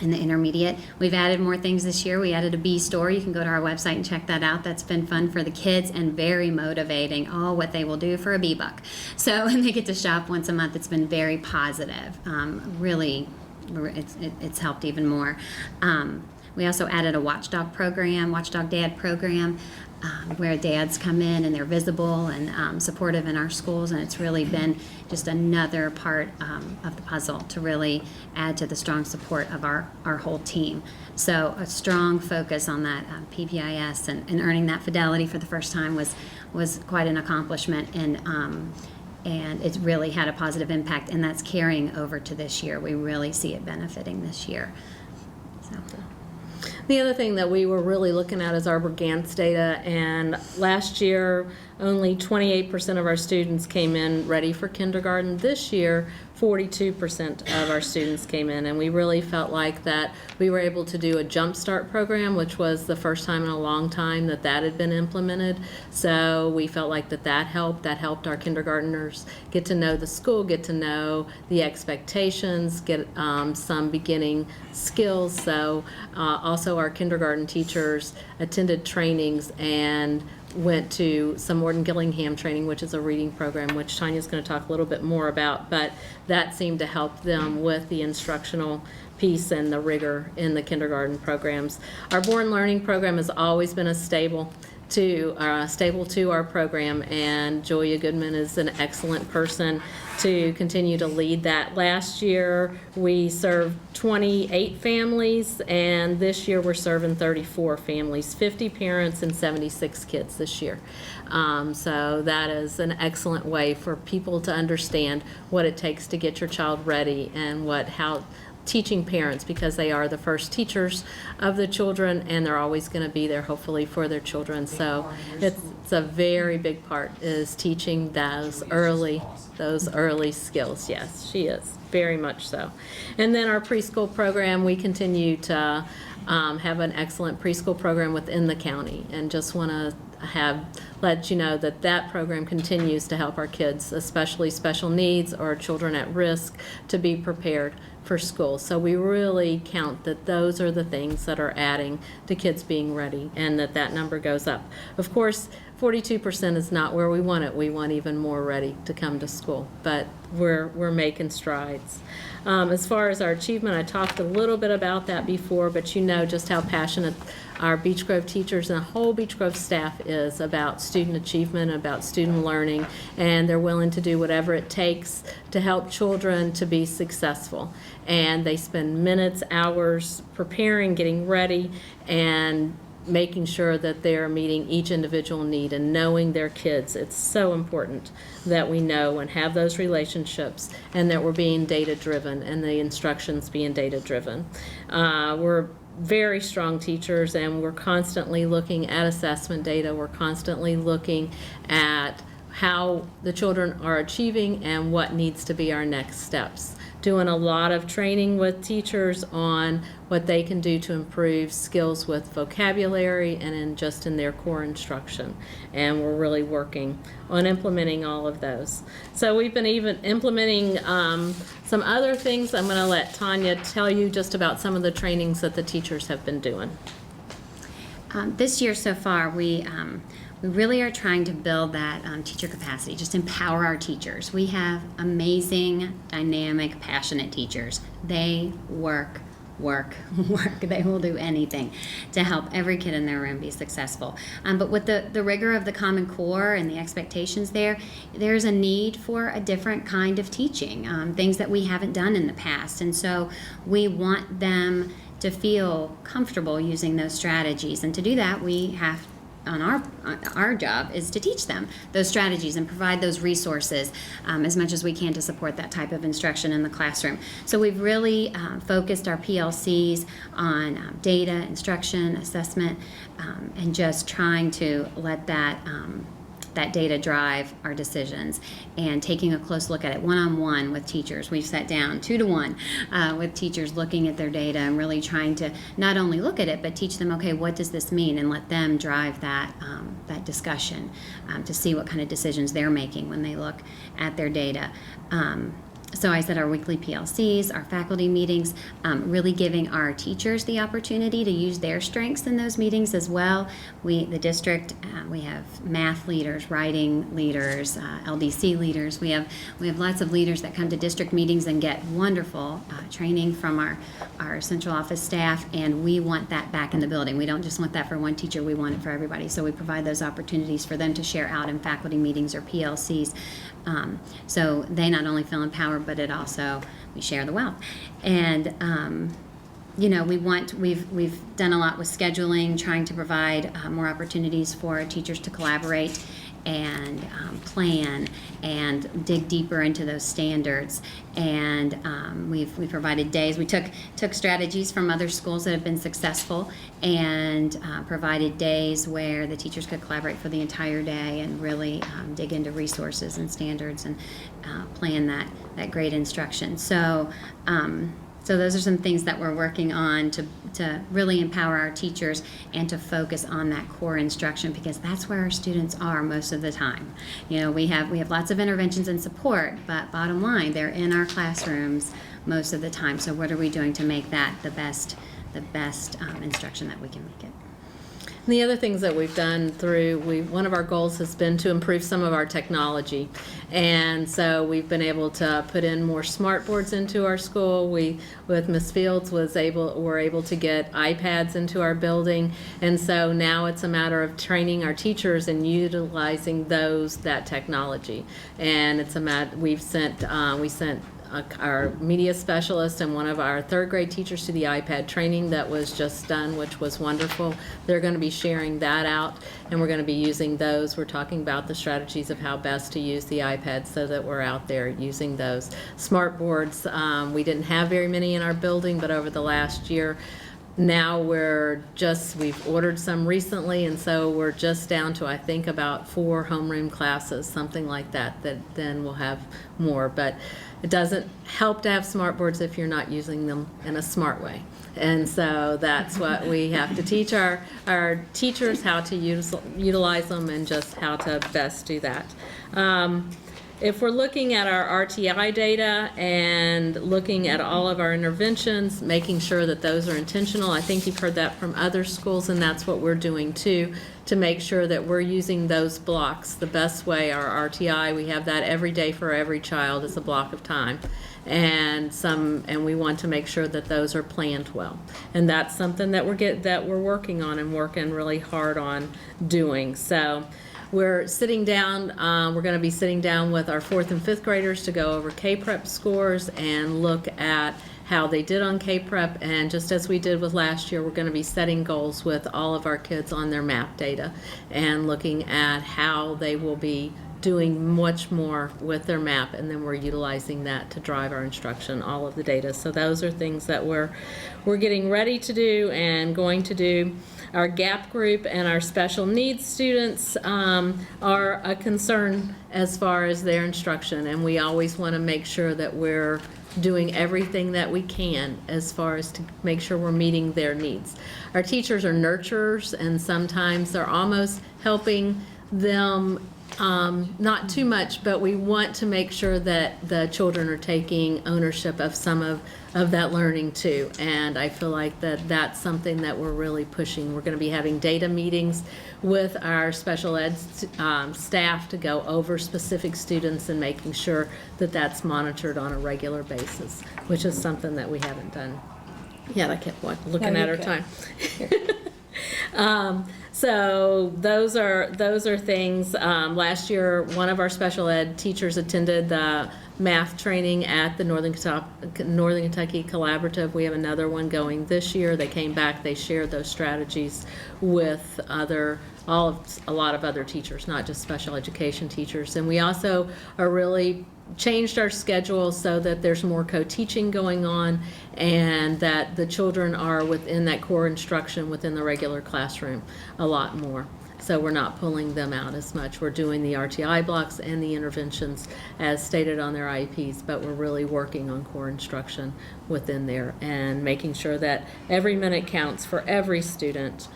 In the intermediate, we've added more things this year. We added a bee store. You can go to our website and check that out. That's been fun for the kids and very motivating. Oh, what they will do for a bee buck. So, and they get to shop once a month. It's been very positive. Really, it's helped even more. We also added a Watchdog program, Watchdog Dad program, where dads come in and they're visible and supportive in our schools, and it's really been just another part of the puzzle to really add to the strong support of our whole team. So a strong focus on that PPIS and earning that fidelity for the first time was quite an accomplishment, and it really had a positive impact, and that's carrying over to this year. We really see it benefiting this year. So. The other thing that we were really looking at is our Brigance data, and last year only 28% of our students came in ready for kindergarten. This year 42% of our students came in, and we really felt like that we were able to do a Jump Start program, which was the first time in a long time that had been implemented. So we felt like that helped our kindergartners get to know the school, get to know the expectations, get some beginning skills. So also our kindergarten teachers attended trainings and went to some Morton Gillingham training, which is a reading program, which Tanya's going to talk a little bit more about, but that seemed to help them with the instructional piece and the rigor in the kindergarten programs. Our Born Learning program has always been a stable to our program, and Julia Goodman is an excellent person to continue to lead that. Last year we served 28 families, and this year we're serving 34 families, 50 parents and 76 kids this year. So that is an excellent way for people to understand what it takes to get your child ready, and how teaching parents, because they are the first teachers of the children, and they're always going to be there hopefully for their children. So it's a very big part, is teaching those early skills. Yes, she is, very much so. And then our preschool program, we continue to have an excellent preschool program within the county, and just want to let you know that program continues to help our kids, especially special needs or children at risk, to be prepared for school. So we really count that those are the things that are adding to kids being ready, and that number goes up. Of course, 42% is not where we want it. We want even more ready to come to school, but we're making strides. As far as our achievement, I talked a little bit about that before, but you know just how passionate our Beech Grove teachers and the whole Beech Grove staff is about student achievement, about student learning, and they're willing to do whatever it takes to help children to be successful. And they spend minutes, hours preparing, getting ready, and making sure that they're meeting each individual need and knowing their kids. It's so important that we know and have those relationships, and that we're being data driven and the instructions being data driven. We're very strong teachers, and we're constantly looking at assessment data. We're constantly looking at how the children are achieving and what needs to be our next steps. Doing a lot of training with teachers on what they can do to improve skills with vocabulary and in their core instruction. And we're really working on implementing all of those. So we've been even implementing some other things. I'm going to let Tanya tell you just about some of the trainings that the teachers have been doing. This year so far, we really are trying to build that teacher capacity, just empower our teachers. We have amazing, dynamic, passionate teachers. They work. They will do anything to help every kid in their room be successful. But with the rigor of the Common Core and the expectations there's a need for a different kind of teaching, things that we haven't done in the past. And so we want them to feel comfortable using those strategies. And to do that, we have our job is to teach them those strategies and provide those resources as much as we can to support that type of instruction in the classroom. So we've really focused our PLCs on data, instruction, assessment, and just trying to let that data drive our decisions, and taking a close look at it one-on-one with teachers. We've sat down 2-to-1 with teachers looking at their data and really trying to not only look at it, but teach them, okay, what does this mean, and let them drive that discussion to see what kind of decisions they're making when they look at their data. So I said our weekly PLCs, our faculty meetings, really giving our teachers the opportunity to use their strengths in those meetings as well. The district, we have math leaders, writing leaders, LDC leaders. We have lots of leaders that come to district meetings and get wonderful training from our central office staff, and we want that back in the building. We don't just want that for one teacher, we want it for everybody. So we provide those opportunities for them to share out in faculty meetings or PLCs. So they not only feel empowered, but we share the wealth. And we've done a lot with scheduling, trying to provide more opportunities for teachers to collaborate and plan and dig deeper into those standards. And we provided days. We took strategies from other schools that have been successful and provided days where the teachers could collaborate for the entire day and really dig into resources and standards and plan that great instruction. So those are some things that we're working on to really empower our teachers and to focus on that core instruction, because that's where our students are most of the time. We have lots of interventions and support, but bottom line, they're in our classrooms most of the time. So what are we doing to make that the best instruction that we can make it? And the other things that we've done one of our goals has been to improve some of our technology. And so we've been able to put in more smart boards into our school. With Ms. Fields, were able to get iPads into our building. And so now it's a matter of training our teachers and utilizing that technology. And we sent our media specialist and one of our third grade teachers to the iPad training that was just done, which was wonderful. They're going to be sharing that out, and we're going to be using those. We're talking about the strategies of how best to use the iPad so that we're out there using those. Smart boards, we didn't have very many in our building, but over the last year, now we've ordered some recently, and so we're just down to, I think, about 4 homeroom classes, something like that then we'll have more. But it doesn't help to have smart boards if you're not using them in a smart way. And so that's what we have to teach our teachers, how to utilize them and just how to best do that. If we're looking at our RTI data and looking at all of our interventions, making sure that those are intentional, I think you've heard that from other schools, and that's what we're doing too, to make sure that we're using those blocks the best way. Our RTI, we have that every day for every child as a block of time. And we want to make sure that those are planned well. And that's something that we're working on and working really hard on doing. So we're sitting down, we're going to be sitting down with our 4th and 5th graders to go over K-Prep scores and look at how they did on K-Prep. And just as we did with last year, we're going to be setting goals with all of our kids on their math data and looking at how they will be doing much more with their map, and then we're utilizing that to drive our instruction, all of the data. So those are things that we're getting ready to do and going to do. Our GAP group and our special needs students are a concern as far as their instruction, and we always want to make sure that we're doing everything that we can as far as to make sure we're meeting their needs. Our teachers are nurturers, and sometimes they're almost helping them, not too much, but we want to make sure that the children are taking ownership of some of that learning too. And I feel like that's something that we're really pushing. We're going to be having data meetings with our special ed staff to go over specific students and making sure that that's monitored on a regular basis, which is something that we haven't done yet. I kept looking at our time. So those are things. Last year, one of our special ed teachers attended the math training at the Northern Kentucky Collaborative. We have another one going this year. They came back. They shared those strategies with a lot of other teachers, not just special education teachers. And we also are really changed our schedule so that there's more co-teaching going on and that the children are within that core instruction within the regular classroom a lot more. So we're not pulling them out as much. We're doing the RTI blocks and the interventions as stated on their IEPs, but we're really working on core instruction within there and making sure that every minute counts for every student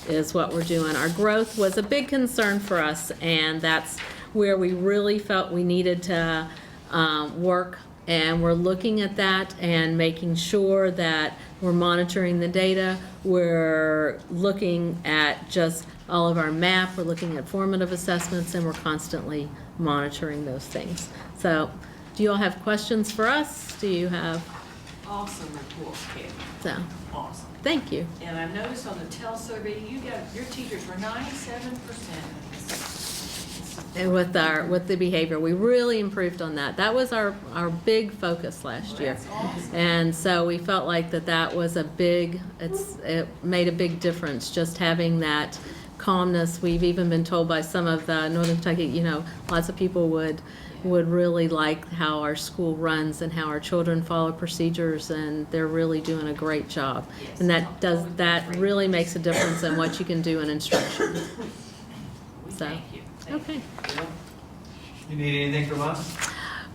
is what we're doing. Our growth was a big concern for us, and that's where we really felt we needed to work, and we're looking at that and making sure that we're monitoring the data. We're looking at just all of our MAP, we're looking at formative assessments, and we're constantly monitoring those things. So do you all have questions for us? Do you have? Awesome report, Kevin. So, Awesome. thank you. And I noticed on the TEL survey, your teachers were 97%. And with the behavior, we really improved on that. That was our big focus last year. That's awesome. And so we felt like that was it made a big difference, just having that calmness. We've even been told by some of the Northern Kentucky, lots of people would really like how our school runs and how our children follow procedures, and they're really doing a great job. Yes. And that really makes a difference in what you can do in instruction. So, Thank you. okay. You need anything from us?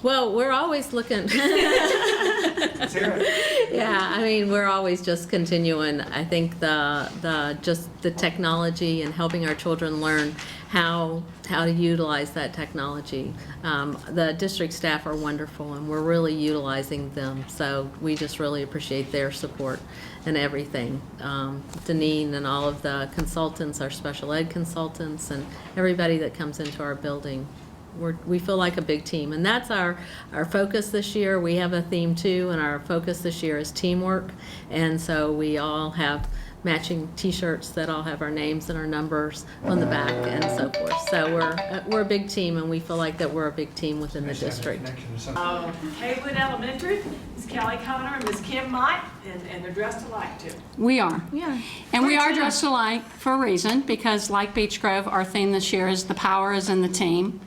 Well, we're always looking. Let's hear it. Yeah, I mean, we're always just continuing. I think just the technology and helping our children learn how to utilize that technology. The district staff are wonderful, and we're really utilizing them. So we just really appreciate their support and everything. Deneen and all of the consultants, our special ed consultants, and everybody that comes into our building. We feel like a big team, and that's our focus this year. We have a theme too, and our focus this year is teamwork, and so we all have matching t-shirts that all have our names and our numbers on the back and so forth. So we're a big team, and we feel like that we're a big team within the district. Haywood Elementary, Ms. Kelly Connor and Ms. Kim Mott, and they're dressed alike too. We are. Yeah. And we are dressed alike for a reason, because like Beech Grove, our theme this year is the power is in the team.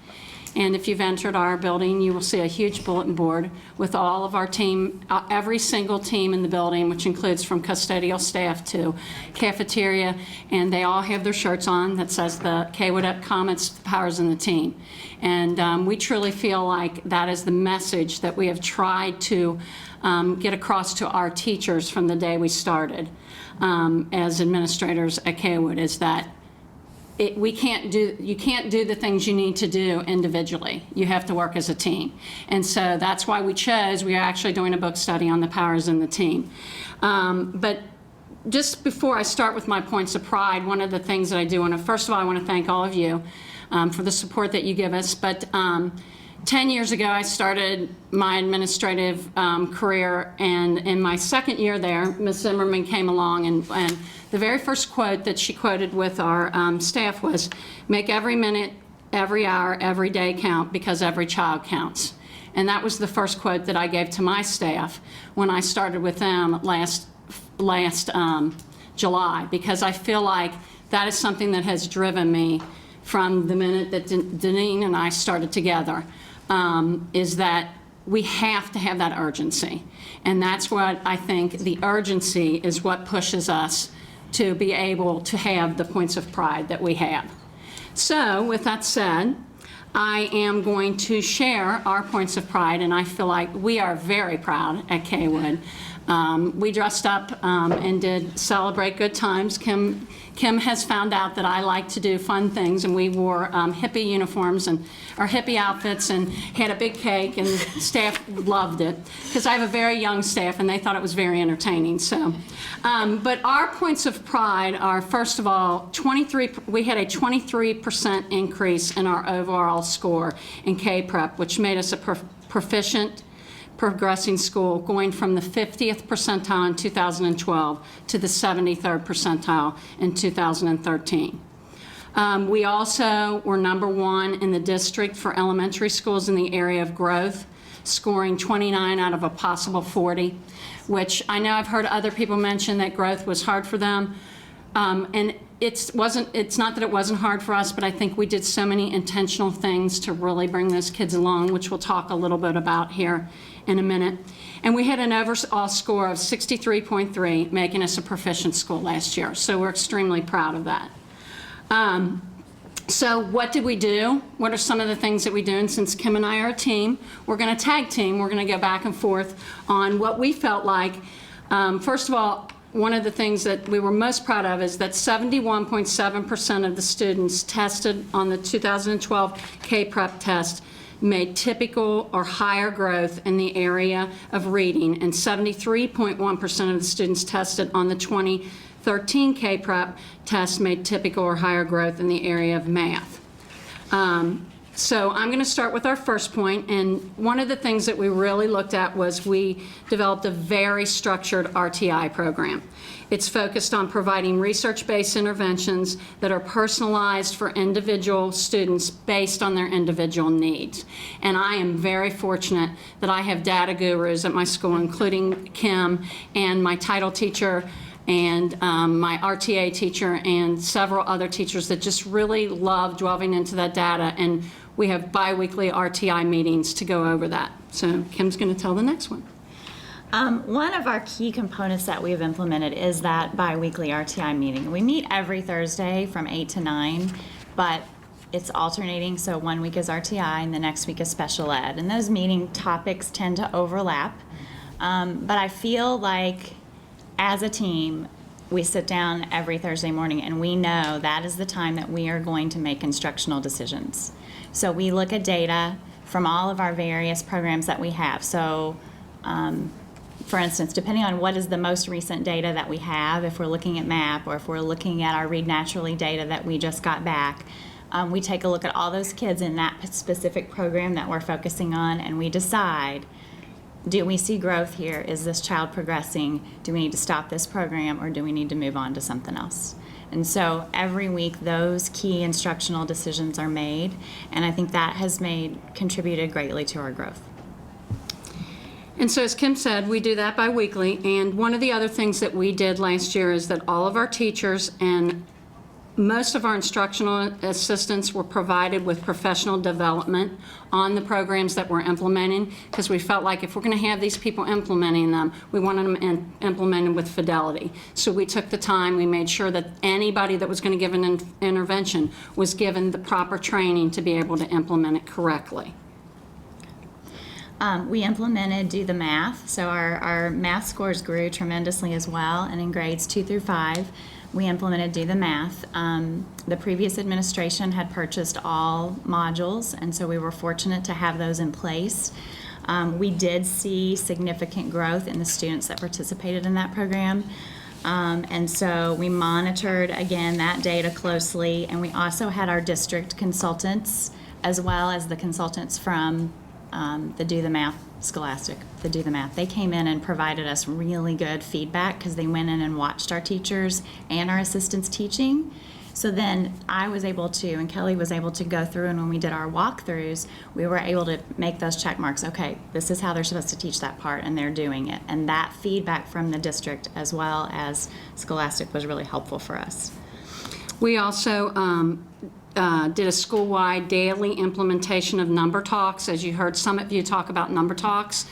And if you've entered our building, you will see a huge bulletin board with all of our team, every single team in the building, which includes from custodial staff to cafeteria, and they all have their shirts on that says the Haywood Comets, the powers in the team. And we truly feel like that is the message that we have tried to get across to our teachers from the day we started as administrators at Haywood, is that you can't do the things you need to do individually. You have to work as a team. And so that's why we are actually doing a book study on the powers in the team. But just before I start with my points of pride, one of the things that I do want to, first of all, I want to thank all of you for the support that you give us. But 10 years ago, I started my administrative career, and in my second year there, Ms. Zimmerman came along, and the very first quote that she quoted with our staff was, "Make every minute, every hour, every day count, because every child counts." And that was the first quote that I gave to my staff when I started with them last July, because I feel like that is something that has driven me from the minute that Deneen and I started together, is that we have to have that urgency. And that's what I think, the urgency is what pushes us to be able to have the points of pride that we have. So with that said, I am going to share our points of pride, and I feel like we are very proud at Haywood. We dressed up and did celebrate good times. Kim has found out that I like to do fun things, and we wore hippie uniforms and our hippie outfits and had a big cake, and the staff loved it, because I have a very young staff and they thought it was very entertaining. So, but our points of pride are, first of all, we had a 23% increase in our overall score in K-Prep, which made us a proficient, progressing school, going from the 50th percentile in 2012 to the 73rd percentile in 2013. We also were #1 in the district for elementary schools in the area of growth, scoring 29 out of a possible 40, which I know I've heard other people mention that growth was hard for them. And it's not that it wasn't hard for us, but I think we did so many intentional things to really bring those kids along, which we'll talk a little bit about here in a minute. And we had an overall score of 63.3, making us a proficient school last year. So we're extremely proud of that. So what did we do? What are some of the things that we do? And since Kim and I are a team, we're going to tag team. We're going to go back and forth on what we felt like. First of all, one of the things that we were most proud of is that 71.7% of the students tested on the 2012 K-Prep test made typical or higher growth in the area of reading, and 73.1% of the students tested on the 2013 K-Prep test made typical or higher growth in the area of math. So I'm going to start with our first point, and one of the things that we really looked at was we developed a very structured RTI program. It's focused on providing research-based interventions that are personalized for individual students based on their individual needs. And I am very fortunate that I have data gurus at my school, including Kim and my title teacher and my RTA teacher and several other teachers that just really love delving into that data, and we have bi-weekly RTI meetings to go over that. So Kim's going to tell the next one. One of our key components that we've implemented is that bi-weekly RTI meeting. We meet every Thursday from 8 to 9, but it's alternating, so one week is RTI and the next week is special ed. And those meeting topics tend to overlap, but I feel like as a team, we sit down every Thursday morning and we know that is the time that we are going to make instructional decisions. So we look at data from all of our various programs that we have. So, for instance, depending on what is the most recent data that we have, if we're looking at MAP or if we're looking at our Read Naturally data that we just got back, we take a look at all those kids in that specific program that we're focusing on, and we decide, do we see growth here? Is this child progressing? Do we need to stop this program, or do we need to move on to something else? And so every week those key instructional decisions are made, and I think that has contributed greatly to our growth. And so as Kim said, we do that bi-weekly, and one of the other things that we did last year is that all of our teachers and most of our instructional assistants were provided with professional development on the programs that we're implementing, because we felt like if we're going to have these people implementing them, we wanted them implemented with fidelity. So we took the time, we made sure that anybody that was going to give an intervention was given the proper training to be able to implement it correctly. We implemented Do the Math, so our math scores grew tremendously as well, and in grades 2 through 5, we implemented Do the Math. The previous administration had purchased all modules, and so we were fortunate to have those in place. We did see significant growth in the students that participated in that program. And so we monitored, again, that data closely, and we also had our district consultants as well as the consultants from the Do the Math Scholastic, the Do the Math. They came in and provided us really good feedback because they went in and watched our teachers and our assistants teaching. So then I was able to, and Kelly was able to go through, and when we did our walkthroughs, we were able to make those check marks. Okay, this is how they're supposed to teach that part, and they're doing it. And that feedback from the district as well as Scholastic was really helpful for us. We also did a school-wide daily implementation of number talks. As you heard Summit View talk about number talks,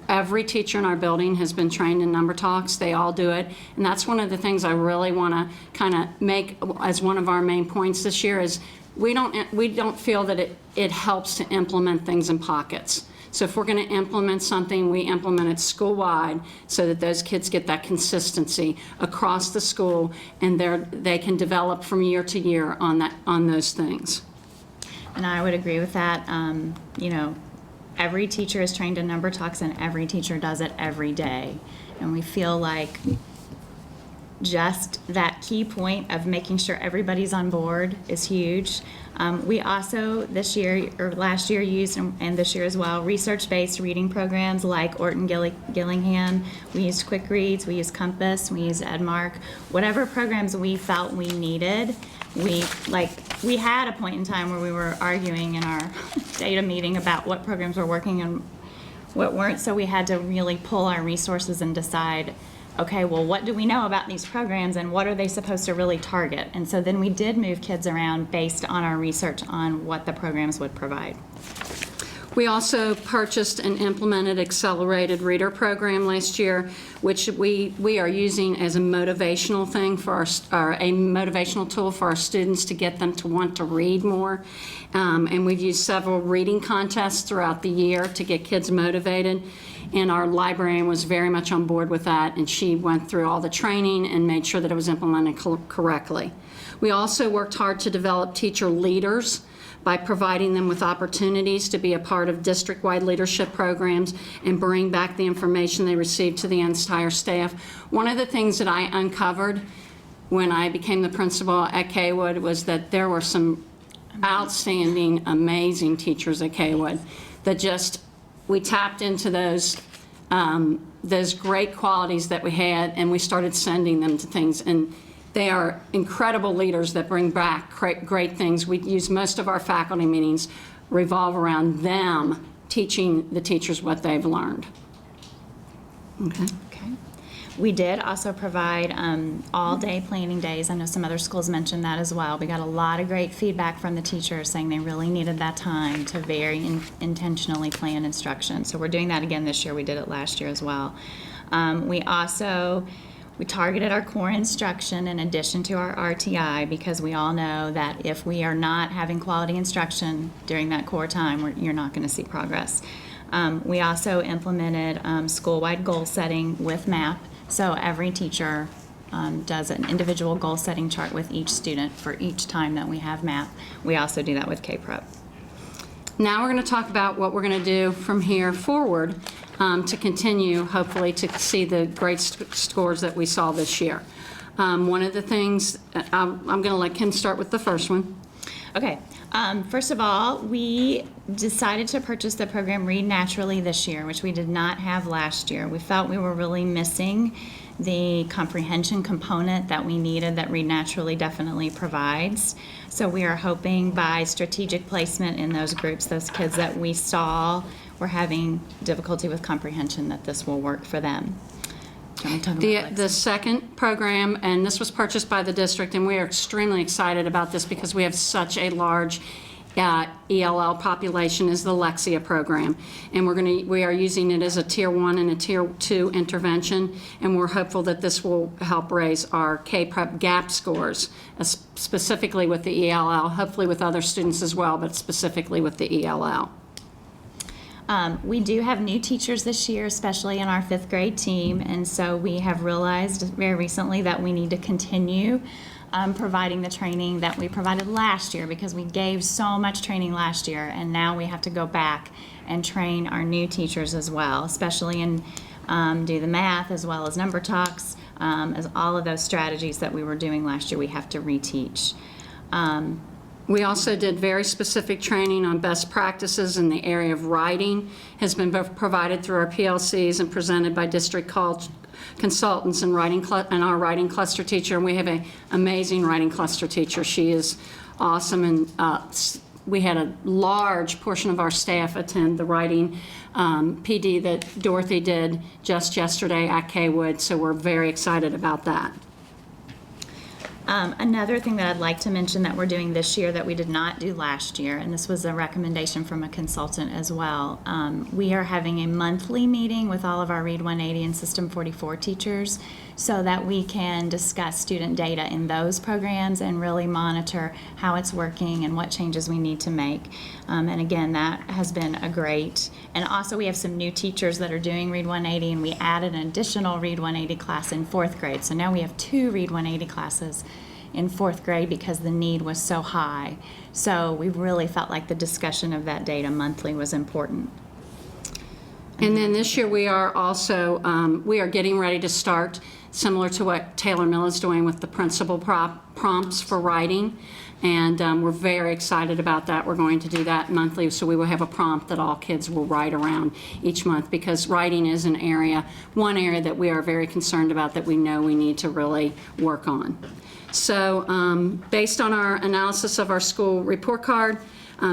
every teacher in our building has been trained in number talks. They all do it, and that's one of the things I really want to kind of make as one of our main points this year is we don't feel that it helps to implement things in pockets. So if we're going to implement something, we implement it school-wide so that those kids get that consistency across the school, and they can develop from year to year on those things. And I would agree with that. You know, every teacher is trained in number talks, and every teacher does it every day. And we feel like just that key point of making sure everybody's on board is huge. We also this year or last year used, and this year as well, research-based reading programs like Orton Gillingham. We used Quick Reads, we used Compass, we used Edmark. Whatever programs we felt we needed, we had a point in time where we were arguing in our data meeting about what programs were working and what weren't, so we had to really pull our resources and decide, okay, well, what do we know about these programs and what are they supposed to really target? And so then we did move kids around based on our research on what the programs would provide. We also purchased and implemented accelerated reader program last year, which we are using as a motivational thing for a motivational tool for our students to get them to want to read more. And we've used several reading contests throughout the year to get kids motivated. And our librarian was very much on board with that, and she went through all the training and made sure that it was implemented correctly. We also worked hard to develop teacher leaders by providing them with opportunities to be a part of district-wide leadership programs and bring back the information they received to the entire staff. One of the things that I uncovered when I became the principal at Kaywood was that there were some outstanding, amazing teachers at Kaywood that just, we tapped into those great qualities that we had, and we started sending them to things. And they are incredible leaders that bring back great things. We use most of our faculty meetings revolve around them teaching the teachers what they've learned. Okay. We did also provide all-day planning days. I know some other schools mentioned that as well. We got a lot of great feedback from the teachers saying they really needed that time to very intentionally plan instruction. So we're doing that again this year. We did it last year as well. We targeted our core instruction in addition to our RTI, because we all know that if we are not having quality instruction during that core time, you're not going to see progress. We also implemented school-wide goal setting with MAP. So every teacher does an individual goal setting chart with each student for each time that we have MAP. We also do that with K-Prep. Now we're going to talk about what we're going to do from here forward to continue, hopefully, to see the great scores that we saw this year. One of the things, I'm going to let Kim start with the first one. Okay. First of all, we decided to purchase the program Read Naturally this year, which we did not have last year. We felt we were really missing the comprehension component that we needed that Read Naturally definitely provides. So we are hoping by strategic placement in those groups, those kids that we saw were having difficulty with comprehension, that this will work for them. The second program, and this was purchased by the district, and we are extremely excited about this because we have such a large ELL population, is the Lexia program. And we are using it as a Tier 1 and a Tier 2 intervention, and we're hopeful that this will help raise our K-Prep gap scores, specifically with the ELL, hopefully with other students as well, but specifically with the ELL. We do have new teachers this year, especially in our 5th grade team, and so we have realized very recently that we need to continue providing the training that we provided last year, because we gave so much training last year, and now we have to go back and train our new teachers as well, especially in do the math as well as number talks, as all of those strategies that we were doing last year we have to reteach. We also did very specific training on best practices in the area of writing, has been provided through our PLCs and presented by district consultants and our writing cluster teacher. And we have an amazing writing cluster teacher. She is awesome, and we had a large portion of our staff attend the writing PD that Dorothy did just yesterday at Kaywood, so we're very excited about that. Another thing that I'd like to mention that we're doing this year that we did not do last year, and this was a recommendation from a consultant as well, we are having a monthly meeting with all of our Read 180 and System 44 teachers so that we can discuss student data in those programs and really monitor how it's working and what changes we need to make. And again, that has been a great, and also we have some new teachers that are doing Read 180, and we added an additional Read 180 class in 4th grade. So now we have 2 Read 180 classes in 4th grade because the need was so high. So we really felt like the discussion of that data monthly was important. And then this year we are also, we are getting ready to start similar to what Taylor Mill is doing with the principal prompts for writing. And we're very excited about that. We're going to do that monthly, so we will have a prompt that all kids will write around each month, because writing is one area that we are very concerned about, that we know we need to really work on. So based on our analysis of our school report card,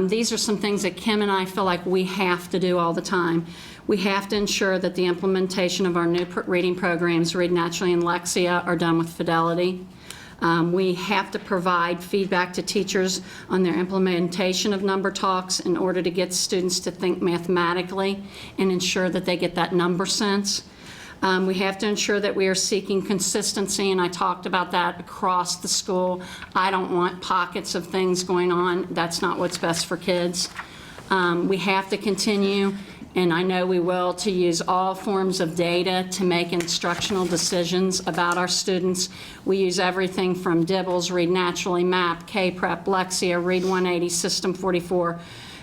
these are some things that Kim and I feel like we have to do all the time. We have to ensure that the implementation of our new reading programs, Read Naturally and Lexia, are done with fidelity. We have to provide feedback to teachers on their implementation of number talks in order to get students to think mathematically and ensure that they get that number sense. We have to ensure that we are seeking consistency, and I talked about that across the school. I don't want pockets of things going on. That's not what's best for kids. We have to continue, and I know we will, to use all forms of data to make instructional decisions about our students. We use everything from DIBELS, Read Naturally, MAP, K-Prep, Lexia, Read 180, System 44,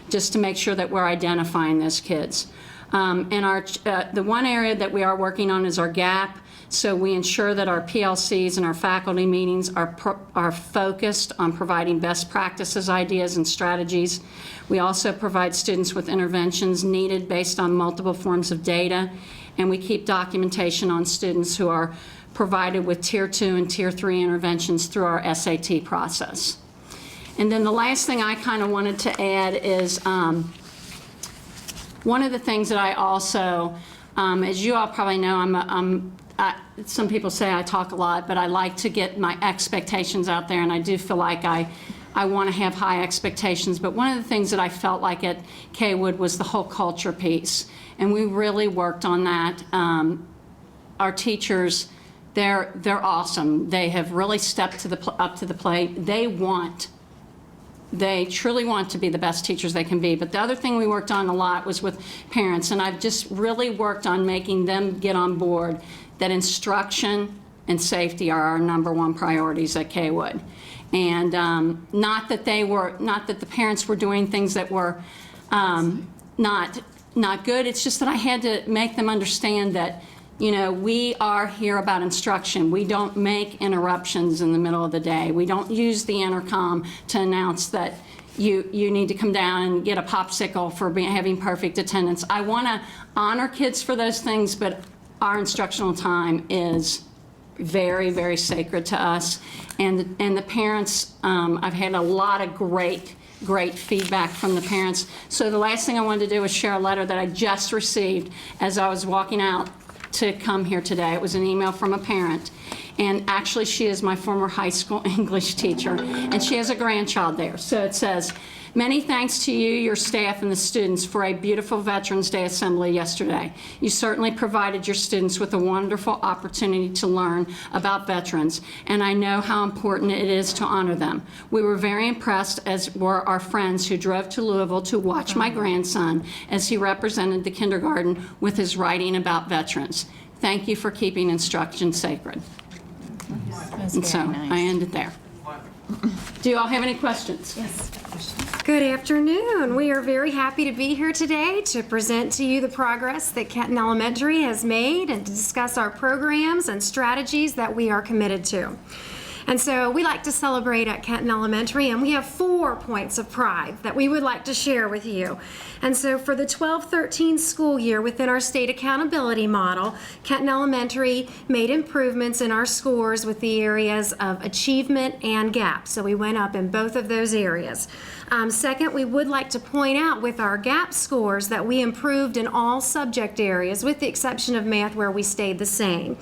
just to make sure that we're identifying those kids. And the one area that we are working on is our gap. So we ensure that our PLCs and our faculty meetings are focused on providing best practices, ideas, and strategies. We also provide students with interventions needed based on multiple forms of data, and we keep documentation on students who are provided with Tier 2 and Tier 3 interventions through our SAT process. And then the last thing I kind of wanted to add is one of the things that I also, as you all probably know, some people say I talk a lot, but I like to get my expectations out there, and I do feel like I want to have high expectations. But one of the things that I felt like at Kaywood was the whole culture piece, and we really worked on that. Our teachers, they're awesome. They have really stepped up to the plate. They truly want to be the best teachers they can be. But the other thing we worked on a lot was with parents, and I've just really worked on making them get on board that instruction and safety are our #1 priorities at Kaywood. And not that the parents were doing things that were not good. It's just that I had to make them understand that, you know, we are here about instruction. We don't make interruptions in the middle of the day. We don't use the intercom to announce that you need to come down and get a popsicle for having perfect attendance. I want to honor kids for those things, but our instructional time is very, very sacred to us. And the parents, I've had a lot of great feedback from the parents. So the last thing I wanted to do was share a letter that I just received as I was walking out to come here today. It was an email from a parent, and actually she is my former high school English teacher, and she has a grandchild there. So it says, "Many thanks to you, your staff, and the students for a beautiful Veterans Day assembly yesterday. You certainly provided your students with a wonderful opportunity to learn about veterans, and I know how important it is to honor them. We were very impressed, as were our friends who drove to Louisville to watch my grandson as he represented the kindergarten with his writing about veterans. Thank you for keeping instruction sacred." And so I end it there. Do you all have any questions? Yes. Good afternoon. We are very happy to be here today to present to you the progress that Kenton Elementary has made and to discuss our programs and strategies that we are committed to. And so we like to celebrate at Kenton Elementary, and we have 4 points of pride that we would like to share with you. And so for the 12-13 school year within our state accountability model, Kenton Elementary made improvements in our scores with the areas of achievement and gap. So we went up in both of those areas. Second, we would like to point out with our gap scores that we improved in all subject areas with the exception of math where we stayed the same.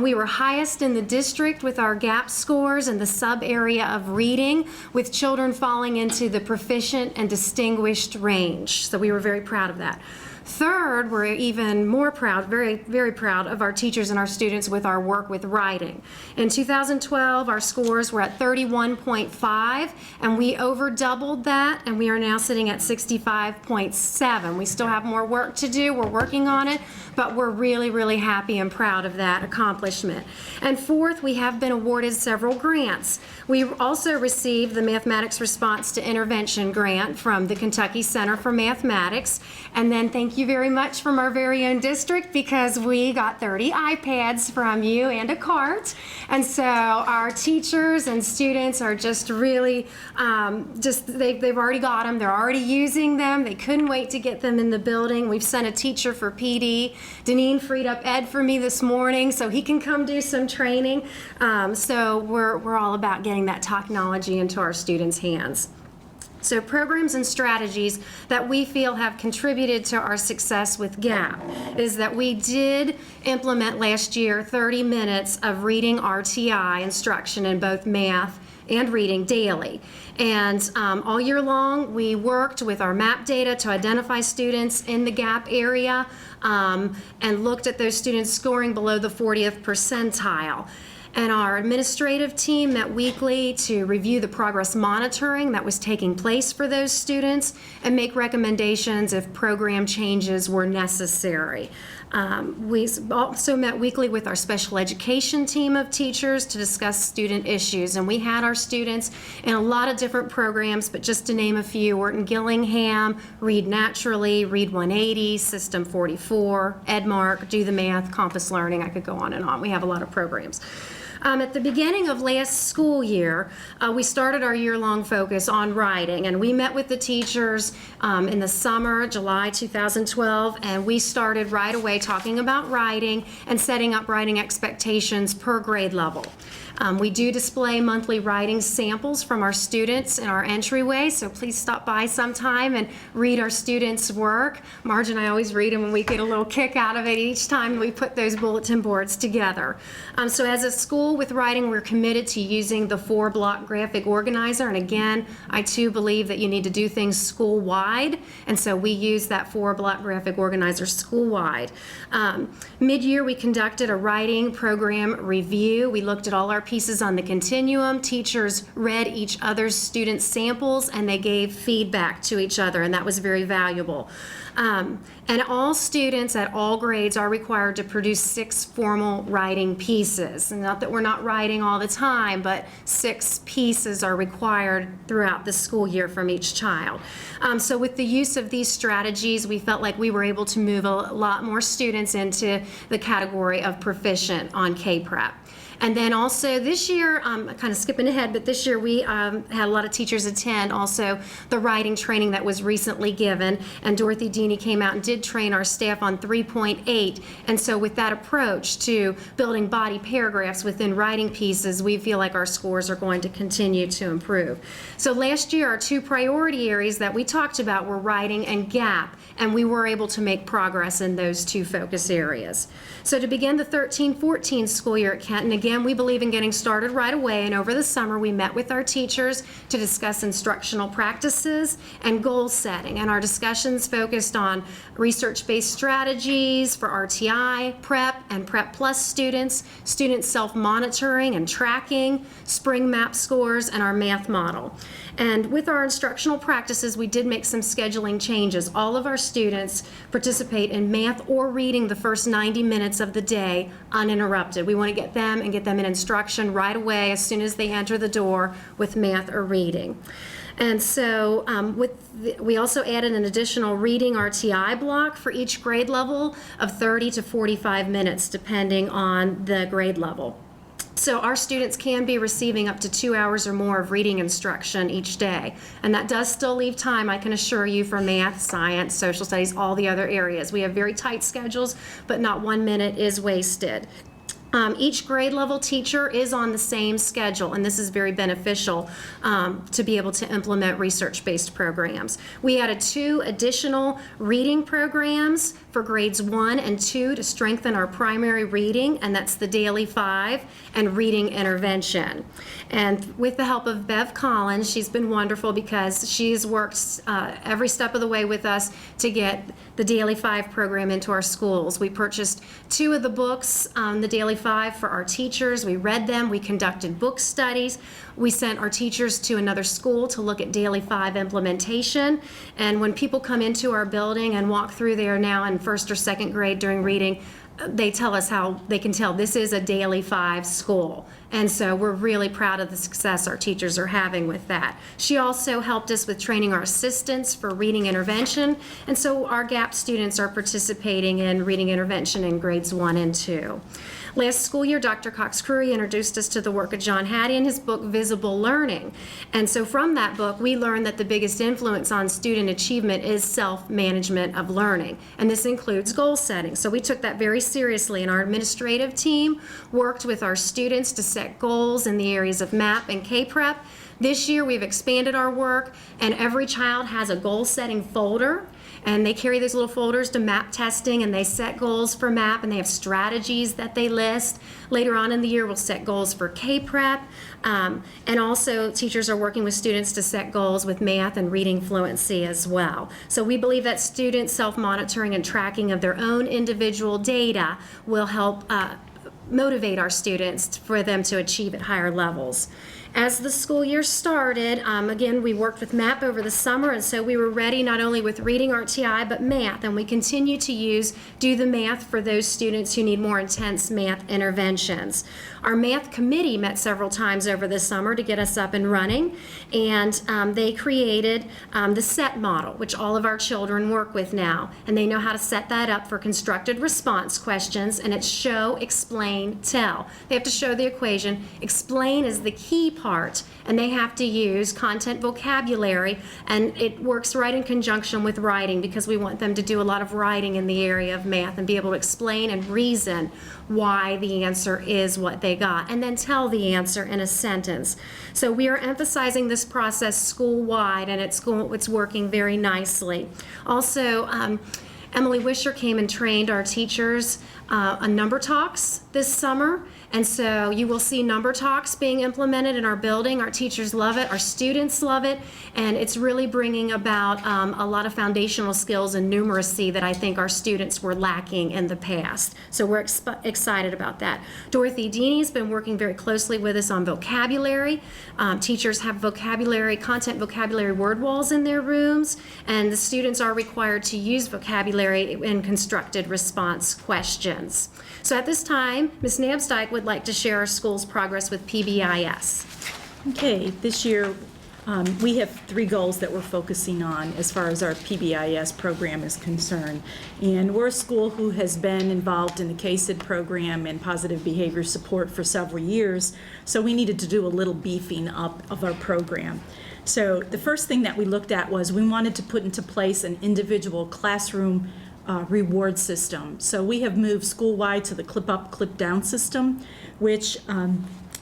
We were highest in the district with our gap scores in the sub-area of reading, with children falling into the proficient and distinguished range. So we were very proud of that. Third, we're even more proud, very, very proud of our teachers and our students with our work with writing. In 2012, our scores were at 31.5, and we over doubled that, and we are now sitting at 65.7. We still have more work to do. We're working on it, but we're really, really happy and proud of that accomplishment. And fourth, we have been awarded several grants. We also received the Mathematics Response to Intervention grant from the Kentucky Center for Mathematics, and then thank thank you very much from our very own district, because we got 30 iPads from you and a cart. And so our teachers and students are just really, they've already got them. They're already using them. They couldn't wait to get them in the building. We've sent a teacher for PD. Deneen freed up Ed for me this morning so he can come do some training. So we're all about getting that technology into our students' hands. So programs and strategies that we feel have contributed to our success with GAP is that we did implement last year 30 minutes of reading RTI instruction in both math and reading daily. And all year long, we worked with our MAP data to identify students in the GAP area and looked at those students scoring below the 40th percentile. And our administrative team met weekly to review the progress monitoring that was taking place for those students and make recommendations if program changes were necessary. We also met weekly with our special education team of teachers to discuss student issues. And we had our students in a lot of different programs, but just to name a few: Wharton Gillingham, Read Naturally, Read 180, System 44, Edmark, Do the Math, Compass Learning. I could go on and on. We have a lot of programs. At the beginning of last school year, we started our year-long focus on writing, and we met with the teachers in the summer, July 2012, and we started right away talking about writing and setting up writing expectations per grade level. We do display monthly writing samples from our students in our entryway, so please stop by sometime and read our students' work. Marge and I always read them, and we get a little kick out of it each time we put those bulletin boards together. So as a school with writing, we're committed to using the 4-block graphic organizer, and again, I too believe that you need to do things school-wide, and so we use that 4-block graphic organizer school-wide. Mid-year, we conducted a writing program review. We looked at all our pieces on the continuum. Teachers read each other's student samples and they gave feedback to each other, and that was very valuable. And all students at all grades are required to produce 6 formal writing pieces. And not that we're not writing all the time, but 6 pieces are required throughout the school year from each child. So with the use of these strategies, we felt like we were able to move a lot more students into the category of proficient on K-Prep. And then also this year, I'm kind of skipping ahead, but this year we had a lot of teachers attend also the writing training that was recently given, and Dorothy Deeney came out and did train our staff on 3.8. And so with that approach to building body paragraphs within writing pieces, we feel like our scores are going to continue to improve. So last year, our 2 priority areas that we talked about were writing and GAP, and we were able to make progress in those 2 focus areas. So to begin the 13-14 school year at Kenton, again, we believe in getting started right away, and over the summer we met with our teachers to discuss instructional practices and goal setting, and our discussions focused on research-based strategies for RTI, PrEP, and PrEP Plus students, student self-monitoring and tracking, spring MAP scores, and our math model. And with our instructional practices, we did make some scheduling changes. All of our students participate in math or reading the first 90 minutes of the day uninterrupted. We want to get them in instruction right away as soon as they enter the door with math or reading. And so we also added an additional reading RTI block for each grade level of 30 to 45 minutes, depending on the grade level. So our students can be receiving up to 2 hours or more of reading instruction each day. And that does still leave time, I can assure you, for math, science, social studies, all the other areas. We have very tight schedules, but not 1 minute is wasted. Each grade level teacher is on the same schedule, and this is very beneficial to be able to implement research-based programs. We added 2 additional reading programs for grades 1 and 2 to strengthen our primary reading, and that's the Daily 5 and Reading Intervention. And with the help of Bev Collins, she's been wonderful because she's worked every step of the way with us to get the Daily 5 program into our schools. We purchased 2 of the books, the Daily 5, for our teachers. We read them. We conducted book studies. We sent our teachers to another school to look at Daily 5 implementation. And when people come into our building and walk through there now in 1st or 2nd grade during reading, they tell us how they can tell this is a Daily 5 school. And so we're really proud of the success our teachers are having with that. She also helped us with training our assistants for reading intervention. And so our GAP students are participating in reading intervention in grades 1 and 2. Last school year, Dr. Cox-Curry introduced us to the work of John Hattie and his book, Visible Learning. And so from that book, we learned that the biggest influence on student achievement is self-management of learning. And this includes goal setting. So we took that very seriously, and our administrative team worked with our students to set goals in the areas of MAP and K-Prep. This year, we've expanded our work, and every child has a goal-setting folder. And they carry those little folders to MAP testing, and they set goals for MAP, and they have strategies that they list. Later on in the year, we'll set goals for K-Prep. And also, teachers are working with students to set goals with math and reading fluency as well. So we believe that student self-monitoring and tracking of their own individual data will help motivate our students for them to achieve at higher levels. As the school year started, again, we worked with MAP over the summer, and so we were ready not only with reading RTI, but math, and we continue to do the math for those students who need more intense math interventions. Our math committee met several times over the summer to get us up and running, and they created the SET model, which all of our children work with now, and they know how to set that up for constructed response questions, and it's show, explain, tell. They have to show the equation. Explain is the key part, and they have to use content vocabulary, and it works right in conjunction with writing because we want them to do a lot of writing in the area of math and be able to explain and reason why the answer is what they got, and then tell the answer in a sentence. So we are emphasizing this process school-wide, and it's working very nicely. Also, Emily Wisher came and trained our teachers on number talks this summer. And so you will see number talks being implemented in our building. Our teachers love it, our students love it, and it's really bringing about a lot of foundational skills and numeracy that I think our students were lacking in the past. So we're excited about that. Dorothy Deeney's been working very closely with us on vocabulary. Teachers have content vocabulary word walls in their rooms, and the students are required to use vocabulary in constructed response questions. So at this time, Ms. Nabsdyke would like to share our school's progress with PBIS. Okay, this year we have 3 goals that we're focusing on as far as our PBIS program is concerned. And we're a school who has been involved in the KSID program and positive behavior support for several years, so we needed to do a little beefing up of our program. So the first thing that we looked at was we wanted to put into place an individual classroom reward system. So we have moved school-wide to the clip-up, clip-down system, which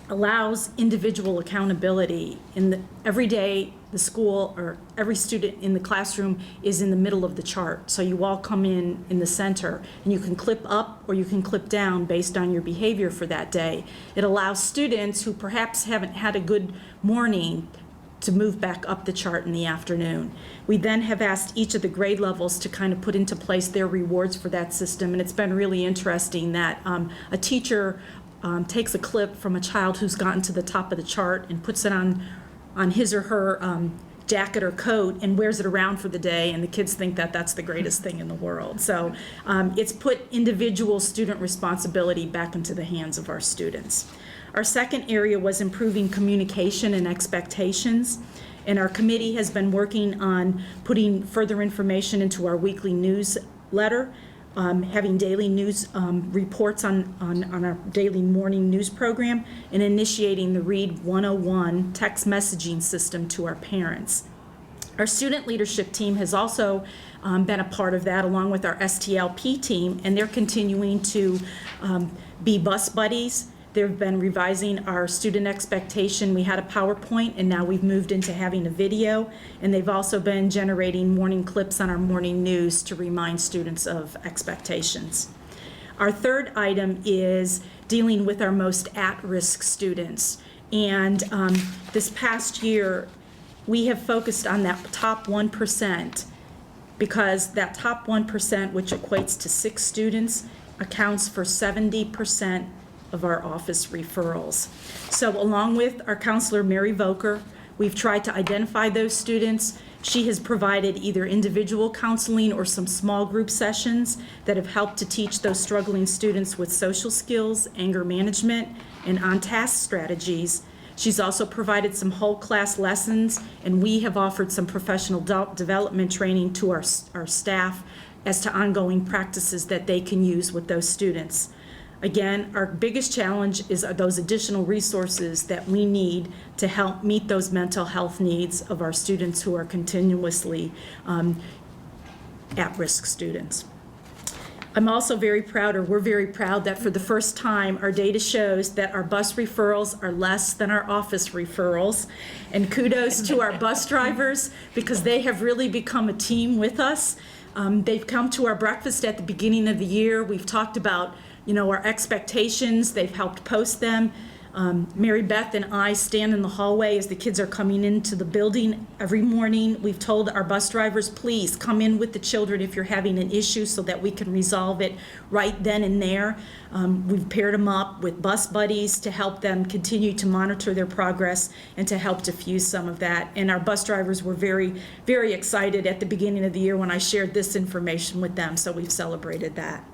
allows individual accountability. Every day, the school or every student in the classroom is in the middle of the chart. So you all come in the center, and you can clip up or you can clip down based on your behavior for that day. It allows students who perhaps haven't had a good morning to move back up the chart in the afternoon. We then have asked each of the grade levels to kind of put into place their rewards for that system, and it's been really interesting that a teacher takes a clip from a child who's gotten to the top of the chart and puts it on his or her jacket or coat and wears it around for the day, and the kids think that that's the greatest thing in the world. So it's put individual student responsibility back into the hands of our students. Our second area was improving communication and expectations, and our committee has been working on putting further information into our weekly newsletter, having daily news reports on our daily morning news program, and initiating the Read 101 text messaging system to our parents. Our student leadership team has also been a part of that, along with our STLP team, and they're continuing to be bus buddies. They've been revising our student expectation. We had a PowerPoint, and now we've moved into having a video, and they've also been generating morning clips on our morning news to remind students of expectations. Our third item is dealing with our most at-risk students, and this past year we have focused on that top 1%, because that top 1%, which equates to 6 students, accounts for 70% of our office referrals. So along with our counselor, Mary Voker, we've tried to identify those students She has provided either individual counseling or some small group sessions that have helped to teach those struggling students with social skills, anger management, and on-task strategies. She's also provided some whole class lessons, and we have offered some professional development training to our staff as to ongoing practices that they can use with those students. Again, our biggest challenge is those additional resources that we need to help meet those mental health needs of our students who are continuously at-risk students. I'm also very proud, or we're very proud, that for the first time, our data shows that our bus referrals are less than our office referrals. And kudos to our bus drivers, because they have really become a team with us. They've come to our breakfast at the beginning of the year. We've talked about, our expectations. They've helped post them. Mary Beth and I stand in the hallway as the kids are coming into the building every morning. We've told our bus drivers, please come in with the children if you're having an issue so that we can resolve it right then and there. We've paired them up with bus buddies to help them continue to monitor their progress and to help diffuse some of that. And our bus drivers were very, very excited at the beginning of the year when I shared this information with them, so we've celebrated that.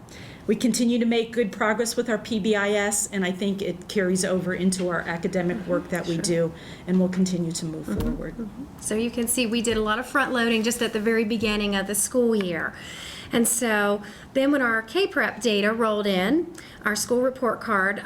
We continue to make good progress with our PBIS, and I think it carries over into our academic work that we do, and we'll continue to move forward. So you can see we did a lot of front loading just at the very beginning of the school year. And so then when our K-Prep data rolled in, our school report card,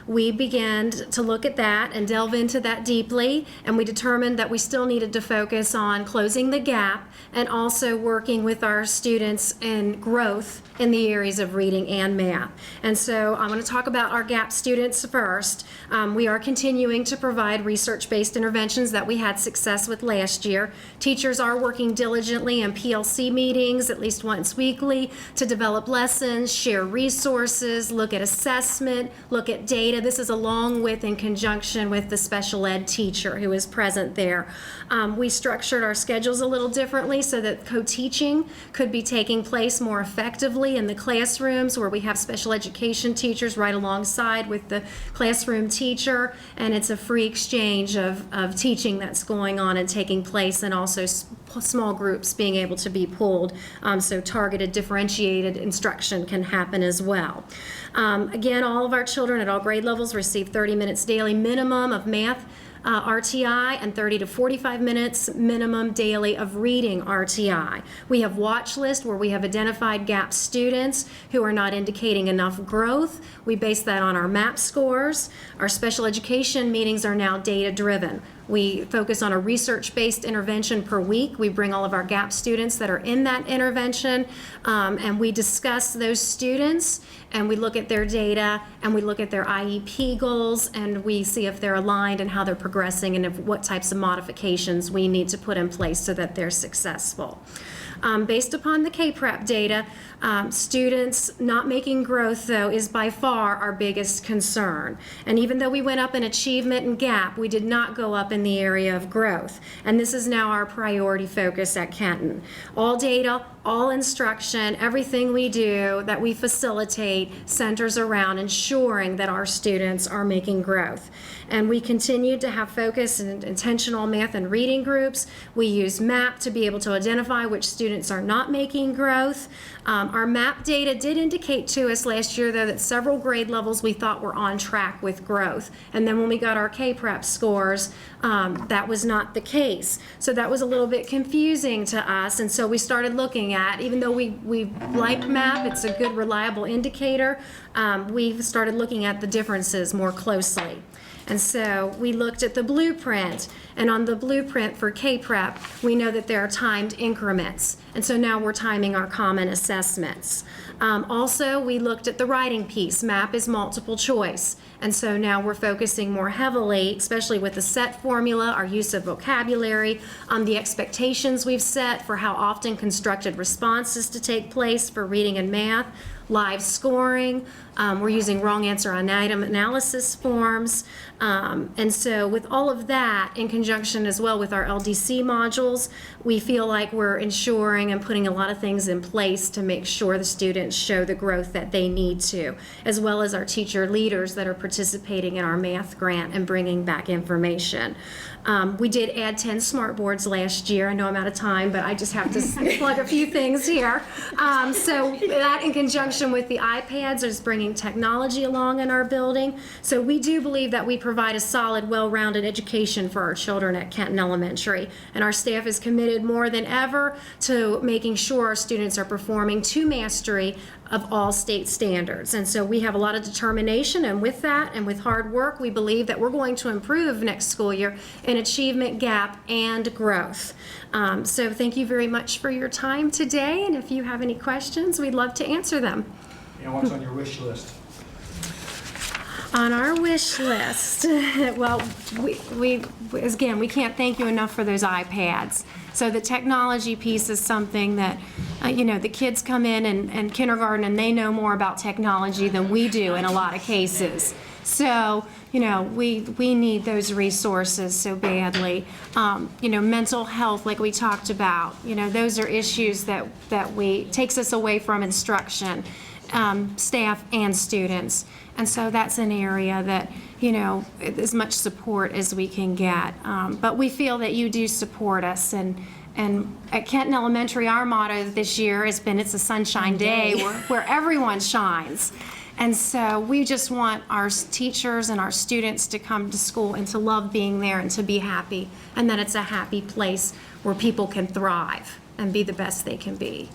we began to look at that and delve into that deeply, and we determined that we still needed to focus on closing the gap and also working with our students in growth in the areas of reading and math. And so I'm going to talk about our GAP students first. We are continuing to provide research-based interventions that we had success with last year. Teachers are working diligently in PLC meetings at least once weekly to develop lessons, share resources, look at assessment, look at data. This is along with, in conjunction with, the special ed teacher who is present there. We structured our schedules a little differently so that co-teaching could be taking place more effectively in the classrooms, where we have special education teachers right alongside with the classroom teacher, and it's a free exchange of teaching that's going on and taking place, and also small groups being able to be pulled, so targeted, differentiated instruction can happen as well. Again, all of our children at all grade levels receive 30 minutes daily minimum of math RTI and 30 to 45 minutes minimum daily of reading RTI. We have watch lists where we have identified GAP students who are not indicating enough growth. We base that on our MAP scores. Our special education meetings are now data driven. We focus on a research-based intervention per week. We bring all of our GAP students that are in that intervention, and we discuss those students, and we look at their data, and we look at their IEP goals, and we see if they're aligned and how they're progressing, and what types of modifications we need to put in place so that they're successful. Based upon the K-Prep data, students not making growth, though, is by far our biggest concern. And even though we went up in achievement and GAP, we did not go up in the area of growth. And this is now our priority focus at Kenton. All data, all instruction, everything we do that we facilitate centers around ensuring that our students are making growth. And we continue to have focus and intentional math and reading groups. We use MAP to be able to identify which students are not making growth. Our MAP data did indicate to us last year, though, that several grade levels we thought were on track with growth. And then when we got our K-Prep scores, that was not the case. So that was a little bit confusing to us. And so we started looking at, even though we like MAP, it's a good reliable indicator, we started looking at the differences more closely. And so we looked at the blueprint, and on the blueprint for K-Prep, we know that there are timed increments. And so now we're timing our common assessments. Also, we looked at the writing piece. MAP is multiple choice. And so now we're focusing more heavily, especially with the SET formula, our use of vocabulary, the expectations we've set for how often constructed responses to take place for reading and math. live scoring. We're using wrong answer on item analysis forms. And so with all of that, in conjunction as well with our LDC modules, we feel like we're ensuring and putting a lot of things in place to make sure the students show the growth that they need to, as well as our teacher leaders that are participating in our math grant and bringing back information. We did add 10 smart boards last year. I know I'm out of time, but I just have to plug a few things here. So that in conjunction with the iPads is bringing technology along in our building. So we do believe that we provide a solid, well-rounded education for our children at Kenton Elementary. And our staff is committed more than ever to making sure our students are performing to mastery of all state standards. And so we have a lot of determination, and with that and with hard work, we believe that we're going to improve next school year in achievement gap and growth. So thank you very much for your time today, and if you have any questions, we'd love to answer them. And what's on your wish list? On our wish list, well, we again, we can't thank you enough for those iPads. So the technology piece is something that, the kids come in and kindergarten and they know more about technology than we do in a lot of cases. So, we need those resources so badly. Mental health, like we talked about, those are issues that takes us away from instruction, staff and students. And so that's an area that, as much support as we can get. But we feel that you do support us. And at Kenton Elementary, our motto this year has been, it's a sunshine day where everyone shines. And so we just want our teachers and our students to come to school and to love being there and to be happy. And that it's a happy place where people can thrive and be the best they can be.